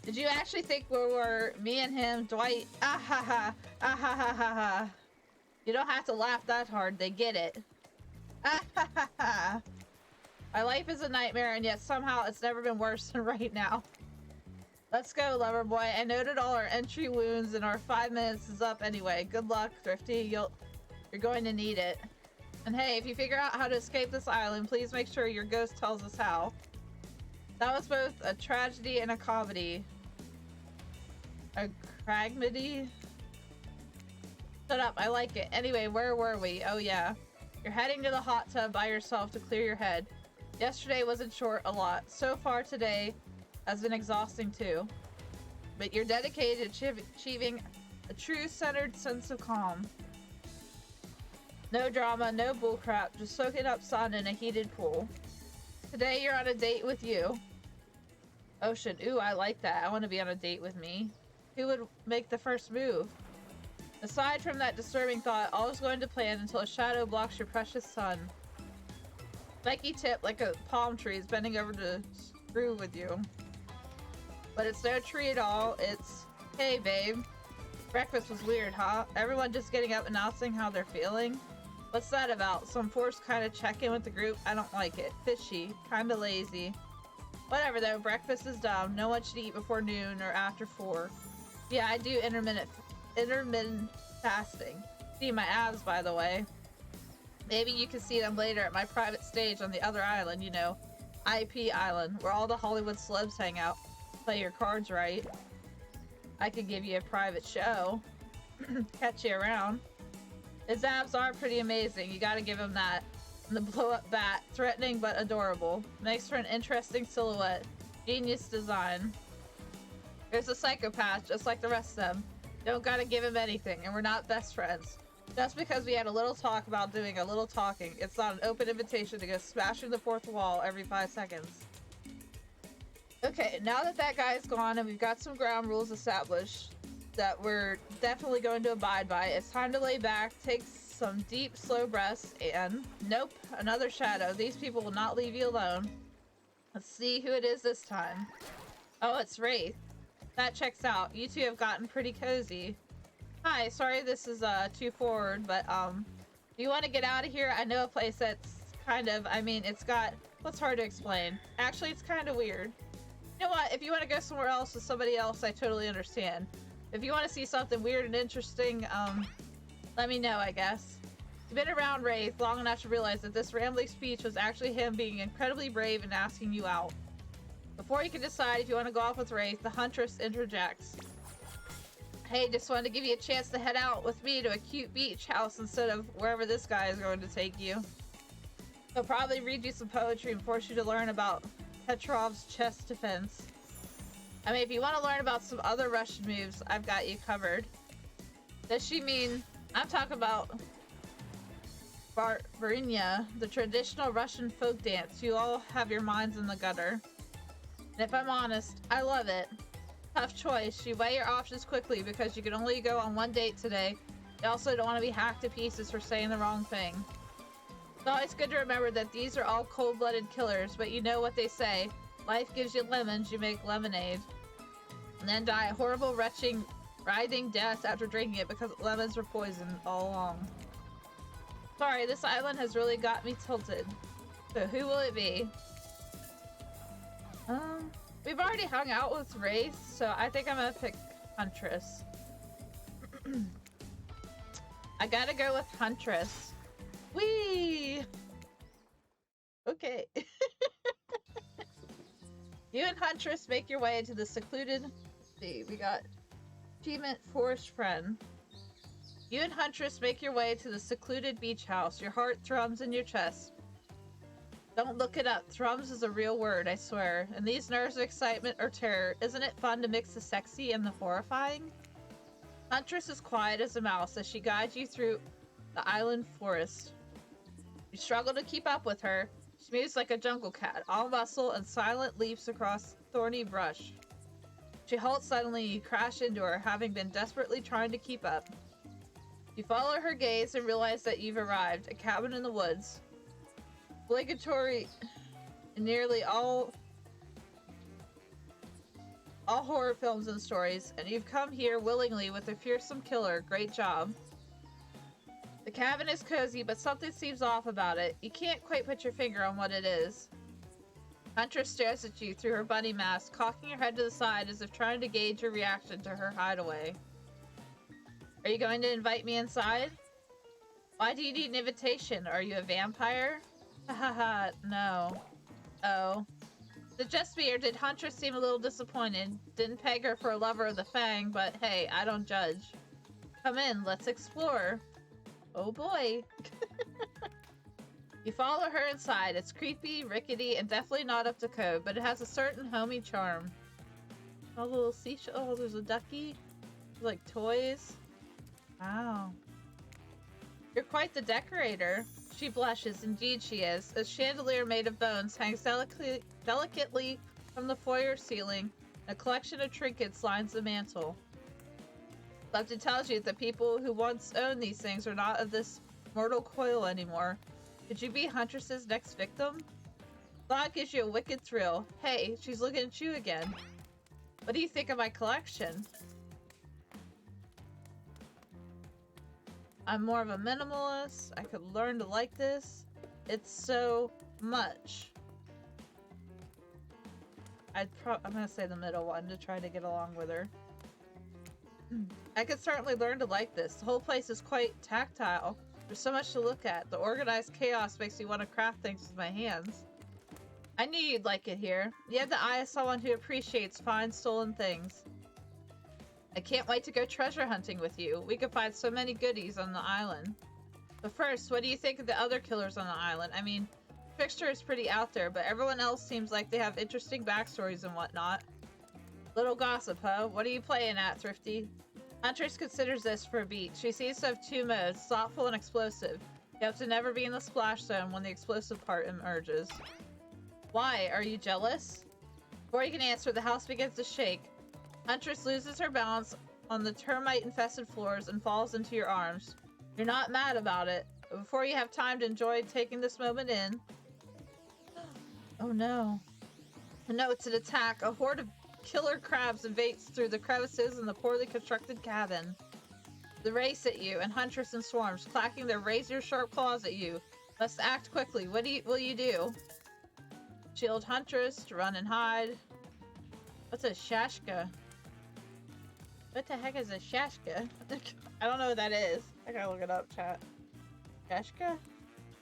Did you actually think we were me and him, Dwight? Ah ha ha, ah ha ha ha ha. You don't have to laugh that hard, they get it. Ah ha ha ha. My life is a nightmare, and yet somehow it's never been worse than right now. Let's go, lover boy. I noted all our entry wounds, and our 5 minutes is up anyway. Good luck, Thrifty. You're going to need it. And hey, if you figure out how to escape this island, please make sure your ghost tells us how. That was both a tragedy and a comedy. A cragmedy? Shut up, I like it. Anyway, where were we? Oh yeah. You're heading to the hot tub by yourself to clear your head. Yesterday was, in short, a lot. So far today has been exhausting too. But you're dedicated to achieving a true centered sense of calm. No drama, no bullcrap, just soaking up sun in a heated pool. Today you're on a date with you. Ocean, ooh, I like that. I want to be on a date with me. Who would make the first move? Aside from that disturbing thought, all is going to plan until a shadow blocks your precious sun. Spiky tip like a palm tree is bending over to screw with you. But it's no tree at all, it's, hey babe. Breakfast was weird, huh? Everyone just getting up announcing how they're feeling? What's that about? Some forced kind of check-in with the group? I don't like it. Fishy. Kinda lazy. Whatever though, breakfast is dumb. No one should eat before noon or after 4. Yeah, I do intermittent fasting. See my abs, by the way. Maybe you can see them later at my private stage on the other island, you know. IP Island, where all the Hollywood celebs hang out. Play your cards right. I could give you a private show. Catch you around. His abs are pretty amazing, you gotta give him that. And the blow-up bat, threatening but adorable. Makes for an interesting silhouette. Genius design. There's a psychopath, just like the rest of them. Don't gotta give him anything, and we're not best friends. Just because we had a little talk about doing a little talking, it's not an open invitation to go smashing the fourth wall every 5 seconds. Okay, now that that guy's gone and we've got some ground rules established that we're definitely going to abide by, it's time to lay back, take some deep, slow breaths, and nope, another shadow. These people will not leave you alone. Let's see who it is this time. Oh, it's Wraith. That checks out. You two have gotten pretty cozy. Hi, sorry this is too forward, but do you want to get out of here? I know a place that's kind of, I mean, it's got, what's hard to explain? Actually, it's kind of weird. You know what? If you want to go somewhere else with somebody else, I totally understand. If you want to see something weird and interesting, let me know, I guess. You've been around Wraith long enough to realize that this rambling speech was actually him being incredibly brave and asking you out. Before you can decide if you want to go off with Wraith, the Huntress interjects. Hey, just wanted to give you a chance to head out with me to a cute beach house instead of wherever this guy is going to take you. He'll probably read you some poetry and force you to learn about Petrov's chest defense. I mean, if you want to learn about some other Russian moves, I've got you covered. Does she mean... I'm talking about Varinya, the traditional Russian folk dance. You all have your minds in the gutter. And if I'm honest, I love it. Tough choice. You weigh your options quickly because you can only go on one date today. You also don't want to be hacked to pieces for saying the wrong thing. It's always good to remember that these are all cold-blooded killers, but you know what they say. Life gives you lemons, you make lemonade. And then die a horrible, writhing death after drinking it because lemons were poisoned all along. Sorry, this island has really got me tilted. So who will it be? We've already hung out with Wraith, so I think I'm gonna pick Huntress. I gotta go with Huntress. Whee! Okay. You and Huntress make your way to the secluded... Let's see, we got achievement Forest Friend. You and Huntress make your way to the secluded beach house. Your heart thrums in your chest. Don't look it up. Thrums is a real word, I swear. And these nerves of excitement or terror, isn't it fun to mix the sexy and the horrifying? Huntress is quiet as a mouse as she guides you through the island forest. You struggle to keep up with her. She moves like a jungle cat, all muscle and silent leaps across thorny brush. She halts suddenly and you crash into her, having been desperately trying to keep up. You follow her gaze and realize that you've arrived, a cabin in the woods. Obligatory in nearly all horror films and stories, and you've come here willingly with a fearsome killer. Great job. The cabin is cozy, but something seems off about it. You can't quite put your finger on what it is. Huntress stares at you through her bunny mask, cocking her head to the side as if trying to gauge your reaction to her hideaway. Are you going to invite me inside? Why do you need an invitation? Are you a vampire? Hahaha, no. Oh. Is it just me, or did Huntress seem a little disappointed? Didn't peg her for a lover of the Fang, but hey, I don't judge. Come in, let's explore. Oh boy. You follow her inside. It's creepy, rickety, and definitely not up to code, but it has a certain homey charm. A little seashell. Oh, there's a ducky. Like toys. Wow. You're quite the decorator. She blushes. Indeed she is. A chandelier made of bones hangs delicately from the foyer ceiling. A collection of trinkets lines the mantel. Lefty tells you that people who once owned these things are not of this mortal coil anymore. Could you be Huntress's next victim? Thought gives you a wicked thrill. Hey, she's looking at you again. What do you think of my collection? I'm more of a minimalist. I could learn to like this. It's so much. I'm gonna say the middle one to try to get along with her. I could certainly learn to like this. The whole place is quite tactile. There's so much to look at. The organized chaos makes me want to craft things with my hands. I knew you'd like it here. You have the eye of someone who appreciates fine stolen things. I can't wait to go treasure hunting with you. We could find so many goodies on the island. But first, what do you think of the other killers on the island? I mean, Trickster is pretty out there, but everyone else seems like they have interesting backstories and whatnot. Little gossip, huh? What are you playing at, Thrifty? Huntress considers this for a beat. She seems to have two modes, thoughtful and explosive. You have to never be in the splash zone when the explosive part emerges. Why? Are you jealous? Before you can answer, the house begins to shake. Huntress loses her balance on the termite-infested floors and falls into your arms. You're not mad about it, but before you have time to enjoy taking this moment in... Oh no. No, it's an attack. A horde of killer crabs invades through the crevices in the poorly constructed cabin. They race at you, and Huntress in swarms, clacking their razor-sharp claws at you. Must act quickly. What will you do? Shield Huntress, to run and hide. What's a Shashka? What the heck is a Shashka? I don't know what that is. I gotta look it up, chat. Shashka? You're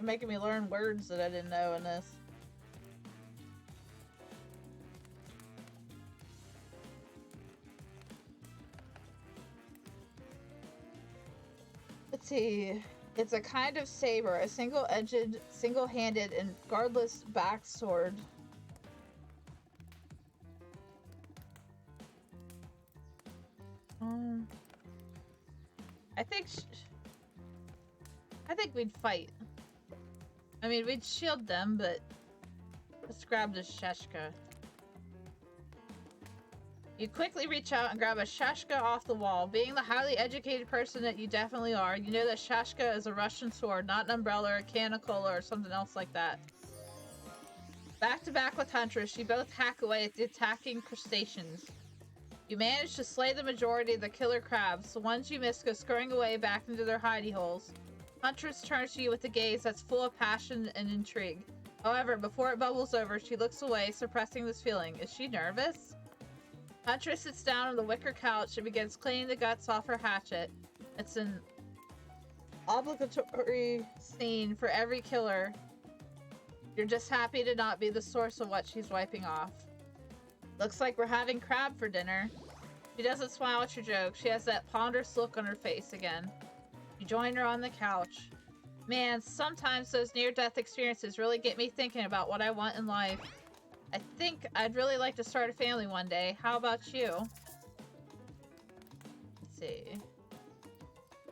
making me learn words that I didn't know in this. Let's see. It's a kind of saber, a single-edged, single-handed, and guardless back sword. I think we'd fight. I mean, we'd shield them, but let's grab this Shashka. You quickly reach out and grab a Shashka off the wall. Being the highly educated person that you definitely are, you know that Shashka is a Russian sword, not an umbrella or a canicle or something else like that. Back to back with Huntress, you both hack away at the attacking crustaceans. You manage to slay the majority of the killer crabs. The ones you miss go scurrying away back into their hidey holes. Huntress turns to you with a gaze that's full of passion and intrigue. However, before it bubbles over, she looks away, suppressing this feeling. Is she nervous? Huntress sits down on the wicker couch and begins cleaning the guts off her hatchet. It's an obligatory scene for every killer. You're just happy to not be the source of what she's wiping off. Looks like we're having crab for dinner. She doesn't smile at your joke. She has that ponderous look on her face again. You join her on the couch. Man, sometimes those near-death experiences really get me thinking about what I want in life. I think I'd really like to start a family one day. How about you? Let's see.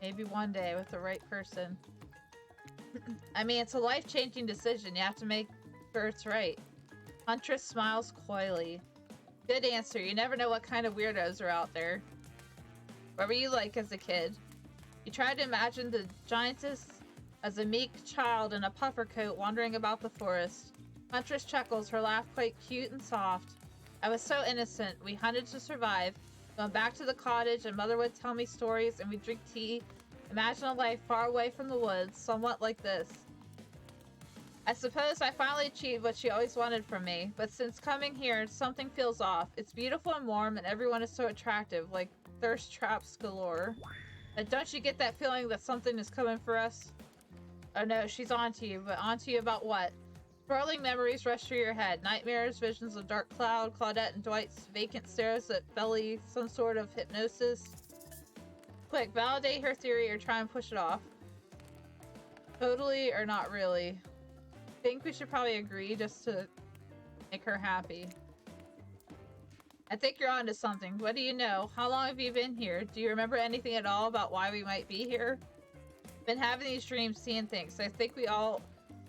Maybe one day with the right person. I mean, it's a life-changing decision. You have to make sure it's right. Huntress smiles coyly. Good answer. You never know what kind of weirdos are out there. What were you like as a kid? You tried to imagine the giantess as a meek child in a puffer coat wandering about the forest. Huntress chuckles, her laugh quite cute and soft. I was so innocent. We hunted to survive. Going back to the cottage, and Mother would tell me stories, and we'd drink tea. Imagine a life far away from the woods, somewhat like this. I suppose I finally achieved what she always wanted from me, but since coming here, something feels off. It's beautiful and warm, and everyone is so attractive, like thirst traps galore. And don't you get that feeling that something is coming for us? Oh no, she's onto you, but onto you about what? Swirling memories rush through your head. Nightmares, visions of Dark Cloud, Claudette and Dwight's vacant stares at Belly, some sort of hypnosis. Quick, validate her theory or try and push it off. Totally or not really? I think we should probably agree just to make her happy. I think you're onto something. What do you know? How long have you been here? Do you remember anything at all about why we might be here? Been having these dreams, seeing things. I think we all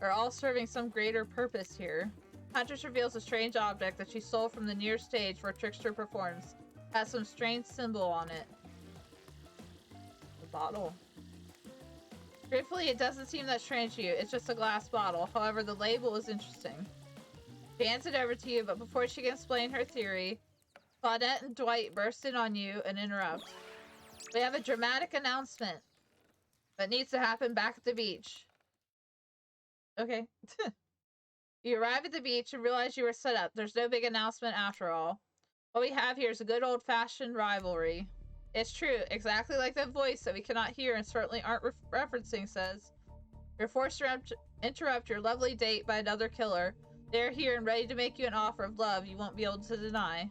are all serving some greater purpose here. Huntress reveals a strange object that she stole from the near stage where Trickster performs. It has some strange symbol on it. A bottle. Truthfully, it doesn't seem that strange to you. It's just a glass bottle. However, the label is interesting. She hands it over to you, but before she can explain her theory, Claudette and Dwight burst in on you and interrupt. We have a dramatic announcement that needs to happen back at the beach. Okay. You arrive at the beach and realize you were set up. There's no big announcement after all. What we have here is a good old-fashioned rivalry. It's true, exactly like that voice that we cannot hear and certainly aren't referencing says. You're forced to interrupt your lovely date by another killer. They're here and ready to make you an offer of love you won't be able to deny.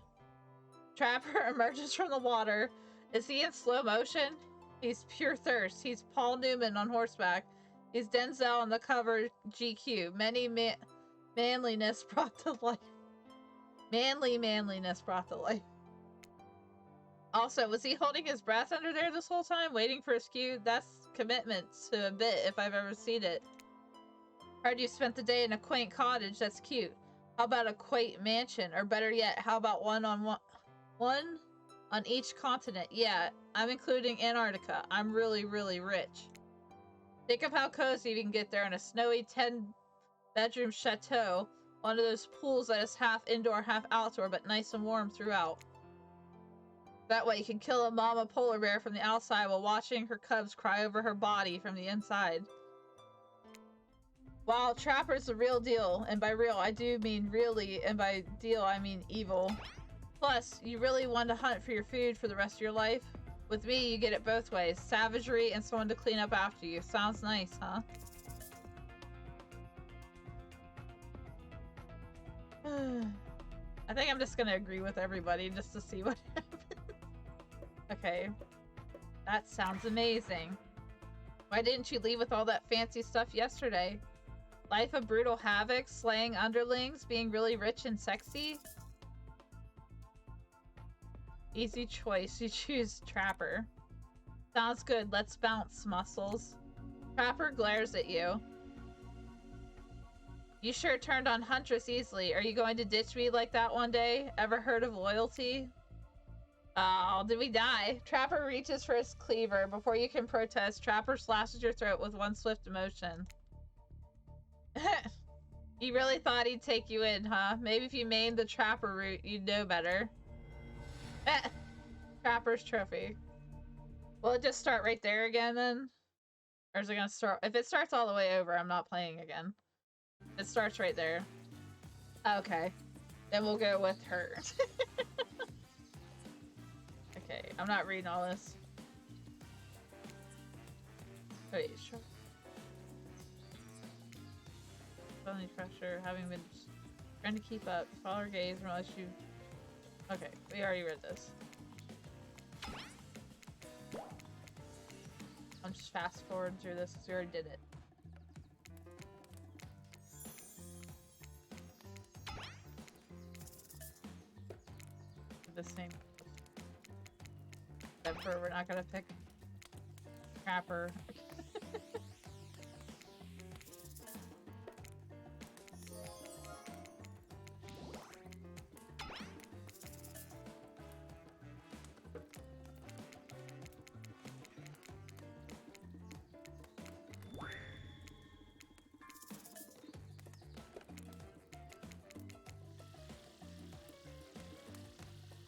Trapper emerges from the water Is he in slow motion? He's pure thirst. He's Paul Newman on horseback. He's Denzel on the cover GQ. Manliness brought to life. Manliness brought to life. Also, was he holding his breath under there this whole time, waiting for his cue? That's commitment to a bit if I've ever seen it. Heard you spent the day in a quaint cottage. That's cute. How about a quaint mansion? Or better yet, how about one on each continent? Yeah, I'm including Antarctica. I'm really, really rich. Think of how cozy we can get there in a snowy 10-bedroom chateau. One of those pools that is half indoor, half outdoor, but nice and warm throughout. That way you can kill a mama polar bear from the outside while watching her cubs cry over her body from the inside. Wow, Trapper's the real deal. And by real, I do mean really, and by deal, I mean evil. Plus, you really want to hunt for your food for the rest of your life? With me, you get it both ways. Savagery and someone to clean up after you. Sounds nice, huh? I think I'm just gonna agree with everybody just to see what happens. Okay. That sounds amazing. Why didn't you leave with all that fancy stuff yesterday? Life of brutal havoc, slaying underlings, being really rich and sexy? Easy choice. You choose Trapper. Sounds good. Let's bounce, muscles. Trapper glares at you. You sure turned on Huntress easily. Are you going to ditch me like that one day? Ever heard of loyalty? Oh, did we die? Trapper reaches for his cleaver. Before you can protest, Trapper slashes your throat with one swift motion. You really thought he'd take you in, huh? Maybe if you mained the Trapper route, you'd know better. Trapper's trophy. Will it just start right there again then? Or is it gonna start? If it starts all the way over, I'm not playing again. It starts right there. Okay. Then we'll go with her. Okay, I'm not reading all this. Wait, sure. Felony pressure, having been trying to keep up. Follow her gaze, realize you. Okay, we already read this. I'm just fast forwarding through this because we already did it. The same. Except for we're not gonna pick Trapper.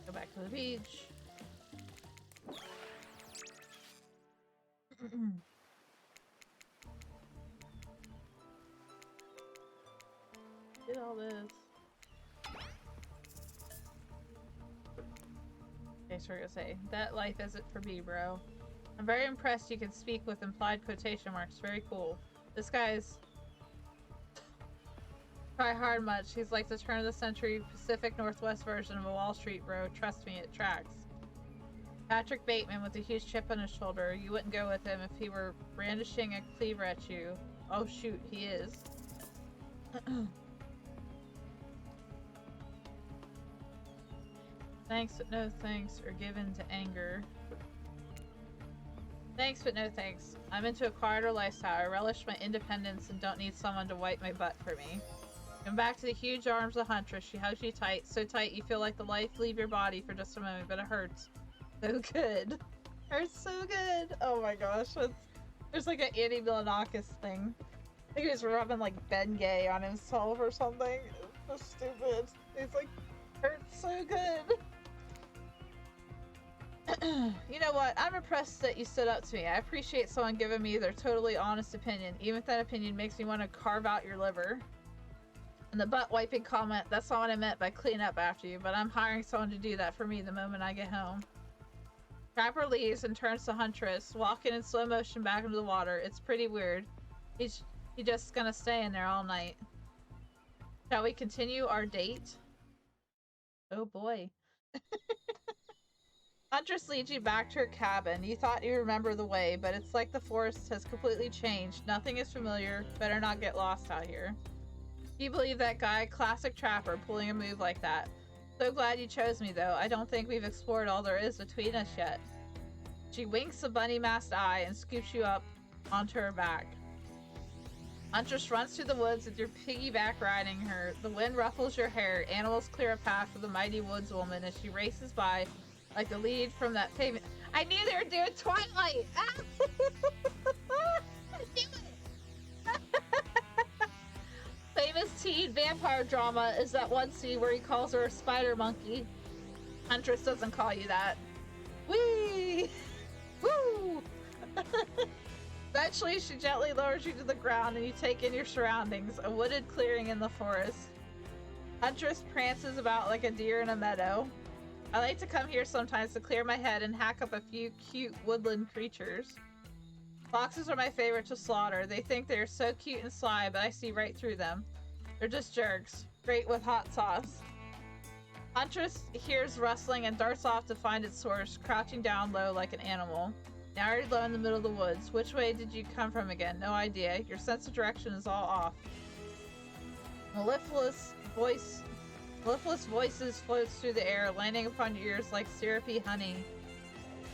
Go back to the beach. Did all this. Okay, so we're gonna say, that life isn't for me, bro. I'm very impressed you can speak with implied quotation marks. Very cool. This guy's try hard much. He's like the turn of the century Pacific Northwest version of a Wall Street bro. Trust me, it tracks. Patrick Bateman with a huge chip on his shoulder. You wouldn't go with him if he were brandishing a cleaver at you. Oh shoot, he is. Thanks but no thanks are given to anger. Thanks but no thanks. I'm into a quieter lifestyle. I relish my independence and don't need someone to wipe my butt for me. Come back to the huge arms of Huntress. She hugs you tight, so tight you feel like the life leave your body for just a moment, but it hurts. So good. Hurts so good. Oh my gosh. There's like an Annie Milanakis thing. I think he was rubbing like Bengay on himself or something. It's so stupid. He's like, hurts so good. You know what? I'm impressed that you stood up to me. I appreciate someone giving me their totally honest opinion, even if that opinion makes me want to carve out your liver. And the butt wiping comment, that's not what I meant by clean up after you, but I'm hiring someone to do that for me the moment I get home. Trapper leaves and turns to Huntress, walking in slow motion back into the water. It's pretty weird. He's just gonna stay in there all night. Shall we continue our date? Oh boy. Huntress leads you back to her cabin. You thought you remember the way, but it's like the forest has completely changed. Nothing is familiar. Better not get lost out here. Do you believe that guy? Classic trapper, pulling a move like that. So glad you chose me, though. I don't think we've explored all there is between us yet. She winks a bunny-masked eye and scoops you up onto her back. Huntress runs through the woods with your piggyback riding her. The wind ruffles your hair. Animals clear a path for the mighty woodswoman as she races by like the lead from that famous... I knew they were doing Twilight! I knew it! Famous teen vampire drama is that one scene where he calls her a spider monkey. Huntress doesn't call you that. Whee! Woo! Eventually, she gently lowers you to the ground and you take in your surroundings, a wooded clearing in the forest. Huntress prances about like a deer in a meadow. I like to come here sometimes to clear my head and hack up a few cute woodland creatures. Foxes are my favorite to slaughter. They think they're so cute and sly, but I see right through them. They're just jerks. Great with hot sauce. Huntress hears rustling and darts off to find its source, crouching down low like an animal. Now you're low in the middle of the woods. Which way did you come from again? No idea. Your sense of direction is all off. Mellifluous voices floats through the air, landing upon your ears like syrupy honey.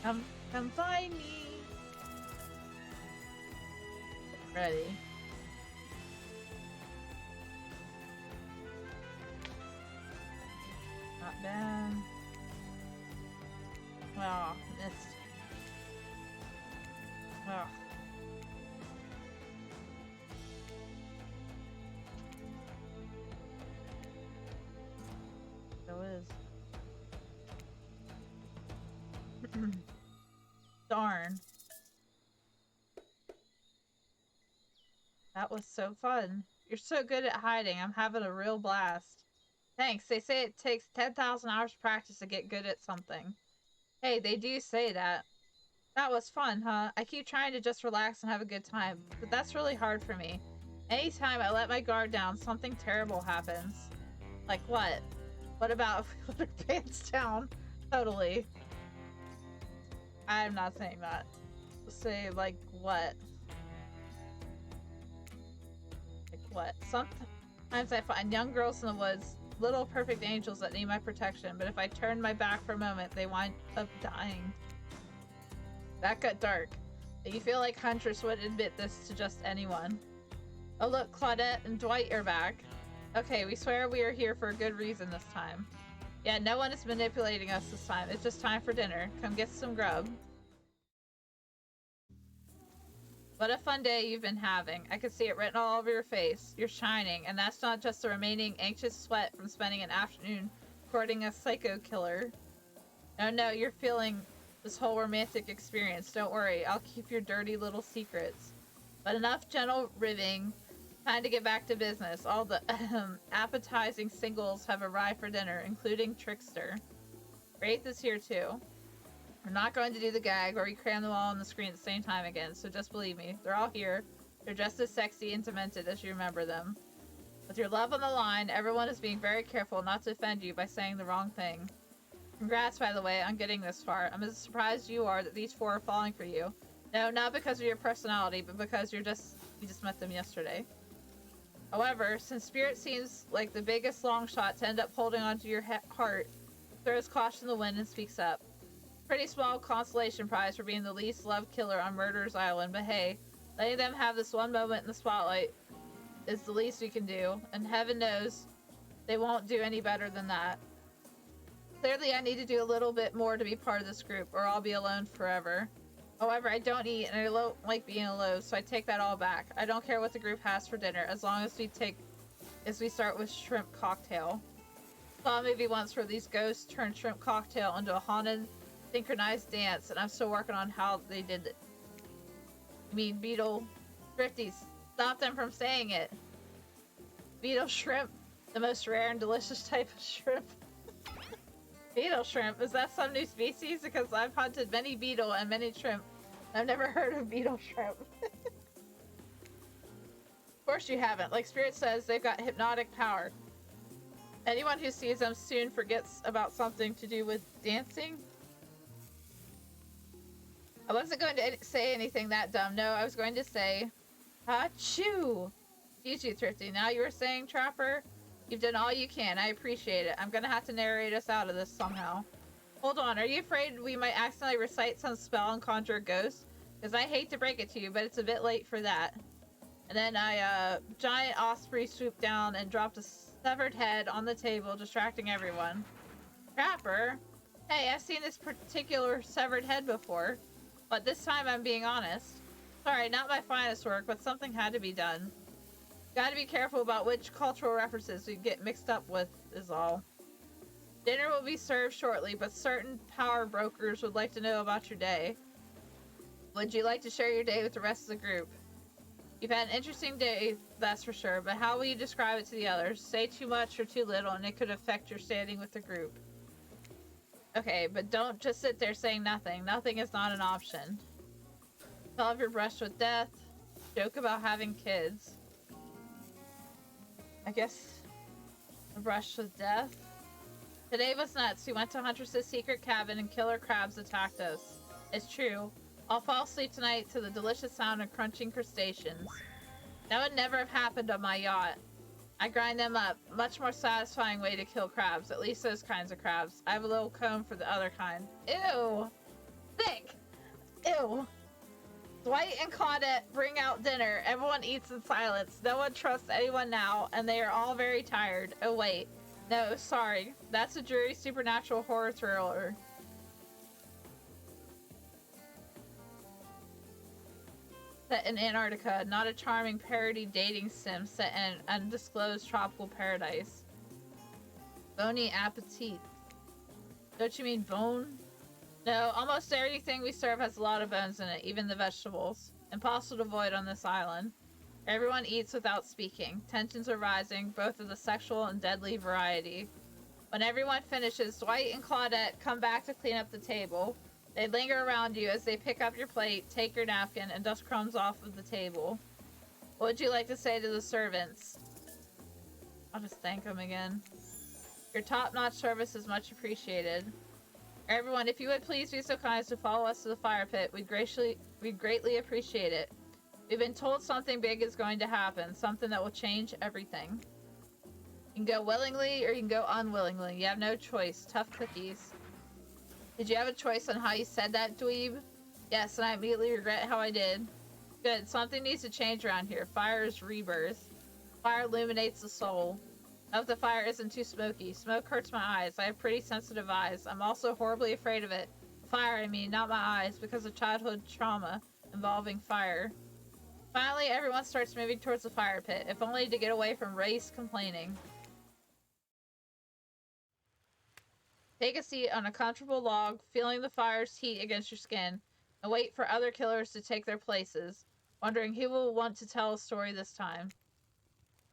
Come find me. Ready. Not bad. Oh, missed. Oh. So is. Darn. That was so fun. You're so good at hiding. I'm having a real blast. Thanks. They say it takes 10,000 hours practice to get good at something. Hey, they do say that. That was fun, huh? I keep trying to just relax and have a good time, but that's really hard for me. Anytime I let my guard down, something terrible happens. Like what? What about if we let our pants down? Totally. I'm not saying that. Say, like, what? Like, what? Sometimes I find young girls in the woods, little perfect angels that need my protection, but if I turn my back for a moment, they wind up dying. That got dark. You feel like Huntress would admit this to just anyone. Oh look, Claudette and Dwight are back. Okay, we swear we are here for a good reason this time. Yeah, no one is manipulating us this time. It's just time for dinner. Come get some grub. What a fun day you've been having. I can see it written all over your face. You're shining, and that's not just the remaining anxious sweat from spending an afternoon courting a psycho killer. No, you're feeling this whole romantic experience. Don't worry, I'll keep your dirty little secrets. But enough gentle ribbing. Time to get back to business. All the appetizing singles have arrived for dinner, including Trickster. Wraith is here too. We're not going to do the gag where we cram them all on the screen at the same time again, so just believe me. They're all here. They're just as sexy and demented as you remember them. With your love on the line, everyone is being very careful not to offend you by saying the wrong thing. Congrats, by the way, on getting this far. I'm as surprised as you are that these four are falling for you. No, not because of your personality, but because you just met them yesterday. However, since Spirit seems like the biggest long shot to end up holding onto your heart, throws caution in the wind and speaks up. Pretty small consolation prize for being the least loved killer on Murderer's Island, but hey, letting them have this one moment in the spotlight is the least we can do, and heaven knows they won't do any better than that. Clearly, I need to do a little bit more to be part of this group, or I'll be alone forever. However, I don't eat, and I don't like being alone, so I take that all back. I don't care what the group has for dinner, as long as we start with shrimp cocktail. Saw a movie once where these ghosts turned shrimp cocktail into a haunted, synchronized dance, and I'm still working on how they did it. I mean, beetle thrifties. Stop them from saying it. Beetle shrimp, the most rare and delicious type of shrimp. Beetle shrimp, is that some new species? Because I've hunted many beetle and many shrimp. I've never heard of beetle shrimp. Of course you haven't. Like Spirit says, they've got hypnotic power. Anyone who sees them soon forgets about something to do with dancing. I wasn't going to say anything that dumb. No, I was going to say, achoo! Excuse you, Thrifty. Now you were saying, Trapper? You've done all you can. I appreciate it. I'm gonna have to narrate us out of this somehow. Hold on. Are you afraid we might accidentally recite some spell and conjure a ghost? Because I hate to break it to you, but it's a bit late for that. And then giant osprey swooped down and dropped a severed head on the table, distracting everyone. Trapper? Hey, I've seen this particular severed head before, but this time I'm being honest. Sorry, not my finest work, but something had to be done. Gotta be careful about which cultural references we get mixed up with, is all. Dinner will be served shortly, but certain power brokers would like to know about your day. Would you like to share your day with the rest of the group? You've had an interesting day, that's for sure, but how will you describe it to the others? Say too much or too little, and it could affect your standing with the group. Okay, but don't just sit there saying nothing. Nothing is not an option. Tell of your brush with death. Joke about having kids. I guess a brush with death. Today was nuts. We went to Huntress's secret cabin and killer crabs attacked us. It's true. I'll fall asleep tonight to the delicious sound of crunching crustaceans. That would never have happened on my yacht. I grind them up. Much more satisfying way to kill crabs. At least those kinds of crabs. I have a little comb for the other kind. Ew! Thick! Ew! Dwight and Claudette bring out dinner. Everyone eats in silence. No one trusts anyone now, and they are all very tired. Oh wait. No, sorry. That's a dreary supernatural horror thriller. Set in Antarctica, not a charming parody dating sim set in an undisclosed tropical paradise. Bony appetit. Don't you mean bone? No, almost everything we serve has a lot of bones in it, even the vegetables. Impossible to avoid on this island. Everyone eats without speaking. Tensions are rising, both of the sexual and deadly variety. When everyone finishes, Dwight and Claudette come back to clean up the table. They linger around you as they pick up your plate, take your napkin, and dust crumbs off of the table. What would you like to say to the servants? I'll just thank them again. Your top-notch service is much appreciated. Everyone, if you would please be so kind as to follow us to the fire pit, we'd greatly appreciate it. We've been told something big is going to happen, something that will change everything. You can go willingly or you can go unwillingly. You have no choice. Tough cookies. Did you have a choice on how you said that, dweeb? Yes, and I immediately regret how I did. Good, something needs to change around here. Fire is rebirth. Fire illuminates the soul. I hope the fire isn't too smoky. Smoke hurts my eyes. I have pretty sensitive eyes. I'm also horribly afraid of it. Fire, I mean, not my eyes, because of childhood trauma involving fire. Finally, everyone starts moving towards the fire pit, if only to get away from Race complaining. Take a seat on a comfortable log, feeling the fire's heat against your skin, and wait for other killers to take their places, wondering who will want to tell a story this time.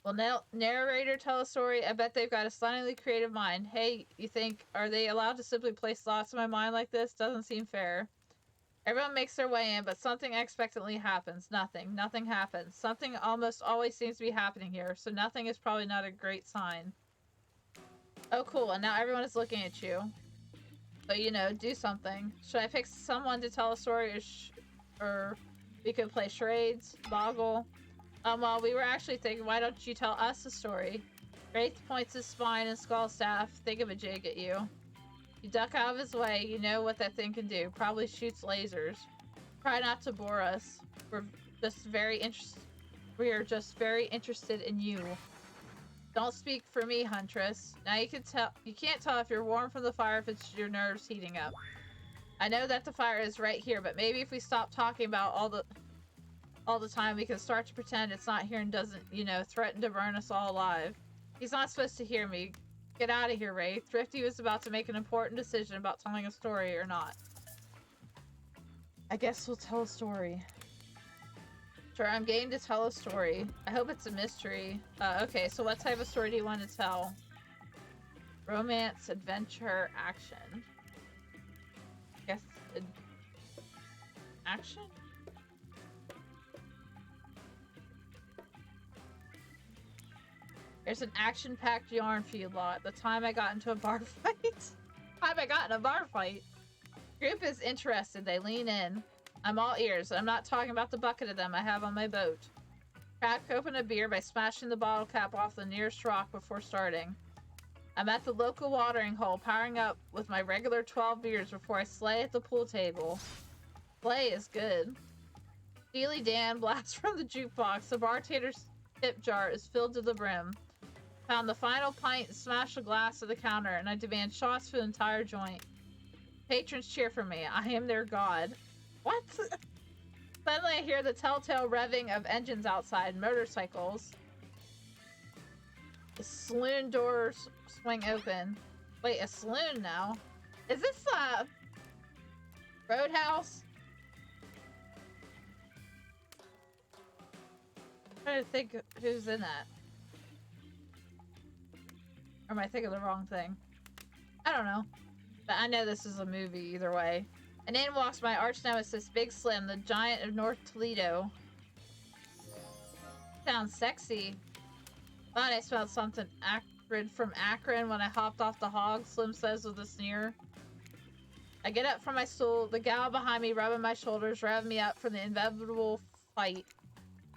Will narrator tell a story? I bet they've got a stunningly creative mind. Hey, you think, are they allowed to simply place thoughts in my mind like this? Doesn't seem fair. Everyone makes their way in, but something unexpectedly happens. Nothing happens. Something almost always seems to be happening here, so nothing is probably not a great sign. Oh, cool, and now everyone is looking at you. But, you know, do something. Should I pick someone to tell a story, or we could play charades, boggle? Well, we were actually thinking, why don't you tell us a story? Wraith points his spine and skull staff, think of a jig at you. You duck out of his way, you know what that thing can do. Probably shoots lasers. Try not to bore us. We are just very interested in you. Don't speak for me, Huntress. Now you can't tell if you're warm from the fire if it's your nerves heating up. I know that the fire is right here, but maybe if we stop talking about all the time, we can start to pretend it's not here and doesn't, you know, threaten to burn us all alive. He's not supposed to hear me. Get out of here, Ray. Thrifty was about to make an important decision about telling a story or not. I guess we'll tell a story. Sure, I'm game to tell a story. I hope it's a mystery. Okay, so what type of story do you want to tell? Romance, adventure, action. I guess action? There's an action-packed yarn for you lot. The time I got into a bar fight. Group is interested. They lean in. I'm all ears. I'm not talking about the bucket of them I have on my boat. Crack open a beer by smashing the bottle cap off the nearest rock before starting. I'm at the local watering hole, powering up with my regular 12 beers before I slay at the pool table. Play is good. Steely Dan blasts from the jukebox. The bartender's tip jar is filled to the brim. Found the final pint and smashed a glass to the counter, and I demand shots for the entire joint. Patrons cheer for me. I am their god. What? Suddenly I hear the telltale revving of engines outside, motorcycles. The saloon doors swing open. Wait, a saloon now? Is this Roadhouse? I'm trying to think who's in that. Or am I thinking the wrong thing? I don't know. But I know this is a movie either way. And in walks my arch nemesis, Big Slim, the giant of North Toledo. Sounds sexy. Thought I smelled something acrid from Akron when I hopped off the hog, Slim says with a sneer. I get up from my stool, the gal behind me rubbing my shoulders, revving me up for the inevitable fight.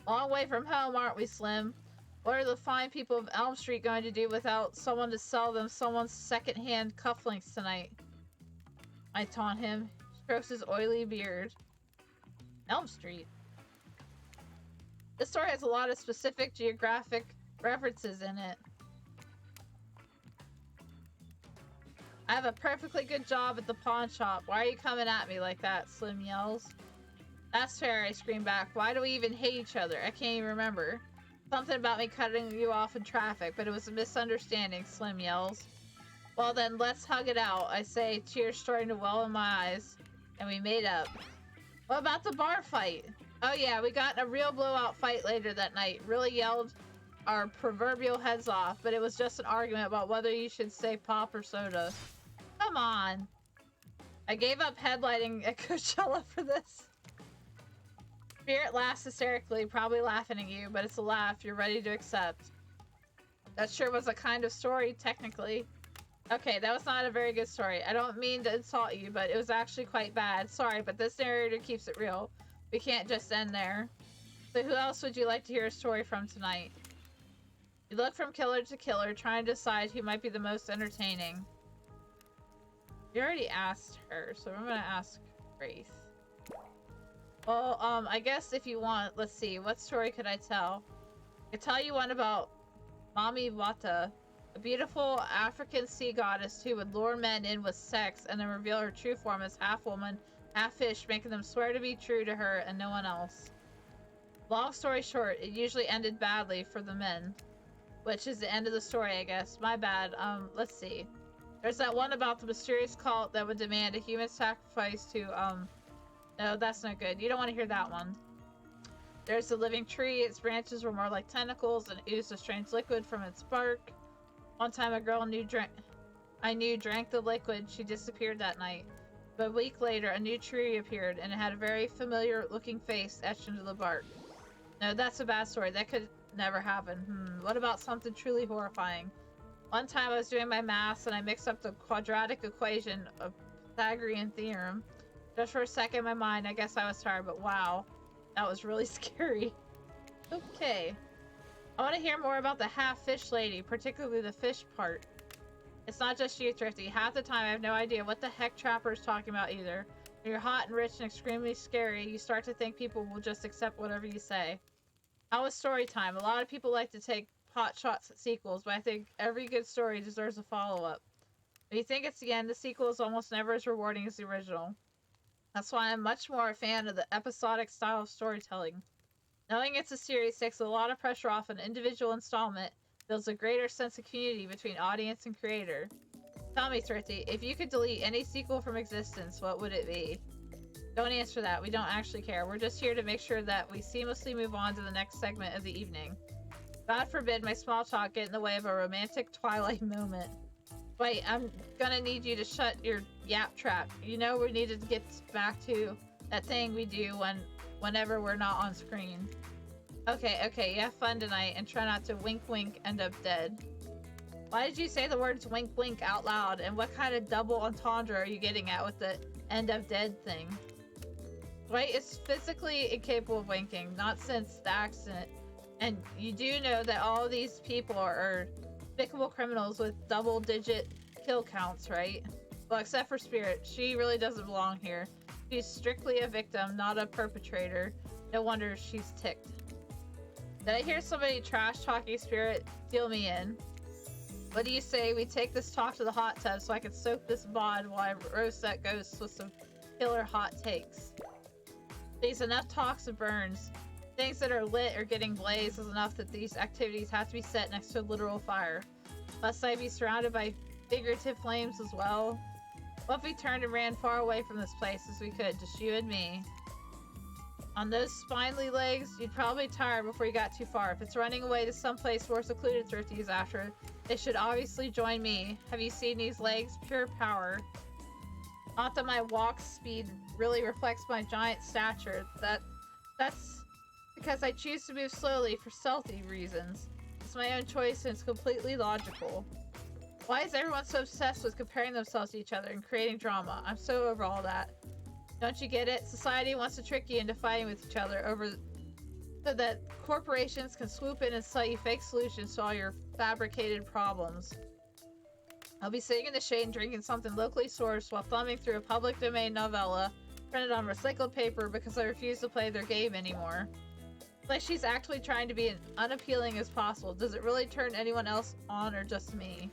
Long way from home, aren't we, Slim? What are the fine people of Elm Street going to do without someone to sell them someone's second-hand cufflinks tonight? I taunt him. Strokes his oily beard. Elm Street. This story has a lot of specific geographic references in it. I have a perfectly good job at the pawn shop. Why are you coming at me like that? Slim yells. That's fair, I scream back. Why do we even hate each other? I can't even remember. Something about me cutting you off in traffic, but it was a misunderstanding, Slim yells. Well then, let's hug it out, I say, tears starting to well in my eyes. And we made up. What about the bar fight? Oh yeah, we got in a real blowout fight later that night. Really yelled our proverbial heads off, but it was just an argument about whether you should say pop or soda. Come on. I gave up headlighting at Coachella for this. Spirit laughs hysterically, probably laughing at you, but it's a laugh you're ready to accept. That sure was a kind of story, technically. Okay, that was not a very good story. I don't mean to insult you, but it was actually quite bad. Sorry, but this narrator keeps it real. We can't just end there. So who else would you like to hear a story from tonight? You look from killer to killer, trying to decide who might be the most entertaining. You already asked her, so I'm gonna ask Wraith. Well, I guess if you want, let's see, what story could I tell? I could tell you one about Mami Wata, a beautiful African sea goddess who would lure men in with sex and then reveal her true form as half woman, half fish, making them swear to be true to her and no one else. Long story short, it usually ended badly for the men. Which is the end of the story, I guess. My bad. Let's see. There's that one about the mysterious cult that would demand a human sacrifice to, no, that's no good. You don't want to hear that one. There's the living tree. Its branches were more like tentacles and oozed a strange liquid from its bark. One time a girl I knew drank the liquid. She disappeared that night. But a week later, a new tree appeared, and it had a very familiar looking face etched into the bark. No, that's a bad story. That could never happen. What about something truly horrifying? One time I was doing my maths and I mixed up the quadratic equation of Pythagorean theorem. Just for a second in my mind, I guess I was tired, but wow. That was really scary. Okay. I want to hear more about the half-fish lady, particularly the fish part. It's not just you, Thrifty. Half the time I have no idea what the heck Trapper is talking about either. When you're hot and rich and extremely scary, you start to think people will just accept whatever you say. How was story time? A lot of people like to take pot shots at sequels, but I think every good story deserves a follow-up. When you think it's the end, the sequel is almost never as rewarding as the original. That's why I'm much more a fan of the episodic style of storytelling. Knowing it's a series takes a lot of pressure off an individual installment, builds a greater sense of community between audience and creator. Tell me, Thrifty, if you could delete any sequel from existence, what would it be? Don't answer that. We don't actually care. We're just here to make sure that we seamlessly move on to the next segment of the evening. God forbid my small talk get in the way of a romantic Twilight moment. Wait, I'm gonna need you to shut your yap trap. You know we needed to get back to that thing we do whenever we're not on screen. Okay, you have fun tonight and try not to wink wink end up dead. Why did you say the words wink wink out loud, and what kind of double entendre are you getting at with the end up dead thing? Dwight is physically incapable of winking, not since the accident. And you do know that all of these people are despicable criminals with double-digit kill counts, right? Well, except for Spirit. She really doesn't belong here. She's strictly a victim, not a perpetrator. No wonder she's ticked. Did I hear somebody trash-talking Spirit? Deal me in. What do you say we take this talk to the hot tub so I can soak this bod while I roast that ghost with some killer hot takes? Please, enough talks and burns. Things that are lit or getting blazed is enough that these activities have to be set next to a literal fire. Must I be surrounded by figurative flames as well? What if we turned and ran far away from this place as we could, just you and me? On those spindly legs, you'd probably tire before you got too far. If it's running away to someplace more secluded Thrifty's after, they should obviously join me. Have you seen these legs? Pure power. Not that my walk speed really reflects my giant stature. That's because I choose to move slowly for stealthy reasons. It's my own choice and it's completely logical. Why is everyone so obsessed with comparing themselves to each other and creating drama? I'm so over all that. Don't you get it? Society wants to trick you into fighting with each other over so that corporations can swoop in and sell you fake solutions to all your fabricated problems. I'll be sitting in the shade and drinking something locally sourced while thumbing through a public domain novella printed on recycled paper because I refuse to play their game anymore. Like she's actually trying to be as unappealing as possible. Does it really turn anyone else on or just me?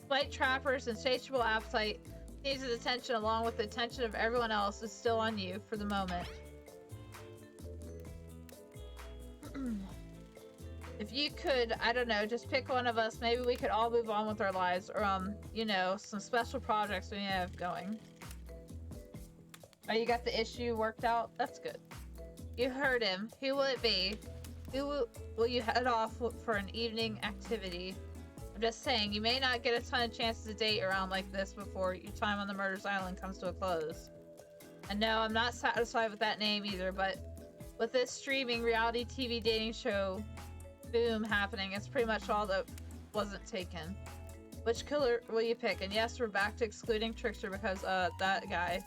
Slight trapper's insatiable appetite needs his attention along with the attention of everyone else is still on you for the moment. If you could, I don't know, just pick one of us, maybe we could all move on with our lives, or, you know, some special projects we have going. Oh, you got the issue worked out? That's good. You heard him. Who will it be? Who will you head off for an evening activity? I'm just saying, you may not get a ton of chances to date around like this before your time on the Murder's Island comes to a close. And no, I'm not satisfied with that name either, but with this streaming reality TV dating show boom happening, it's pretty much all that wasn't taken. Which killer will you pick? And yes, we're back to excluding Trickster because, that guy.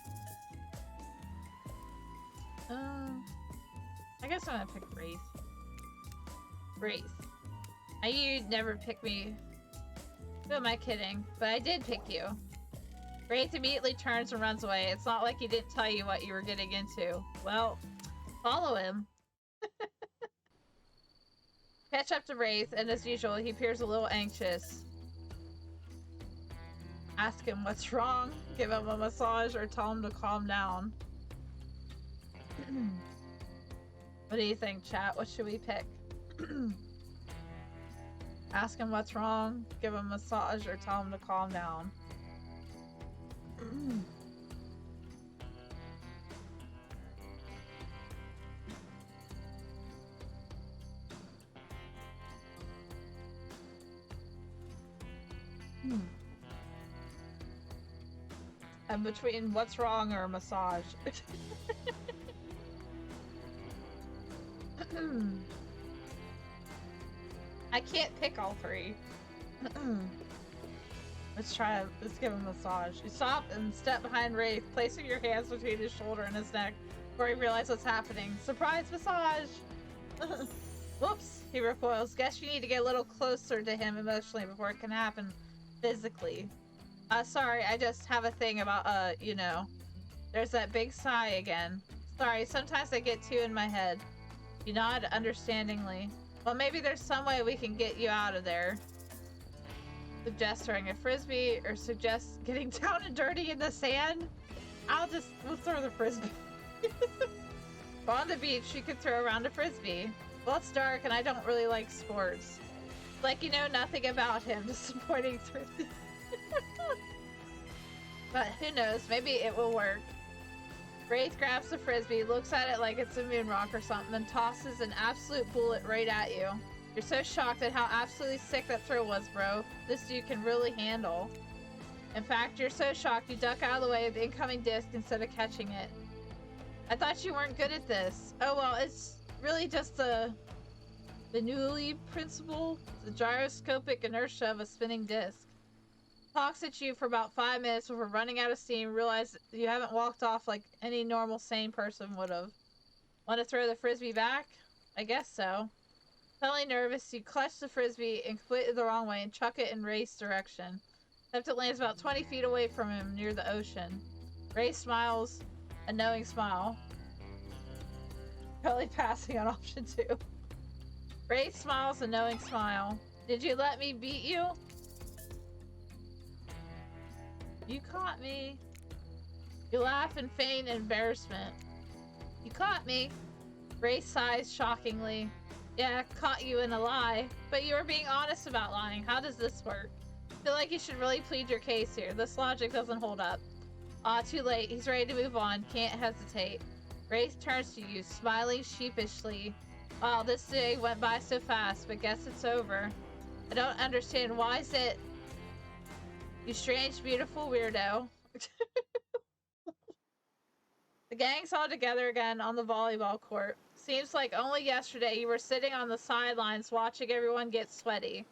I guess I'm gonna pick Wraith. Wraith. I knew you'd never pick me. Who am I kidding? But I did pick you. Wraith immediately turns and runs away. It's not like he didn't tell you what you were getting into. Well, follow him. Catch up to Wraith, and as usual, he appears a little anxious. Ask him what's wrong, give him a massage, or tell him to calm down. What do you think, chat? What should we pick? Ask him what's wrong, give him a massage, or tell him to calm down. I'm between what's wrong or a massage. I can't pick all three. Let's give him a massage. You stop and step behind Wraith, placing your hands between his shoulder and his neck before he realizes what's happening. Surprise massage! Whoops, he recoils. Guess you need to get a little closer to him emotionally before it can happen physically. Sorry, I just have a thing about, you know. There's that big sigh again. Sorry, sometimes I get too in my head. You nod understandingly. Well, maybe there's some way we can get you out of there. Suggest throwing a frisbee, or suggest getting down and dirty in the sand? We'll throw the frisbee. Well, on the beach, you could throw around a frisbee. Well, it's dark and I don't really like sports. Like you know nothing about him, disappointing Thrifty. But who knows, maybe it will work. Wraith grabs the frisbee, looks at it like it's a moon rock or something, then tosses an absolute bullet right at you. You're so shocked at how absolutely sick that throw was, bro. This dude can really handle. In fact, you're so shocked you duck out of the way of the incoming disc instead of catching it. I thought you weren't good at this. Oh well, it's really just the Bernoulli principle, the gyroscopic inertia of a spinning disc. talks at you for about 5 minutes before running out of steam, realize you haven't walked off like any normal sane person would have. Want to throw the frisbee back? I guess so. Suddenly nervous, you clutch the frisbee in completely the wrong way and chuck it in Ray's direction. Except it lands about 20 feet away from him near the ocean. Ray smiles, a knowing smile. Probably passing on option 2. Ray smiles a knowing smile. Did you let me beat you? You caught me. You laugh and feign embarrassment. You caught me. Ray sighs shockingly. Yeah, caught you in a lie. But you were being honest about lying. How does this work? Feel like you should really plead your case here. This logic doesn't hold up. Ah, too late. He's ready to move on. Can't hesitate. Ray turns to you, smiling sheepishly. Wow, this day went by so fast, but guess it's over. I don't understand. Why is it? You strange, beautiful weirdo. The gang's all together again on the volleyball court. Seems like only yesterday you were sitting on the sidelines watching everyone get sweaty.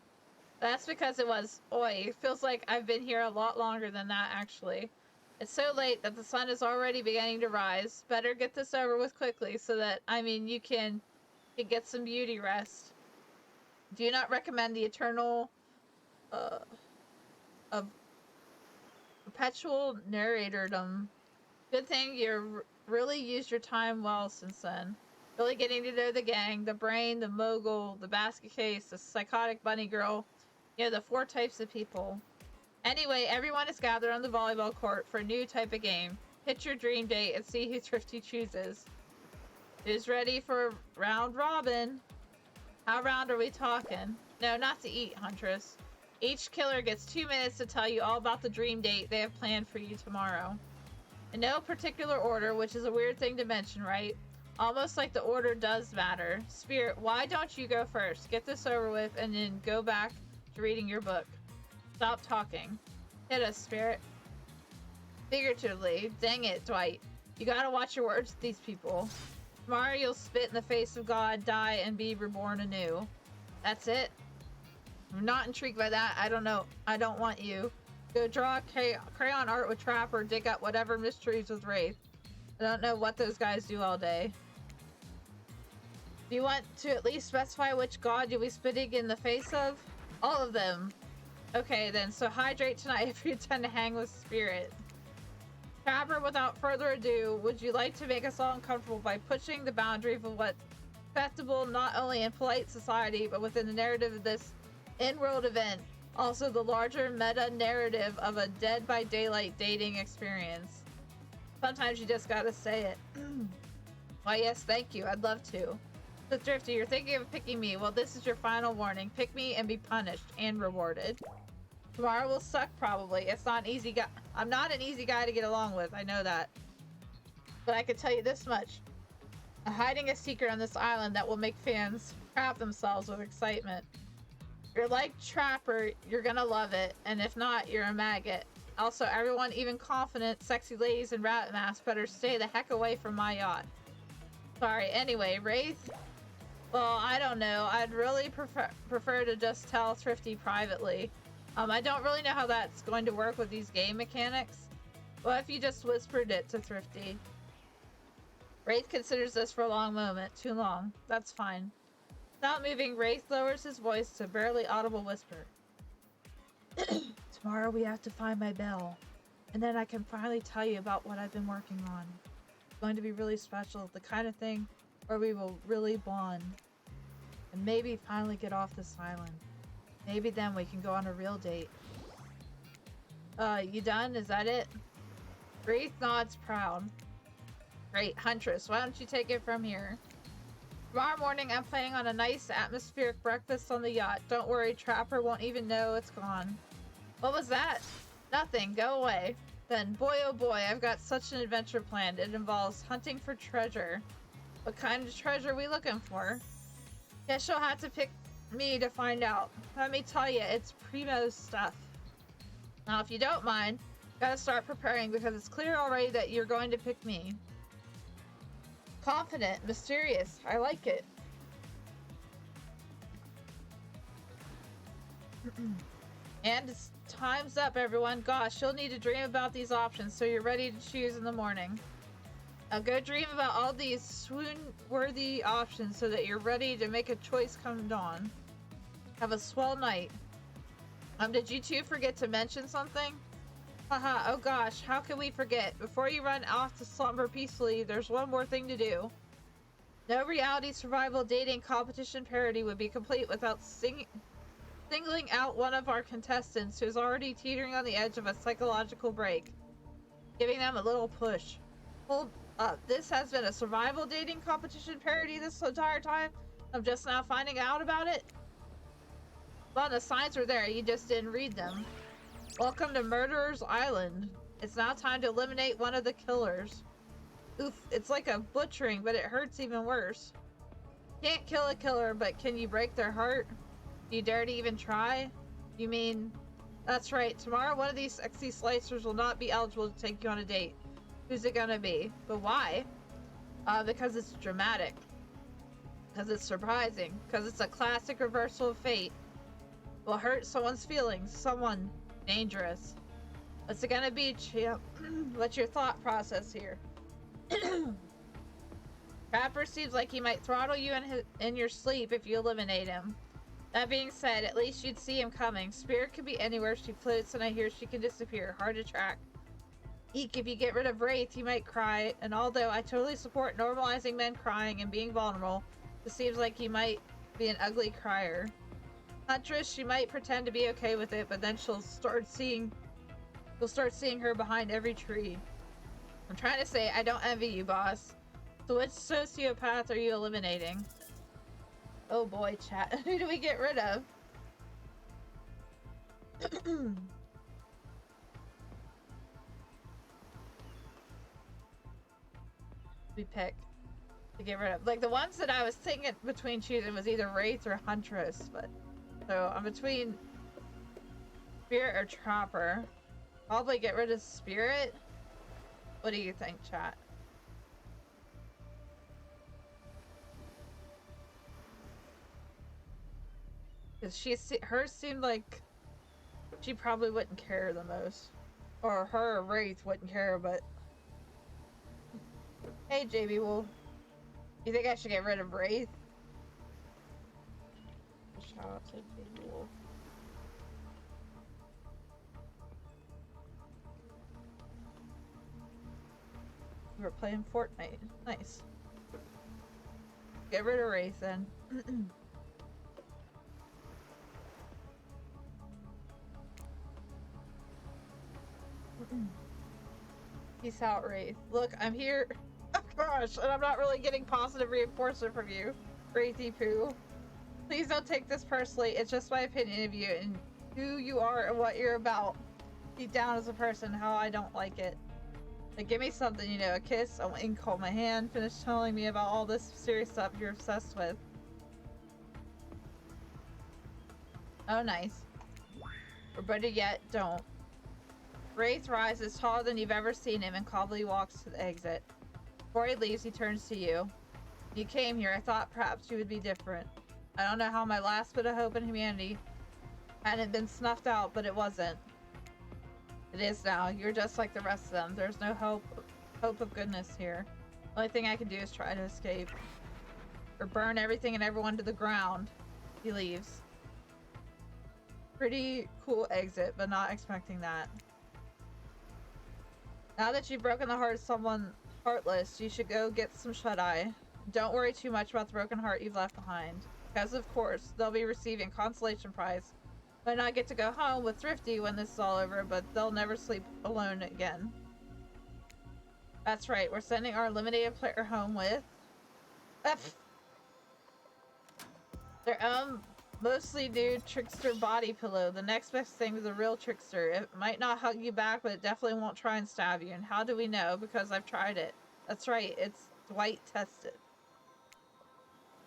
That's because it was, oi, feels like I've been here a lot longer than that, actually. It's so late that the sun is already beginning to rise. Better get this over with quickly so that, you can get some beauty rest. Do you not recommend the eternal, of perpetual narratordom? Good thing you really used your time well since then. Really getting to know the gang, the brain, the mogul, the basket case, the psychotic bunny girl. You know, the 4 types of people. Anyway, everyone is gathered on the volleyball court for a new type of game. Pick your dream date and see who Thrifty chooses. Who's ready for round robin? How round are we talking? No, not to eat, Huntress. Each killer gets 2 minutes to tell you all about the dream date they have planned for you tomorrow. In no particular order, which is a weird thing to mention, right? Almost like the order does matter. Spirit, why don't you go first? Get this over with and then go back to reading your book. Stop talking. Hit us, Spirit. Figuratively. Dang it, Dwight. You gotta watch your words with these people. Tomorrow you'll spit in the face of God, die, and be reborn anew. That's it? I'm not intrigued by that. I don't know. I don't want you. Go draw crayon art with Trapper, dig up whatever mysteries with Wraith. I don't know what those guys do all day. Do you want to at least specify which god you'll be spitting in the face of? All of them. Okay then, so hydrate tonight if you intend to hang with Spirit. Trapper, without further ado, would you like to make us all uncomfortable by pushing the boundary of what's acceptable not only in polite society, but within the narrative of this in-world event? Also the larger meta-narrative of a Dead by Daylight dating experience. Sometimes you just gotta say it. Why yes, thank you, I'd love to. So Thrifty, you're thinking of picking me. Well, this is your final warning. Pick me and be punished and rewarded. Tomorrow will suck, probably. It's not an easy guy. I'm not an easy guy to get along with. I know that. But I can tell you this much. I'm hiding a secret on this island that will make fans crap themselves with excitement. If you're like Trapper, you're gonna love it. And if not, you're a maggot. Also, everyone, even confident, sexy ladies in rat masks, better stay the heck away from my yacht. Sorry. Anyway, Wraith? Well, I don't know. I'd really prefer to just tell Thrifty privately. I don't really know how that's going to work with these game mechanics. What if you just whispered it to Thrifty? Wraith considers this for a long moment. Too long. That's fine. Without moving, Wraith lowers his voice to a barely audible whisper. Tomorrow we have to find my bell. And then I can finally tell you about what I've been working on. It's going to be really special. The kind of thing where we will really bond. And maybe finally get off this island. Maybe then we can go on a real date. You done? Is that it? Wraith nods proud. Great, Huntress, why don't you take it from here? Tomorrow morning I'm planning on a nice atmospheric breakfast on the yacht. Don't worry, Trapper won't even know it's gone. What was that? Nothing, go away. Then, boy oh boy, I've got such an adventure planned. It involves hunting for treasure. What kind of treasure are we looking for? Guess you'll have to pick me to find out. Let me tell you, it's primo stuff. Now, if you don't mind, gotta start preparing because it's clear already that you're going to pick me. Confident, mysterious, I like it. And it's time's up, everyone. Gosh, you'll need to dream about these options so you're ready to choose in the morning. Now go dream about all these swoon-worthy options so that you're ready to make a choice come dawn. Have a swell night. Did you two forget to mention something? Haha, oh gosh, how can we forget? Before you run off to slumber peacefully, there's one more thing to do. No reality survival dating competition parody would be complete without singling out one of our contestants who's already teetering on the edge of a psychological break. Giving them a little push. Hold up, this has been a survival dating competition parody this entire time? I'm just now finding out about it? Well, the signs were there, you just didn't read them. Welcome to Murderer's Island. It's now time to eliminate one of the killers. Oof, it's like a butchering, but it hurts even worse. Can't kill a killer, but can you break their heart? Do you dare to even try? You mean... That's right, tomorrow one of these sexy slicers will not be eligible to take you on a date. Who's it gonna be? But why? Because it's dramatic. Because it's surprising. Because it's a classic reversal of fate. Will hurt someone's feelings. Someone dangerous. What's it gonna be, champ? What's your thought process here? Trapper seems like he might throttle you in your sleep if you eliminate him. That being said, at least you'd see him coming. Spirit could be anywhere she floats, and I hear she can disappear. Hard to track. Eek, if you get rid of Wraith, you might cry. And although I totally support normalizing men crying and being vulnerable, it seems like you might be an ugly crier. Huntress, she might pretend to be okay with it, but then you'll start seeing her behind every tree. I'm trying to say, I don't envy you, boss. So which sociopath are you eliminating? Oh boy, chat. Who do we get rid of? We pick to get rid of. Like, the ones that I was thinking between choosing was either Wraith or Huntress, but... So, I'm between Spirit or Trapper. Probably get rid of Spirit. What do you think, chat? Because hers seemed like she probably wouldn't care the most. Or her or Wraith wouldn't care, but... Hey, JB Wolf. You think I should get rid of Wraith? Shout out to JB Wolf. We're playing Fortnite. Nice. Get rid of Wraith then. Peace out, Wraith. Look, I'm here. Oh gosh, and I'm not really getting positive reinforcement from you, Wraithy Poo. Please don't take this personally. It's just my opinion of you and who you are and what you're about. Deep down as a person, how I don't like it. Like, give me something, you know, a kiss, a wink, hold my hand, finish telling me about all this serious stuff you're obsessed with. Oh, nice. Or better yet, don't. Wraith rises taller than you've ever seen him and calmly walks to the exit. Before he leaves, he turns to you. You came here, I thought perhaps you would be different. I don't know how my last bit of hope in humanity hadn't been snuffed out, but it wasn't. It is now. You're just like the rest of them. There's no hope of goodness here. The only thing I can do is try to escape. Or burn everything and everyone to the ground. He leaves. Pretty cool exit, but not expecting that. Now that you've broken the heart of someone heartless, you should go get some shut-eye. Don't worry too much about the broken heart you've left behind. Because of course, they'll be receiving consolation prize. Might not get to go home with Thrifty when this is all over, but they'll never sleep alone again. That's right, we're sending our eliminated player home with... their own mostly new trickster body pillow. The next best thing is a real trickster. It might not hug you back, but it definitely won't try and stab you. And how do we know? Because I've tried it. That's right, it's Dwight tested.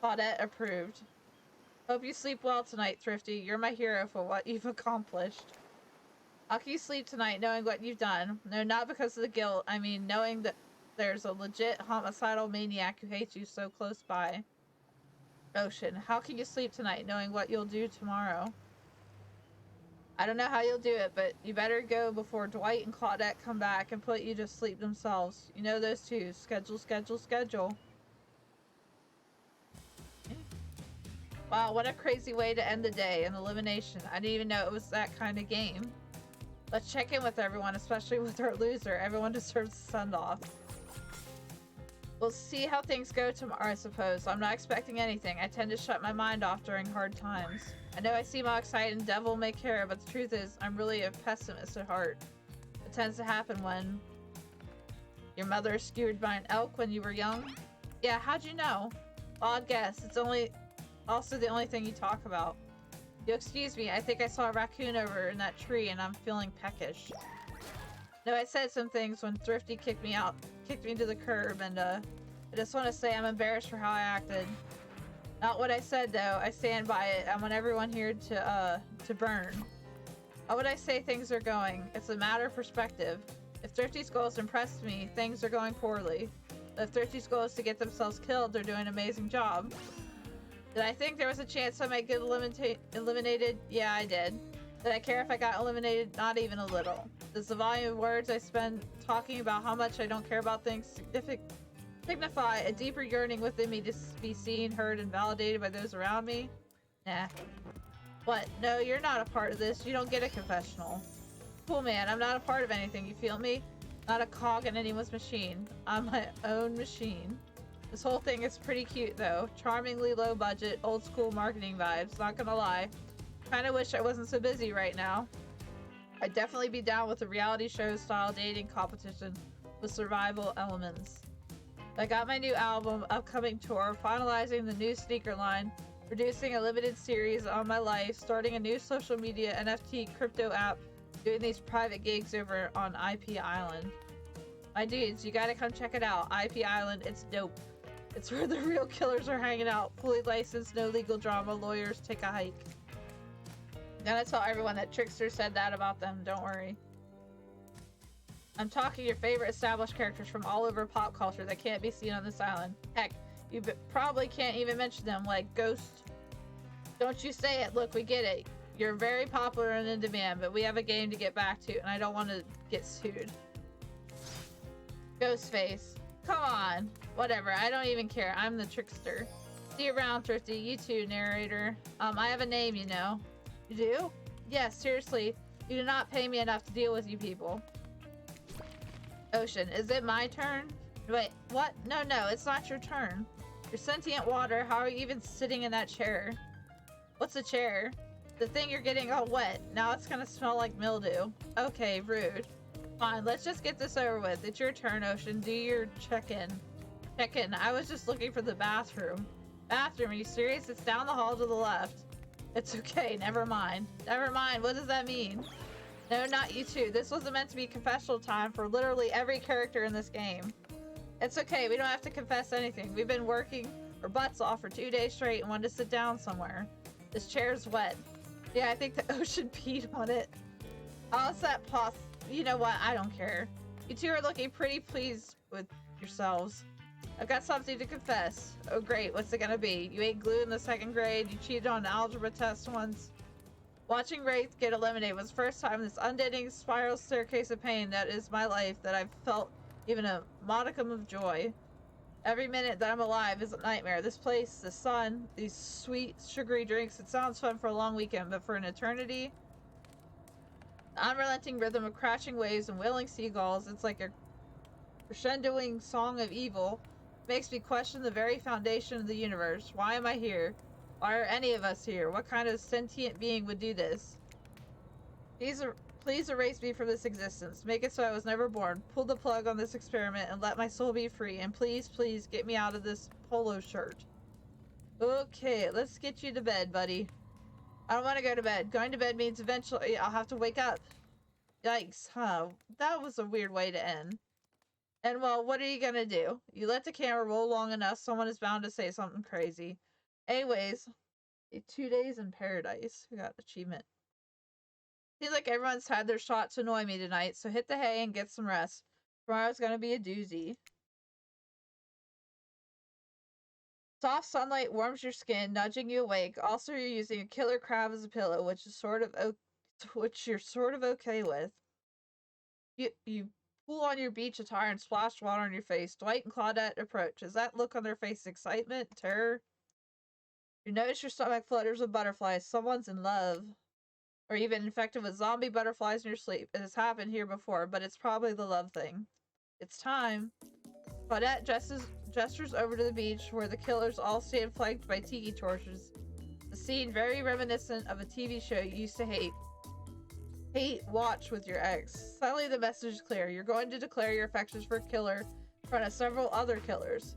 Claudette approved. Hope you sleep well tonight, Thrifty. You're my hero for what you've accomplished. How can you sleep tonight knowing what you've done? No, not because of the guilt. I mean, knowing that there's a legit homicidal maniac who hates you so close by. Ocean, how can you sleep tonight knowing what you'll do tomorrow? I don't know how you'll do it, but you better go before Dwight and Claudette come back and put you to sleep themselves. You know those two. Schedule, schedule, schedule. Wow, what a crazy way to end the day, an elimination. I didn't even know it was that kind of game. Let's check in with everyone, especially with our loser. Everyone deserves a send-off. We'll see how things go tomorrow, I suppose. I'm not expecting anything. I tend to shut my mind off during hard times. I know I seem all excited and devil may care, but the truth is, I'm really a pessimist at heart. It tends to happen when your mother is skewered by an elk when you were young. Yeah, how'd you know? Odd guess. It's also the only thing you talk about. You'll excuse me, I think I saw a raccoon over in that tree and I'm feeling peckish. No, I said some things when Thrifty kicked me to the curb, and I just want to say I'm embarrassed for how I acted. Not what I said though, I stand by it. I want everyone here to burn. How would I say things are going? It's a matter of perspective. If Thrifty's goal is to impress me, things are going poorly. If Thrifty's goal is to get themselves killed, they're doing an amazing job. Did I think there was a chance I might get eliminated? Yeah, I did. Did I care if I got eliminated? Not even a little. Does the volume of words I spend talking about how much I don't care about things signify a deeper yearning within me to be seen, heard, and validated by those around me? Nah. What? No, you're not a part of this. You don't get a confessional. Cool, man. I'm not a part of anything. You feel me? Not a cog in anyone's machine. I'm my own machine. This whole thing is pretty cute, though. Charmingly low budget, old school marketing vibes. Not gonna lie. Kinda wish I wasn't so busy right now. I'd definitely be down with a reality show style dating competition with survival elements. I got my new album, upcoming tour, finalizing the new sneaker line, producing a limited series on my life, starting a new social media NFT crypto app, doing these private gigs over on IP Island. My dudes, you gotta come check it out. IP Island, it's dope. It's where the real killers are hanging out. Fully licensed, no legal drama, lawyers take a hike. I'm gonna tell everyone that Trickster said that about them, don't worry. I'm talking your favorite established characters from all over pop culture that can't be seen on this island. Heck, you probably can't even mention them, like Ghost. Don't you say it, look, we get it. You're very popular and in demand, but we have a game to get back to, and I don't want to get sued. Ghostface. Come on. Whatever, I don't even care. I'm the Trickster. See you around, Thrifty. You too, narrator. I have a name, you know. You do? Yes, seriously. You do not pay me enough to deal with you people. Ocean, is it my turn? Wait, what? No, it's not your turn. You're sentient water. How are you even sitting in that chair? What's a chair? The thing you're getting all wet. Now it's gonna smell like mildew. Okay, rude. Fine, let's just get this over with. It's your turn, Ocean. Do your check-in. Check-in. I was just looking for the bathroom. Bathroom? Are you serious? It's down the hall to the left. It's okay. Never mind. Never mind. What does that mean? No, not you two. This wasn't meant to be confessional time for literally every character in this game. It's okay. We don't have to confess anything. We've been working our butts off for 2 days straight and wanted to sit down somewhere. This chair's wet. Yeah, I think the ocean peed on it. How's that possible? You know what? I don't care. You two are looking pretty pleased with yourselves. I've got something to confess. Oh great, what's it gonna be? You ate glue in the 2nd grade, you cheated on an algebra test once. Watching Wraith get eliminated was the first time in this unending spiral staircase of pain that is my life that I've felt even a modicum of joy. Every minute that I'm alive is a nightmare. This place, the sun, these sweet, sugary drinks, it sounds fun for a long weekend, but for an eternity? The unrelenting rhythm of crashing waves and wailing seagulls, it's like a crescendoing song of evil. It makes me question the very foundation of the universe. Why am I here? Why are any of us here? What kind of sentient being would do this? Please erase me from this existence. Make it so I was never born. Pull the plug on this experiment and let my soul be free. And please get me out of this polo shirt. Okay, let's get you to bed, buddy. I don't want to go to bed. Going to bed means eventually I'll have to wake up. Yikes, huh? That was a weird way to end. And well, what are you gonna do? You let the camera roll long enough, someone is bound to say something crazy. Anyways, 2 days in paradise. We got achievement. Seems like everyone's had their shot to annoy me tonight, so hit the hay and get some rest. Tomorrow's gonna be a doozy. Soft sunlight warms your skin, nudging you awake. Also, you're using a killer crab as a pillow, which is sort of which you're sort of okay with. You pull on your beach attire and splash water on your face. Dwight and Claudette approach. Is that look on their face excitement, terror? You notice your stomach flutters with butterflies. Someone's in love. Or even infected with zombie butterflies in your sleep. It has happened here before, but it's probably the love thing. It's time. Claudette gestures over to the beach where the killers all stand flanked by tiki torches. The scene very reminiscent of a TV show you used to hate. Watch with your ex. Suddenly the message is clear. You're going to declare your affections for a killer in front of several other killers.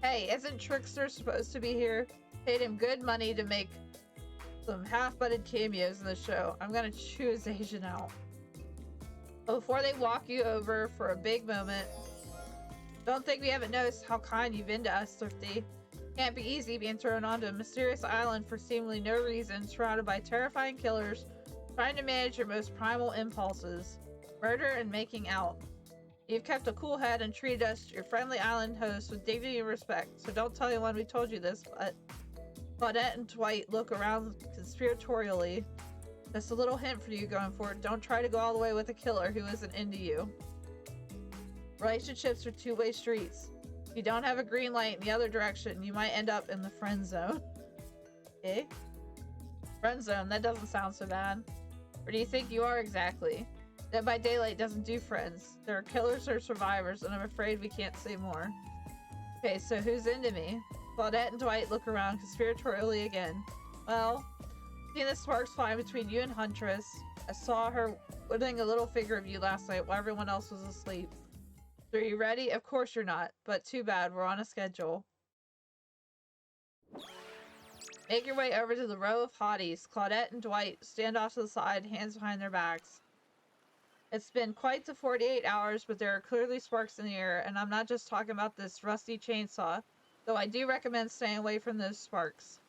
Hey, isn't Trickster supposed to be here? Paid him good money to make some half-butted cameos in the show. I'm gonna choose Asian out. But before they walk you over for a big moment, don't think we haven't noticed how kind you've been to us, Thrifty. Can't be easy being thrown onto a mysterious island for seemingly no reason, surrounded by terrifying killers, trying to manage your most primal impulses, murder and making out. You've kept a cool head and treated us, your friendly island host, with dignity and respect, so don't tell anyone we told you this, but Claudette and Dwight look around conspiratorially. Just a little hint for you going forward. Don't try to go all the way with a killer who isn't into you. Relationships are two-way streets. If you don't have a green light in the other direction, you might end up in the friend zone. Okay? Friend zone, that doesn't sound so bad. Or do you think you are exactly? Dead by Daylight doesn't do friends. There are killers or survivors, and I'm afraid we can't say more. Okay, so who's into me? Claudette and Dwight look around conspiratorially again. Well, seeing the sparks flying between you and Huntress, I saw her putting a little figure of you last night while everyone else was asleep. So are you ready? Of course you're not, but too bad, we're on a schedule. Make your way over to the row of hotties. Claudette and Dwight stand off to the side, hands behind their backs. It's been quite the 48 hours, but there are clearly sparks in the air, and I'm not just talking about this rusty chainsaw, though I do recommend staying away from those sparks.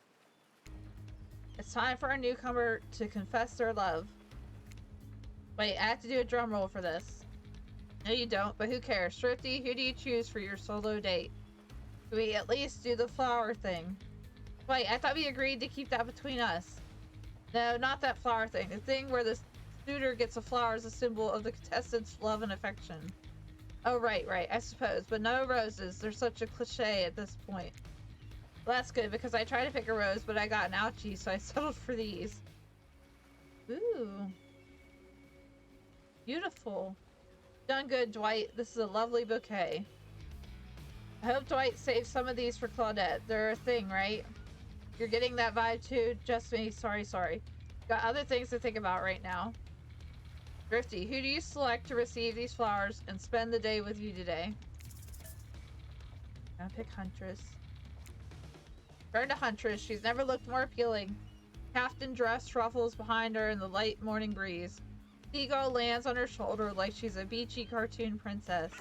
It's time for our newcomer to confess their love. Wait, I have to do a drum roll for this. No, you don't, but who cares? Thrifty, who do you choose for your solo date? Do we at least do the flower thing? Wait, I thought we agreed to keep that between us. No, not that flower thing. The thing where the suitor gets a flower as a symbol of the contestant's love and affection. Oh, right, I suppose. But no roses. They're such a cliche at this point. Well, that's good, because I tried to pick a rose, but I got an ouchie, so I settled for these. Ooh. Beautiful. Done good, Dwight. This is a lovely bouquet. I hope Dwight saves some of these for Claudette. They're a thing, right? You're getting that vibe too? Just me. Sorry. Got other things to think about right now. Thrifty, who do you select to receive these flowers and spend the day with you today? I'm gonna pick Huntress. Turn to Huntress. She's never looked more appealing. Kaftan dress ruffles behind her in the light morning breeze. Seagull lands on her shoulder like she's a beachy cartoon princess.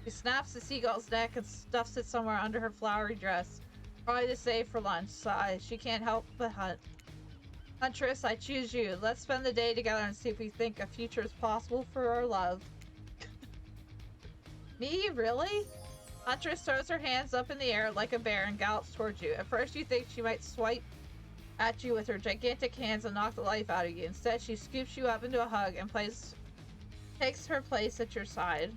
She snaps the seagull's neck and stuffs it somewhere under her flowery dress. Probably to save for lunch. Sighs. She can't help but hunt. Huntress, I choose you. Let's spend the day together and see if we think a future is possible for our love. Me? Really? Huntress throws her hands up in the air like a bear and gallops towards you. At first you think she might swipe at you with her gigantic hands and knock the life out of you. Instead, she scoops you up into a hug and takes her place at your side.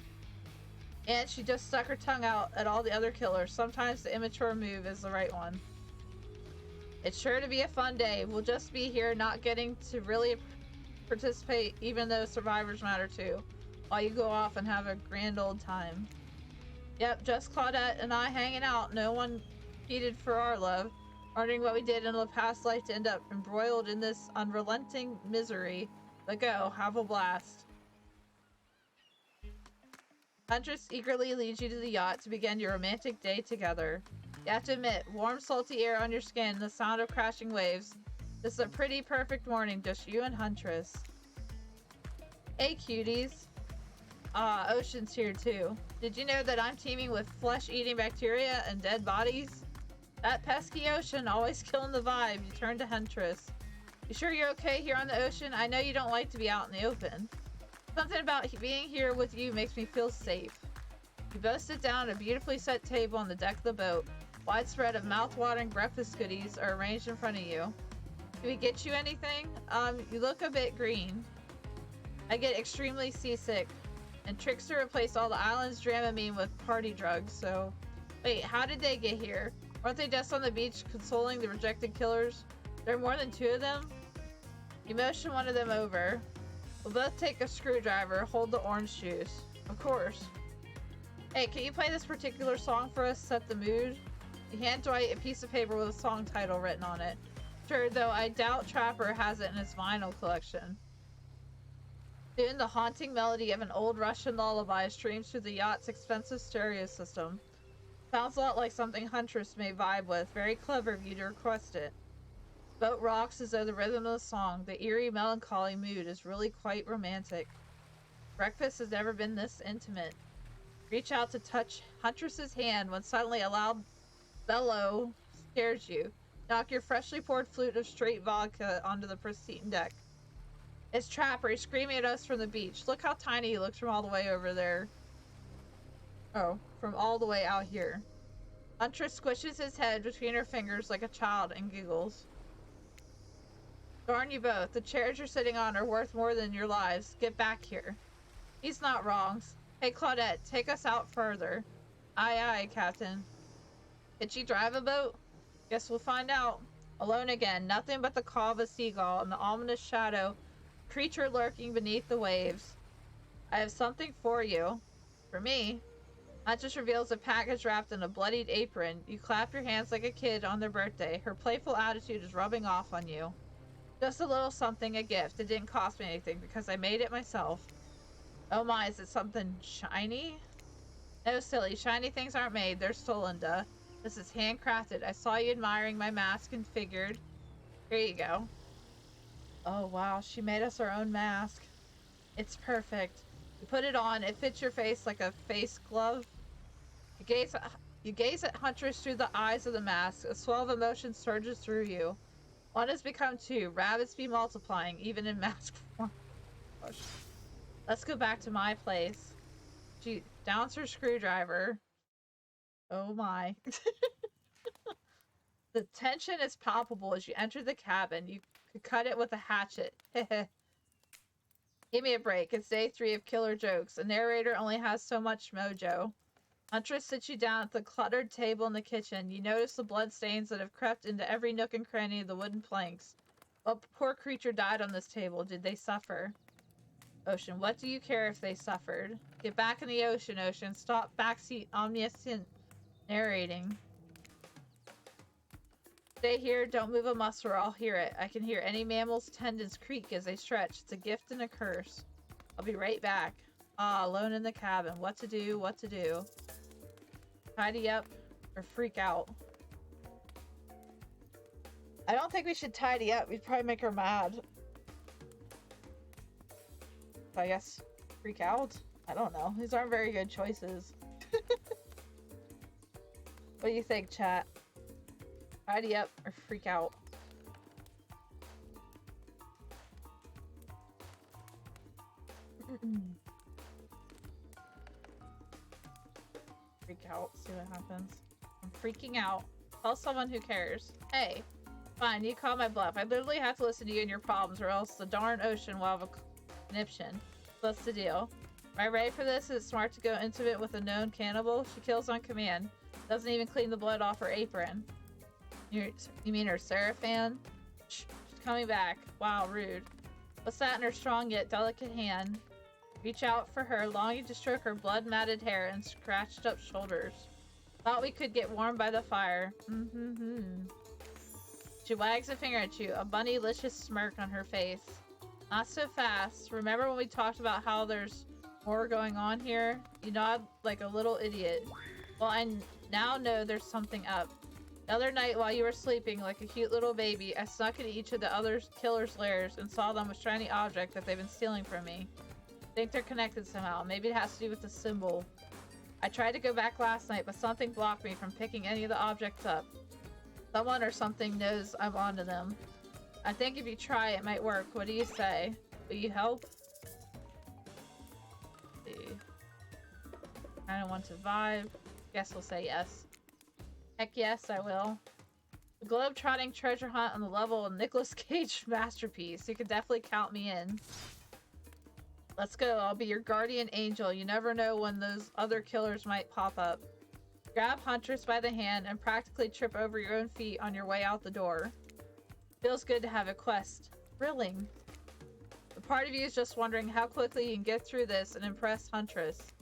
And she just stuck her tongue out at all the other killers. Sometimes the immature move is the right one. It's sure to be a fun day. We'll just be here not getting to really participate, even though survivors matter too, while you go off and have a grand old time. Yep, just Claudette and I hanging out. No one competed for our love, wondering what we did in a past life to end up embroiled in this unrelenting misery. But go, have a blast. Huntress eagerly leads you to the yacht to begin your romantic day together. You have to admit, warm, salty air on your skin and the sound of crashing waves. This is a pretty perfect morning, just you and Huntress. Hey, cuties. Ocean's here too. Did you know that I'm teeming with flesh-eating bacteria and dead bodies? That pesky ocean, always killing the vibe. You turn to Huntress. You sure you're okay here on the ocean? I know you don't like to be out in the open. Something about being here with you makes me feel safe. You both sit down at a beautifully set table on the deck of the boat. Wide spread of mouth-watering breakfast goodies are arranged in front of you. Can we get you anything? You look a bit green. I get extremely seasick. And Trickster replaced all the island's Dramamine with party drugs, so... Wait, how did they get here? Weren't they just on the beach consoling the rejected killers? There are more than 2 of them? You motion one of them over. We'll both take a screwdriver, hold the orange juice. Of course. Hey, can you play this particular song for us, set the mood? You hand Dwight a piece of paper with a song title written on it. Sure, though I doubt Trapper has it in his vinyl collection. Soon, the haunting melody of an old Russian lullaby streams through the yacht's expensive stereo system. Sounds a lot like something Huntress may vibe with. Very clever of you to request it. Boat rocks as though the rhythm of the song, the eerie, melancholy mood is really quite romantic. Breakfast has never been this intimate. Reach out to touch Huntress's hand when suddenly a loud bellow scares you. Knock your freshly poured flute of straight vodka onto the pristine deck. It's Trapper. He's screaming at us from the beach. Look how tiny he looks from all the way over there. Oh, from all the way out here. Huntress squishes his head between her fingers like a child and giggles. Darn you both. The chairs you're sitting on are worth more than your lives. Get back here. He's not wrong. Hey, Claudette, take us out further. Aye, aye, Captain. Can she drive a boat? Guess we'll find out. Alone again. Nothing but the caw of a seagull and the ominous shadow creature lurking beneath the waves. I have something for you. For me? Huntress reveals a package wrapped in a bloodied apron. You clap your hands like a kid on their birthday. Her playful attitude is rubbing off on you. Just a little something, a gift. It didn't cost me anything because I made it myself. Oh my, is it something shiny? No, silly. Shiny things aren't made. They're stolen, duh. This is handcrafted. I saw you admiring my mask and figured. Here you go. Oh wow, she made us our own mask. It's perfect. You put it on, it fits your face like a face glove. You gaze at Huntress through the eyes of the mask. A swell of emotion surges through you. 1 has become 2. Rabbits be multiplying, even in mask form. Gosh. Let's go back to my place. She downs her screwdriver. Oh my. The tension is palpable as you enter the cabin. You could cut it with a hatchet. Give me a break. It's day 3 of Killer Jokes. A narrator only has so much mojo. Huntress sits you down at the cluttered table in the kitchen. You notice the blood stains that have crept into every nook and cranny of the wooden planks. What poor creature died on this table? Did they suffer? Ocean, what do you care if they suffered? Get back in the ocean, Ocean. Stop backseat omniscient narrating. Stay here, don't move a muscle or I'll hear it. I can hear any mammal's tendons creak as they stretch. It's a gift and a curse. I'll be right back. Ah, alone in the cabin. What to do, what to do. Tidy up or freak out. I don't think we should tidy up. We'd probably make her mad. I guess freak out? I don't know. These aren't very good choices. What do you think, chat? Tidy up or freak out? Freak out, see what happens. I'm freaking out. Tell someone who cares. Hey, fine, you call my bluff. I literally have to listen to you and your problems or else the darn ocean will have a conniption. What's the deal? Am I ready for this? Is it smart to go intimate with a known cannibal? She kills on command. Doesn't even clean the blood off her apron. You mean her Seraphan? Shh, she's coming back. Wow, rude. What's that in her strong yet delicate hand? Reach out for her, longing to stroke her blood-matted hair and scratched up shoulders. Thought we could get warm by the fire. She wags a finger at you, a bunny-licious smirk on her face. Not so fast. Remember when we talked about how there's more going on here? You nod like a little idiot. Well, I now know there's something up. The other night while you were sleeping like a cute little baby, I snuck into each of the other killers' lairs and saw them with shiny object that they've been stealing from me. I think they're connected somehow. Maybe it has to do with the symbol. I tried to go back last night, but something blocked me from picking any of the objects up. Someone or something knows I'm onto them. I think if you try, it might work. What do you say? Will you help? Let's see. I don't want to vibe. Guess we'll say yes. Heck yes, I will. The globe-trotting treasure hunt on the level of Nicolas Cage masterpiece. You can definitely count me in. Let's go. I'll be your guardian angel. You never know when those other killers might pop up. Grab Huntress by the hand and practically trip over your own feet on your way out the door. Feels good to have a quest. Thrilling. The part of you is just wondering how quickly you can get through this and impress Huntress.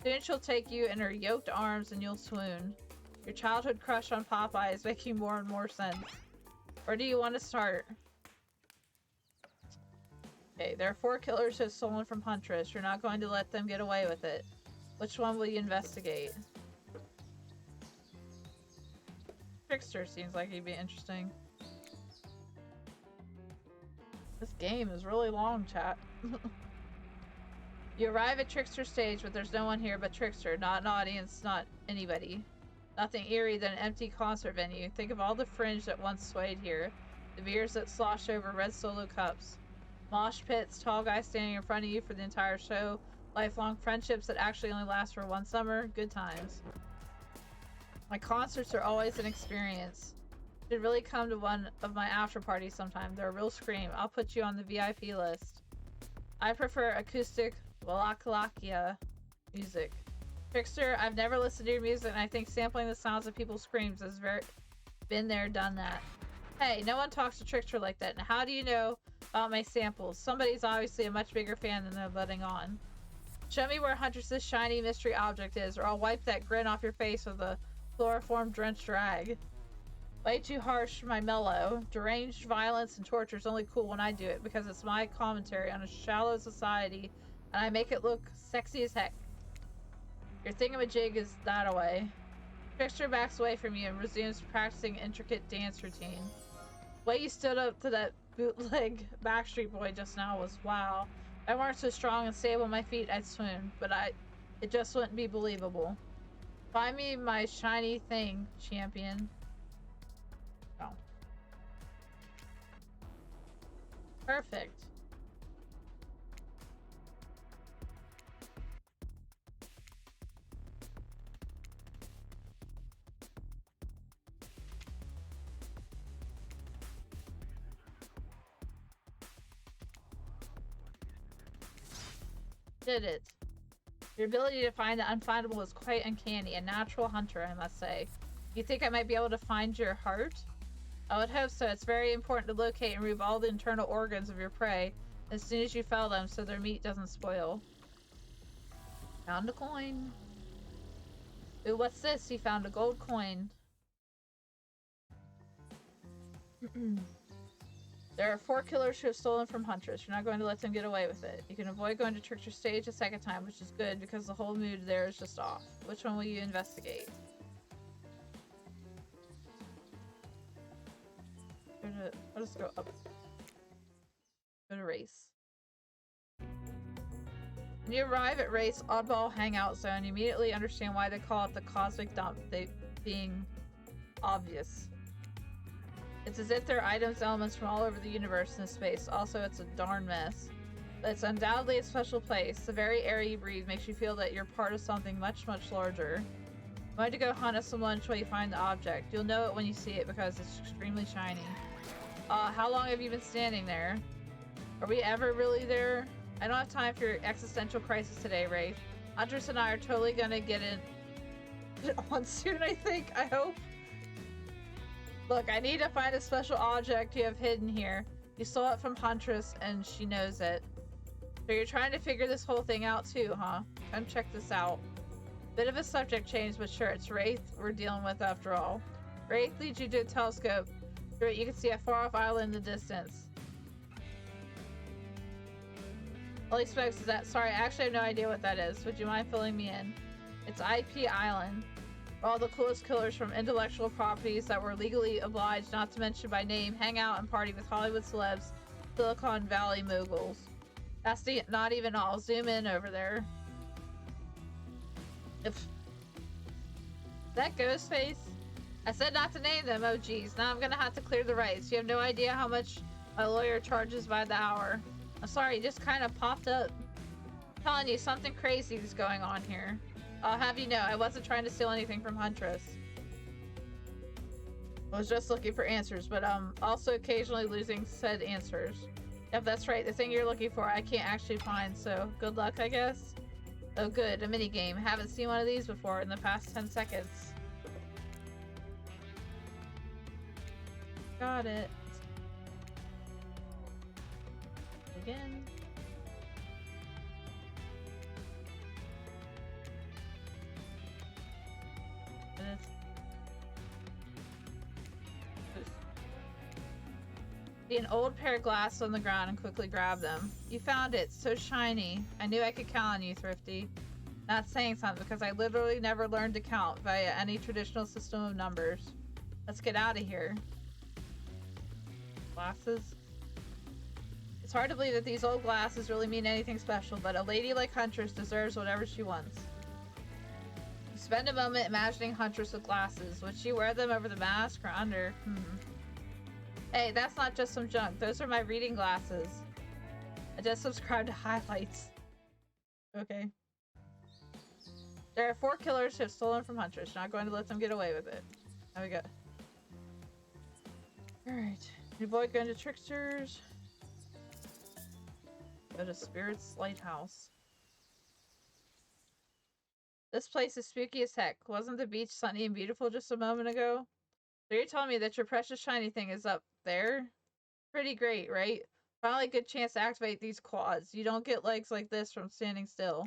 Soon she'll take you in her yoked arms and you'll swoon. Your childhood crush on Popeye is making more and more sense. Where do you want to start? Okay, there are 4 killers who have stolen from Huntress. You're not going to let them get away with it. Which one will you investigate? Trickster seems like he'd be interesting. This game is really long, chat. You arrive at Trickster stage, but there's no one here but Trickster. Not an audience, not anybody. Nothing eerie than an empty concert venue. Think of all the fringe that once swayed here. The beers that sloshed over red Solo cups. Mosh pits, tall guys standing in front of you for the entire show. Lifelong friendships that actually only last for one summer. Good times. My concerts are always an experience. Should really come to one of my after parties sometime. They're a real scream. I'll put you on the VIP list. I prefer acoustic Wallachia music. Trickster, I've never listened to your music, and I think sampling the sounds of people's screams has been there, done that. Hey, no one talks to Trickster like that. And how do you know about my samples? Somebody's obviously a much bigger fan than they're letting on. Show me where Huntress's shiny mystery object is, or I'll wipe that grin off your face with a chloroform-drenched rag. Way too harsh, my mellow. Deranged violence and torture is only cool when I do it, because it's my commentary on a shallow society, and I make it look sexy as heck. Your thingamajig is that away. Trickster backs away from you and resumes practicing intricate dance routine. The way you stood up to that bootleg Backstreet Boy just now was wow. If I weren't so strong and stable on my feet, I'd swoon, but it just wouldn't be believable. Find me my shiny thing, champion. Oh. Perfect. Did it. Your ability to find the unfindable is quite uncanny. A natural hunter, I must say. You think I might be able to find your heart? I would hope so. It's very important to locate and remove all the internal organs of your prey as soon as you fell them so their meat doesn't spoil. Found a coin. Ooh, what's this? You found a gold coin. There are 4 killers who have stolen from Huntress. You're not going to let them get away with it. You can avoid going to Trickster stage a second time, which is good because the whole mood there is just off. Which one will you investigate? I'll just go up. Go to race. When you arrive at race oddball hangout zone, you immediately understand why they call it the cosmic dump, they being obvious. It's as if there are items, elements from all over the universe and space. Also, it's a darn mess. But it's undoubtedly a special place. The very air you breathe makes you feel that you're part of something much, much larger. I'm going to go hunt us some lunch while you find the object. You'll know it when you see it because it's extremely shiny. How long have you been standing there? Are we ever really there? I don't have time for your existential crisis today, Rafe. Huntress and I are totally gonna get it on soon, I think. I hope. Look, I need to find a special object you have hidden here. You stole it from Huntress, and she knows it. So you're trying to figure this whole thing out too, huh? Come check this out. Bit of a subject change, but sure, it's Wraith we're dealing with after all. Wraith leads you to a telescope. Through it, you can see a far-off island in the distance. Holy smokes, is that? Sorry, I actually have no idea what that is. Would you mind filling me in? It's IP Island. All the coolest killers from intellectual properties that were legally obliged not to mention by name hang out and party with Hollywood celebs, Silicon Valley moguls. That's not even all. Zoom in over there. If that Ghostface? I said not to name them. Oh geez, now I'm gonna have to clear the rights. You have no idea how much my lawyer charges by the hour. I'm sorry, it just kind of popped up. I'm telling you, something crazy is going on here. I'll have you know, I wasn't trying to steal anything from Huntress. I was just looking for answers, but also occasionally losing said answers. Yep, that's right. The thing you're looking for, I can't actually find, so good luck, I guess. Oh, good. A minigame. Haven't seen one of these before in the past 10 seconds. Got it. Again. See an old pair of glasses on the ground and quickly grab them. You found it. So shiny. I knew I could count on you, Thrifty. Not saying something because I literally never learned to count via any traditional system of numbers. Let's get out of here. Glasses? It's hard to believe that these old glasses really mean anything special, but a lady like Huntress deserves whatever she wants. You spend a moment imagining Huntress with glasses. Would she wear them over the mask or under? Hey, that's not just some junk. Those are my reading glasses. I just subscribed to highlights. Okay. There are 4 killers who have stolen from Huntress. You're not going to let them get away with it. There we go. Alright. Avoid going to Tricksters. Go to Spirit's Lighthouse. This place is spooky as heck. Wasn't the beach sunny and beautiful just a moment ago? So you're telling me that your precious shiny thing is up there? Pretty great, right? Finally a good chance to activate these quads. You don't get legs like this from standing still.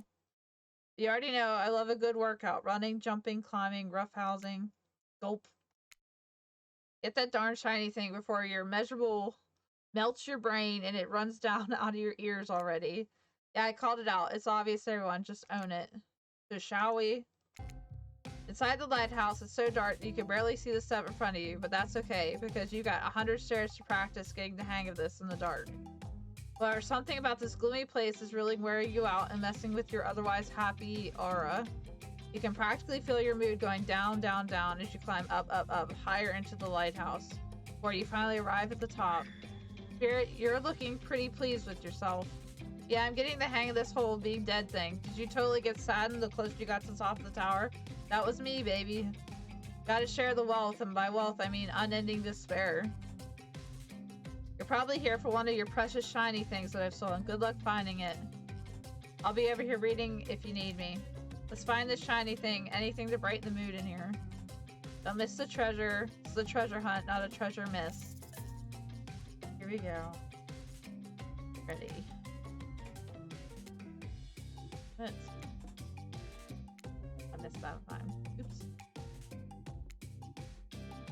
You already know I love a good workout. Running, jumping, climbing, roughhousing. Gulp. Get that darn shiny thing before your measurable melts your brain and it runs down out of your ears already. Yeah, I called it out. It's obvious, everyone. Just own it. So shall we? Inside the lighthouse, it's so dark that you can barely see the step in front of you, but that's okay, because you got 100 stairs to practice getting the hang of this in the dark. However, something about this gloomy place is really wearing you out and messing with your otherwise happy aura. You can practically feel your mood going down, down, down as you climb up, up, up, higher into the lighthouse, before you finally arrive at the top. Spirit, you're looking pretty pleased with yourself. Yeah, I'm getting the hang of this whole being dead thing. Did you totally get saddened the closer you got to the top of the tower? That was me, baby. Gotta share the wealth, and by wealth I mean unending despair. You're probably here for one of your precious shiny things that I've stolen. Good luck finding it. I'll be over here reading if you need me. Let's find this shiny thing. Anything to brighten the mood in here. Don't miss the treasure. It's the treasure hunt, not a treasure miss. Here we go. Ready. Minutes. I missed that time. Oops.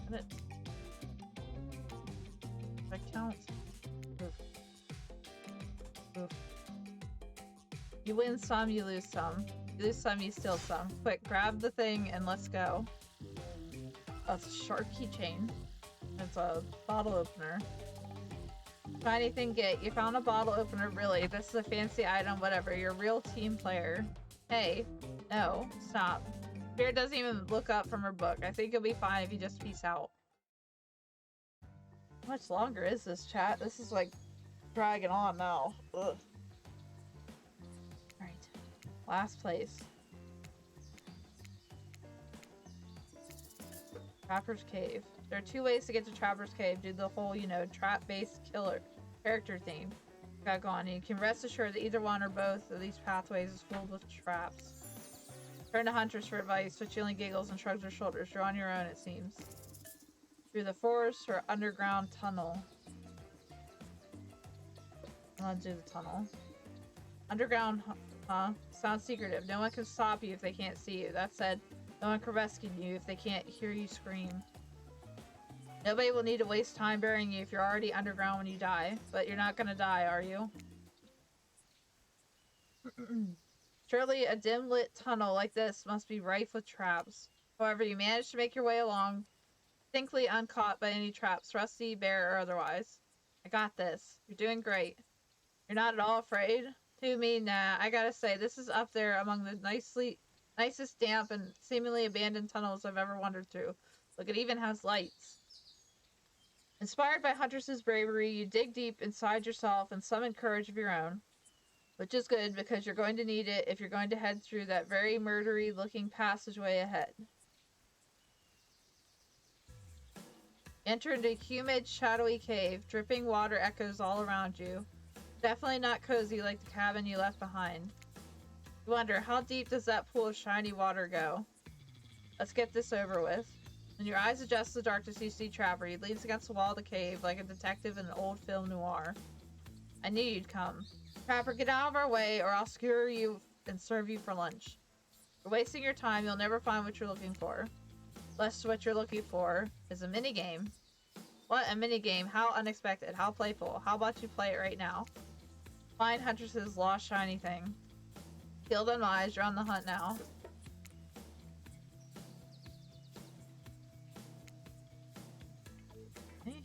Minutes. That counts. Oof. Oof. You win some, you lose some. You lose some, you steal some. Quick, grab the thing and let's go. Oh, it's a shark keychain. It's a bottle opener. Shiny thing get. You found a bottle opener, really. This is a fancy item, whatever. You're a real team player. Hey. No. Stop. Spirit doesn't even look up from her book. I think you'll be fine if you just peace out. How much longer is this, chat? This is like dragging on now. Ugh. Alright. Last place. Trapper's Cave. There are 2 ways to get to Trapper's Cave. Do the whole, you know, trap-based killer character theme. Got going. And you can rest assured that either one or both of these pathways is filled with traps. Turn to Huntress for advice, but she only giggles and shrugs her shoulders. You're on your own, it seems. Through the forest or underground tunnel. Let's do the tunnel. Underground, huh? Sounds secretive. No one can stop you if they can't see you. That said, no one can rescue you if they can't hear you scream. Nobody will need to waste time burying you if you're already underground when you die. But you're not gonna die, are you? Surely a dim-lit tunnel like this must be rife with traps. However, you manage to make your way along, distinctly uncaught by any traps, rusty, bare, or otherwise. I got this. You're doing great. You're not at all afraid? To me, nah. I gotta say, this is up there among the nicest damp and seemingly abandoned tunnels I've ever wandered through. Look, it even has lights. Inspired by Huntress's bravery, you dig deep inside yourself and summon courage of your own. Which is good, because you're going to need it if you're going to head through that very murdery-looking passageway ahead. Enter into a humid, shadowy cave. Dripping water echoes all around you. Definitely not cozy like the cabin you left behind. You wonder, how deep does that pool of shiny water go? Let's get this over with. When your eyes adjust to the darkness, you see Trapper. He leans against the wall of the cave like a detective in an old film noir. I knew you'd come. Trapper, get out of our way or I'll skewer you and serve you for lunch. You're wasting your time. You'll never find what you're looking for. Unless what you're looking for is a minigame. What? A minigame? How unexpected. How playful. How about you play it right now? Find Huntress's lost shiny thing. Healed on eyes. You're on the hunt now. Okay.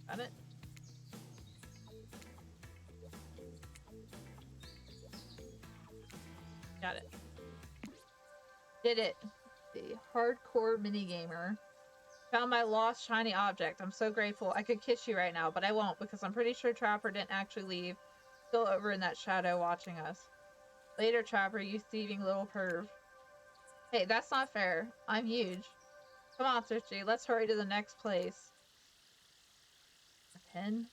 Got it. Got it. Did it. The hardcore minigamer. Found my lost shiny object. I'm so grateful. I could kiss you right now, but I won't because I'm pretty sure Trapper didn't actually leave. Still over in that shadow watching us. Later, Trapper, you thieving little perv. Hey, that's not fair. I'm huge. Come on, Thrifty. Let's hurry to the next place. A pen?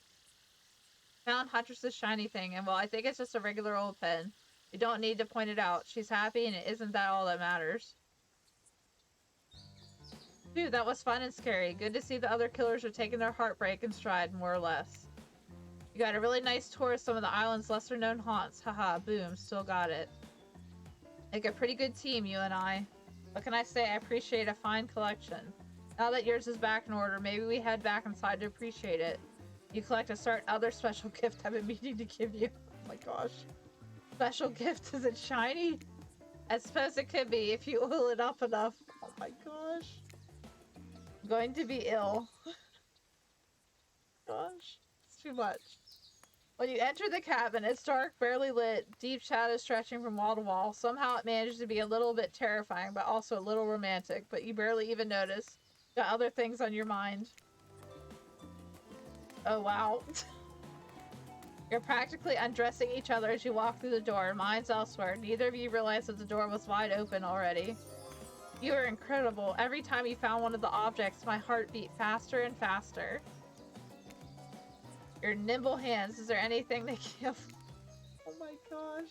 Found Huntress's shiny thing, and well, I think it's just a regular old pen. You don't need to point it out. She's happy, and it isn't that all that matters. Dude, that was fun and scary. Good to see the other killers are taking their heartbreak in stride, more or less. You got a really nice tour of some of the island's lesser-known haunts. Haha, boom, still got it. Make a pretty good team, you and I. What can I say? I appreciate a fine collection. Now that yours is back in order, maybe we head back inside to appreciate it. You collect a certain other special gift I've been meaning to give you. Oh my gosh. Special gift? Is it shiny? I suppose it could be if you oil it up enough. Oh my gosh. I'm going to be ill. Gosh. It's too much. When you enter the cabin, it's dark, barely lit, deep shadows stretching from wall to wall. Somehow it manages to be a little bit terrifying, but also a little romantic, but you barely even notice. Got other things on your mind. Oh, wow. You're practically undressing each other as you walk through the door. Mine's elsewhere. Neither of you realized that the door was wide open already. You were incredible. Every time you found one of the objects, my heart beat faster and faster. Your nimble hands. Is there anything they give? Oh my gosh.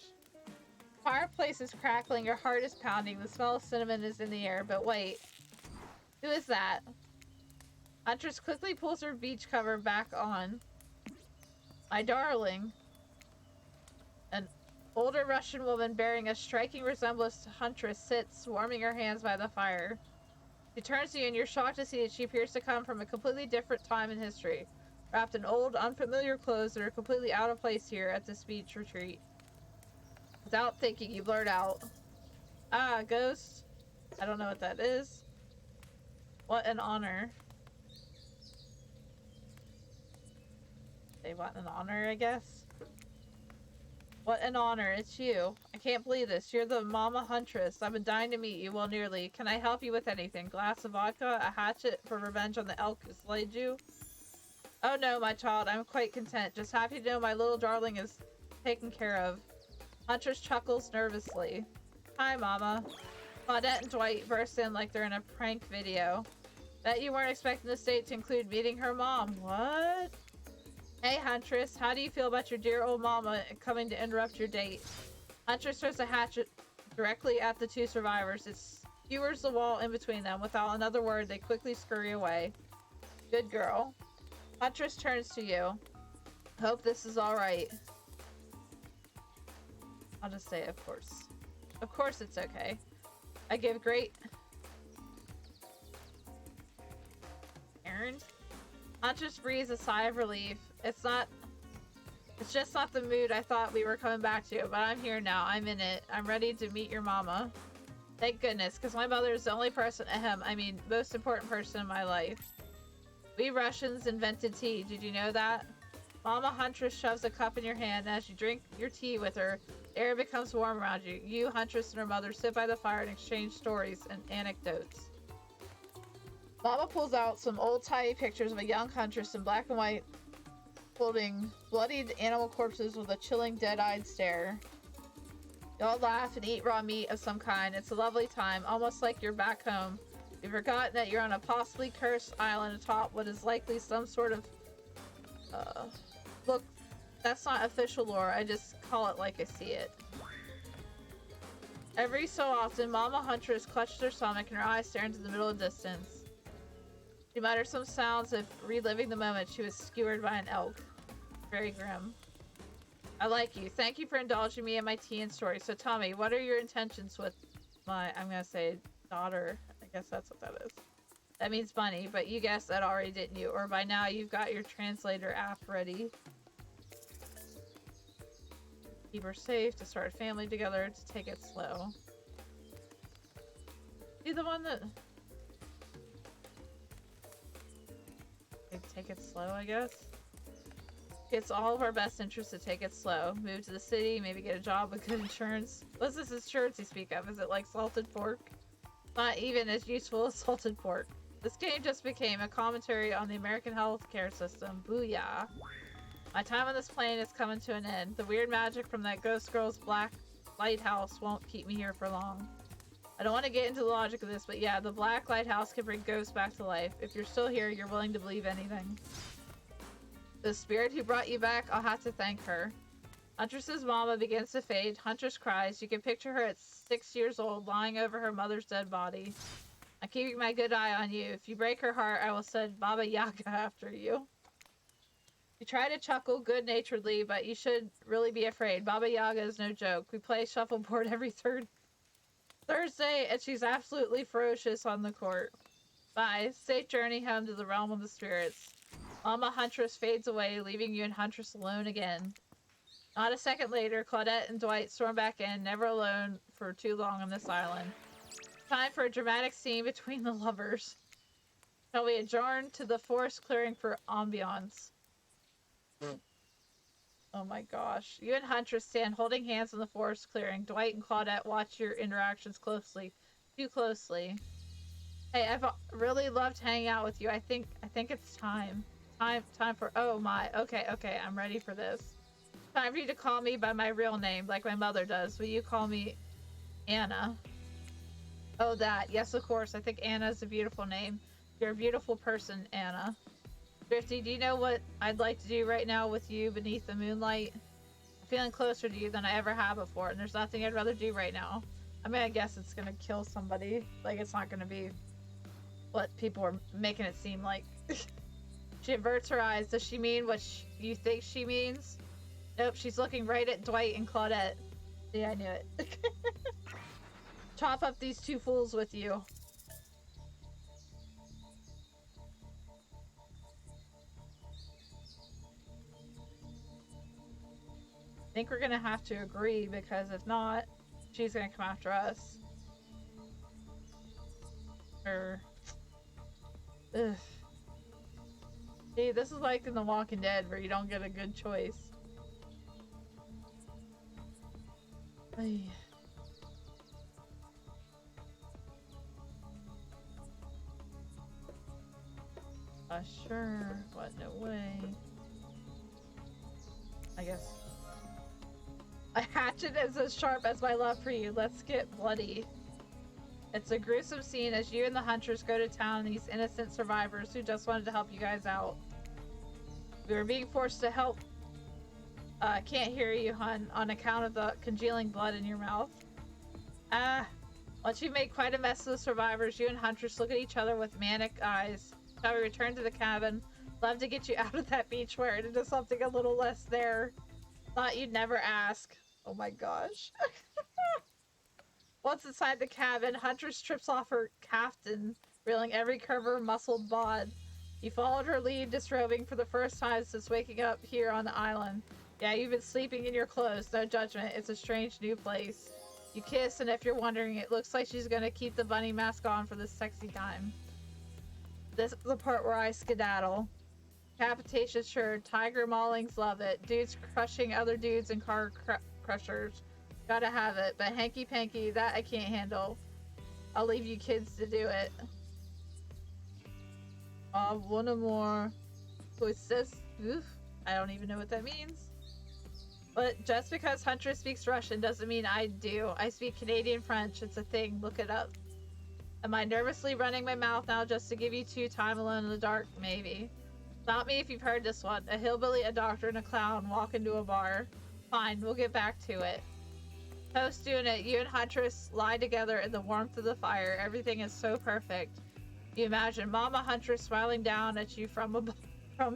Fireplace is crackling. Your heart is pounding. The smell of cinnamon is in the air. But wait. Who is that? Huntress quickly pulls her beach cover back on. My darling. An older Russian woman bearing a striking resemblance to Huntress sits, warming her hands by the fire. She turns to you and you're shocked to see that she appears to come from a completely different time in history. Wrapped in old, unfamiliar clothes that are completely out of place here at this beach retreat. Without thinking, you blurt out, "Ah, ghost." I don't know what that is. What an honor. They want an honor, I guess. What an honor. It's you. I can't believe this. You're the Mama Huntress. I've been dying to meet you. Well, nearly. Can I help you with anything? Glass of vodka? A hatchet for revenge on the elk who slayed you? Oh no, my child. I'm quite content. Just happy to know my little darling is taken care of. Huntress chuckles nervously. Hi, Mama. Claudette and Dwight burst in like they're in a prank video. Bet you weren't expecting this date to include meeting her mom. What? Hey, Huntress, how do you feel about your dear old mama coming to interrupt your date? Huntress throws a hatchet directly at the two survivors. It skewers the wall in between them. Without another word, they quickly scurry away. Good girl. Huntress turns to you. Hope this is alright. I'll just say, of course. Of course it's okay. I give great... Errand? Huntress breathes a sigh of relief. It's just not the mood I thought we were coming back to, but I'm here now. I'm in it. I'm ready to meet your mama. Thank goodness, because my mother is the only person, most important person in my life. We Russians invented tea. Did you know that? Mama Huntress shoves a cup in your hand, and as you drink your tea with her, the air becomes warm around you. You, Huntress, and her mother sit by the fire and exchange stories and anecdotes. Mama pulls out some old-timey pictures of a young Huntress in black and white, holding bloodied animal corpses with a chilling, dead-eyed stare. Y'all laugh and eat raw meat of some kind. It's a lovely time, almost like you're back home. You've forgotten that you're on a possibly cursed island atop what is likely some sort of... Look, that's not official lore. I just call it like I see it. Every so often, Mama Huntress clutches her stomach and her eyes stare into the middle of the distance. She mutters some sounds of reliving the moment she was skewered by an elk. Very grim. I like you. Thank you for indulging me in my tea and story. So tell me, what are your intentions with my, I'm gonna say, daughter? I guess that's what that is. That means bunny, but you guessed that already, didn't you? Or by now you've got your translator app ready. Keep her safe, to start a family together, to take it slow. Be the one that... Take it slow, I guess? It's all of our best interest to take it slow. Move to the city, maybe get a job with good insurance. What's this insurance you speak of? Is it like salted pork? Not even as useful as salted pork. This game just became a commentary on the American healthcare system. Booyah. My time on this plane is coming to an end. The weird magic from that ghost girl's black lighthouse won't keep me here for long. I don't want to get into the logic of this, but yeah, the black lighthouse can bring ghosts back to life. If you're still here, you're willing to believe anything. The spirit who brought you back, I'll have to thank her. Huntress's mama begins to fade. Huntress cries. You can picture her at 6 years old, lying over her mother's dead body. I'm keeping my good eye on you. If you break her heart, I will send Baba Yaga after you. You try to chuckle good-naturedly, but you should really be afraid. Baba Yaga is no joke. We play shuffleboard every Thursday, and she's absolutely ferocious on the court. Bye. Safe journey home to the realm of the spirits. Mama Huntress fades away, leaving you and Huntress alone again. Not a second later, Claudette and Dwight storm back in, never alone for too long on this island. Time for a dramatic scene between the lovers. Shall we adjourn to the forest clearing for ambiance? Oh my gosh. You and Huntress stand holding hands in the forest clearing. Dwight and Claudette watch your interactions closely. Too closely. Hey, I've really loved hanging out with you. I think it's time. Time for, oh my, okay, I'm ready for this. Time for you to call me by my real name, like my mother does. Will you call me Anna? Oh, that. Yes, of course. I think Anna is a beautiful name. You're a beautiful person, Anna. Drifty, do you know what I'd like to do right now with you beneath the moonlight? I'm feeling closer to you than I ever have before, and there's nothing I'd rather do right now. I mean, I guess it's gonna kill somebody. Like, it's not gonna be what people are making it seem like. She averts her eyes. Does she mean what you think she means? Nope, she's looking right at Dwight and Claudette. Yeah, I knew it. Chop up these two fools with you. I think we're gonna have to agree, because if not, she's gonna come after us. Ugh. See, this is like in The Walking Dead, where you don't get a good choice. Ay. Sure. What? No way. I guess. A hatchet is as sharp as my love for you. Let's get bloody. It's a gruesome scene as you and the hunters go to town on these innocent survivors who just wanted to help you guys out. We were being forced to help. Can't hear you, hun, on account of the congealing blood in your mouth. Once you make quite a mess of the survivors, you and Huntress look at each other with manic eyes. Shall we return to the cabin? Love to get you out of that beach wear and into something a little less there. Thought you'd never ask. Oh my gosh. Once inside the cabin, Huntress trips off her caftan, revealing every curve of her muscled bod. You followed her lead, disrobing for the first time since waking up here on the island. Yeah, you've been sleeping in your clothes, no judgment. It's a strange new place. You kiss, and if you're wondering, it looks like she's gonna keep the bunny mask on for this sexy time. This is the part where I skedaddle. Capitation sure, tiger maulings love it. Dudes crushing other dudes and car crushers. Gotta have it, but hanky-panky, that I can't handle. I'll leave you kids to do it. One more. Who is this? Oof. I don't even know what that means. But just because Huntress speaks Russian doesn't mean I do. I speak Canadian French. It's a thing. Look it up. Am I nervously running my mouth now just to give you two time alone in the dark? Maybe. Stop me if you've heard this one. A hillbilly, a doctor, and a clown walk into a bar. Fine, we'll get back to it. Post doing it. You and Huntress lie together in the warmth of the fire. Everything is so perfect. You imagine Mama Huntress smiling down at you from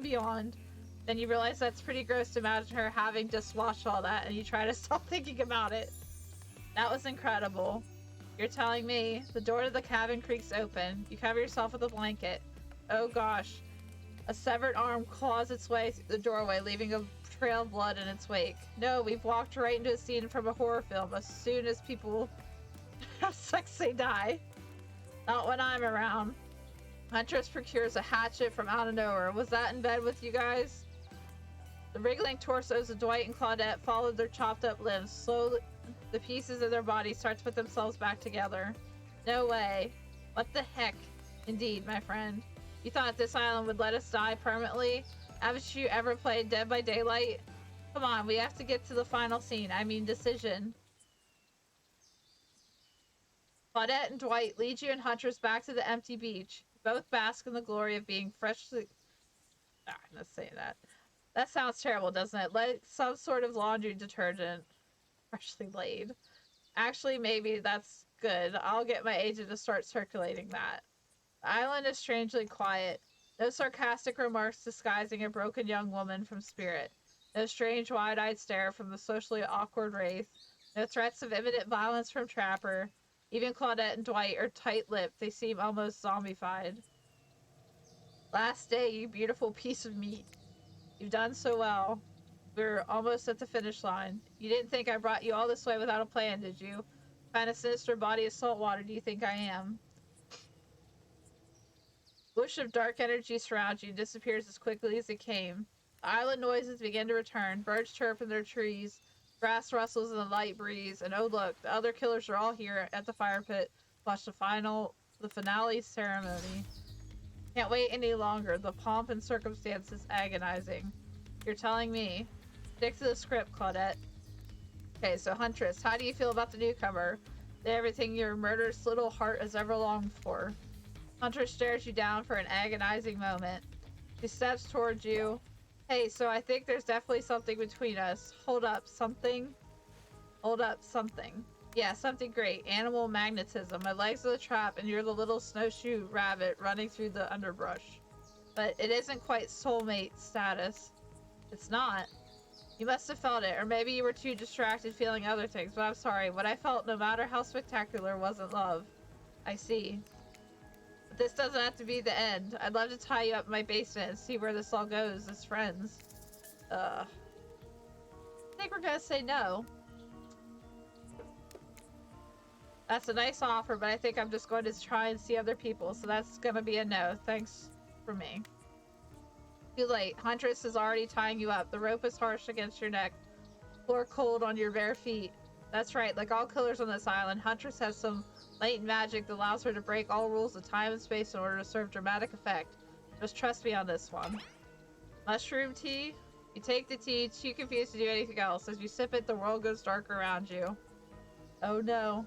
beyond. Then you realize that's pretty gross to imagine her having just watched all that, and you try to stop thinking about it. That was incredible. You're telling me. The door to the cabin creaks open. You cover yourself with a blanket. Oh gosh. A severed arm claws its way through the doorway, leaving a trail of blood in its wake. No, we've walked right into a scene from a horror film. As soon as people have sex, they die. Not when I'm around. Huntress procures a hatchet from out of nowhere. Was that in bed with you guys? The wriggling torsos of Dwight and Claudette followed their chopped up limbs. Slowly, the pieces of their bodies start to put themselves back together. No way. What the heck? Indeed, my friend. You thought this island would let us die permanently? Haven't you ever played Dead by Daylight? Come on, we have to get to the final scene. I mean, decision. Claudette and Dwight lead you and Huntress back to the empty beach. Both bask in the glory of being freshly... let's say that. That sounds terrible, doesn't it? Like some sort of laundry detergent. Freshly laid. Actually, maybe that's good. I'll get my agent to start circulating that. The island is strangely quiet. No sarcastic remarks disguising a broken young woman from Spirit. No strange wide-eyed stare from the socially awkward Wraith. No threats of imminent violence from Trapper. Even Claudette and Dwight are tight-lipped. They seem almost zombified. Last day, you beautiful piece of meat. You've done so well. We're almost at the finish line. You didn't think I brought you all this way without a plan, did you? What kind of sinister body of salt water do you think I am? Bush of dark energy surrounds you and disappears as quickly as it came. The island noises begin to return. Birds chirp in their trees. Grass rustles in the light breeze. And oh look, the other killers are all here at the fire pit. Watch the finale ceremony. Can't wait any longer. The pomp and circumstance is agonizing. You're telling me. Stick to the script, Claudette. Okay, so Huntress, how do you feel about the newcomer? Everything your murderous little heart has ever longed for. Huntress stares you down for an agonizing moment. She steps towards you. Hey, so I think there's definitely something between us. Hold up, something? Hold up, something. Yeah, something great. Animal magnetism. My legs are the trap, and you're the little snowshoe rabbit running through the underbrush. But it isn't quite soulmate status. It's not. You must have felt it, or maybe you were too distracted feeling other things, but I'm sorry. What I felt, no matter how spectacular, wasn't love. I see. But this doesn't have to be the end. I'd love to tie you up in my basement and see where this all goes as friends. I think we're gonna say no. That's a nice offer, but I think I'm just going to try and see other people, so that's gonna be a no. Thanks for me. Too late. Huntress is already tying you up. The rope is harsh against your neck. Floor cold on your bare feet. That's right, like all killers on this island, Huntress has some latent magic that allows her to break all rules of time and space in order to serve dramatic effect. Just trust me on this one. Mushroom tea? You take the tea, too confused to do anything else. As you sip it, the world goes dark around you. Oh no.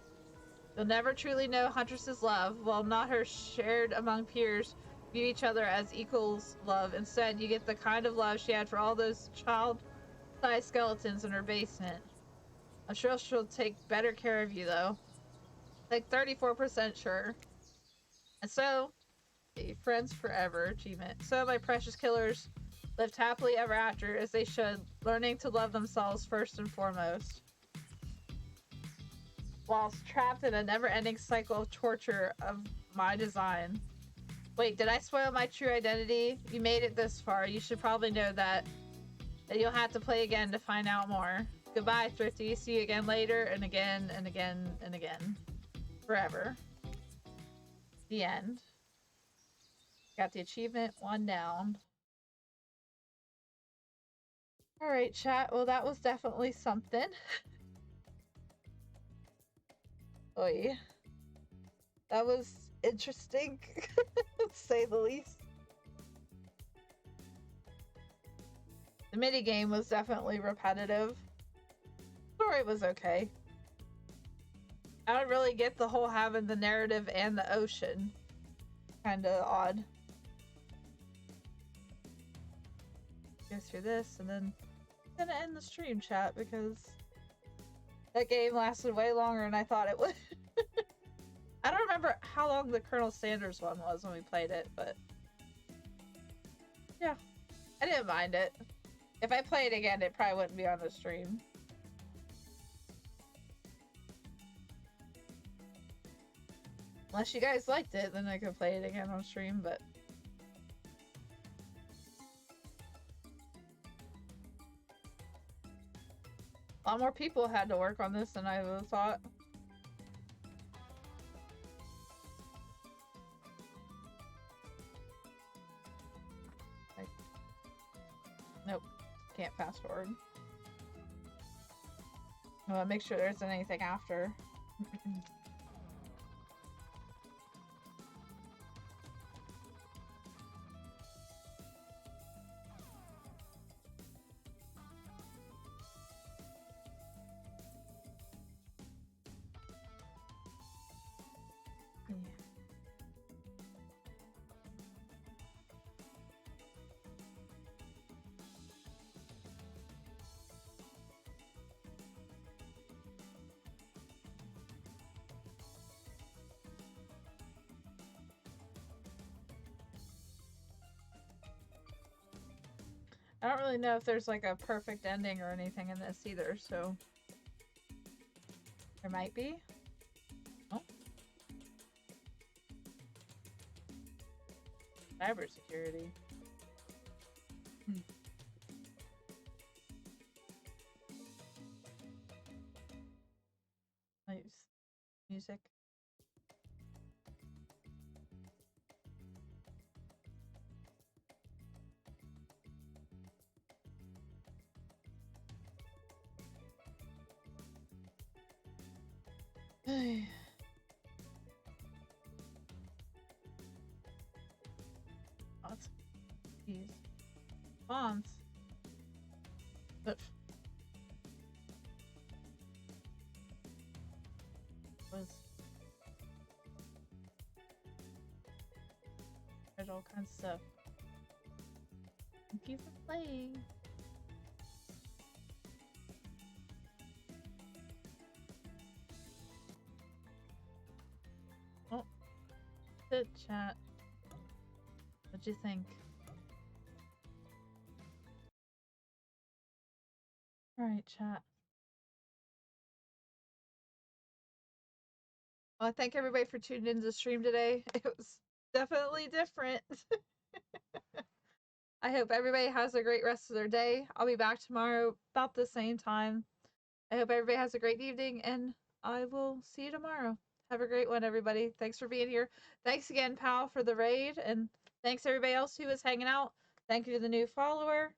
You'll never truly know Huntress's love. While not her shared among peers, view each other as equals love. Instead, you get the kind of love she had for all those child-sized skeletons in her basement. I'm sure she'll take better care of you, though. Like 34% sure. And so, friends forever achievement. So, my precious killers lived happily ever after, as they should, learning to love themselves first and foremost. Whilst trapped in a never-ending cycle of torture of my design. Wait, did I spoil my true identity? You made it this far. You should probably know that. That you'll have to play again to find out more. Goodbye, Thrifty. See you again later, and again, and again, and again. Forever. The end. Got the achievement, 1 down. Alright, chat. Well, that was definitely something. Oy. That was interesting, to say the least. The minigame was definitely repetitive. story was okay. I don't really get the whole having the narrative and the ocean. Kinda odd. Go through this and then I'm gonna end the stream chat because that game lasted way longer than I thought it would. I don't remember how long the Colonel Sanders one was when we played it, but yeah, I didn't mind it. If I play it again, it probably wouldn't be on the stream. Unless you guys liked it, then I could play it again on stream, but a lot more people had to work on this than I would have thought. Nope, can't fast forward. I want to make sure there isn't anything after. I don't really know if there's like a perfect ending or anything in this either, so there might be. Oh. Cybersecurity. Nice. Music. Lots of these bonds. But was there's all kinds of stuff. Thank you for playing. Oh, good chat. What'd you think? Alright, chat. Well, I thank everybody for tuning into the stream today. It was definitely different. I hope everybody has a great rest of their day. I'll be back tomorrow about the same time. I hope everybody has a great evening, and I will see you tomorrow. Have a great one, everybody. Thanks for being here. Thanks again, pal, for the raid, and thanks everybody else who was hanging out. Thank you to the new follower,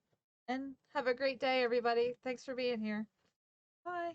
and have a great day, everybody. Thanks for being here. Bye.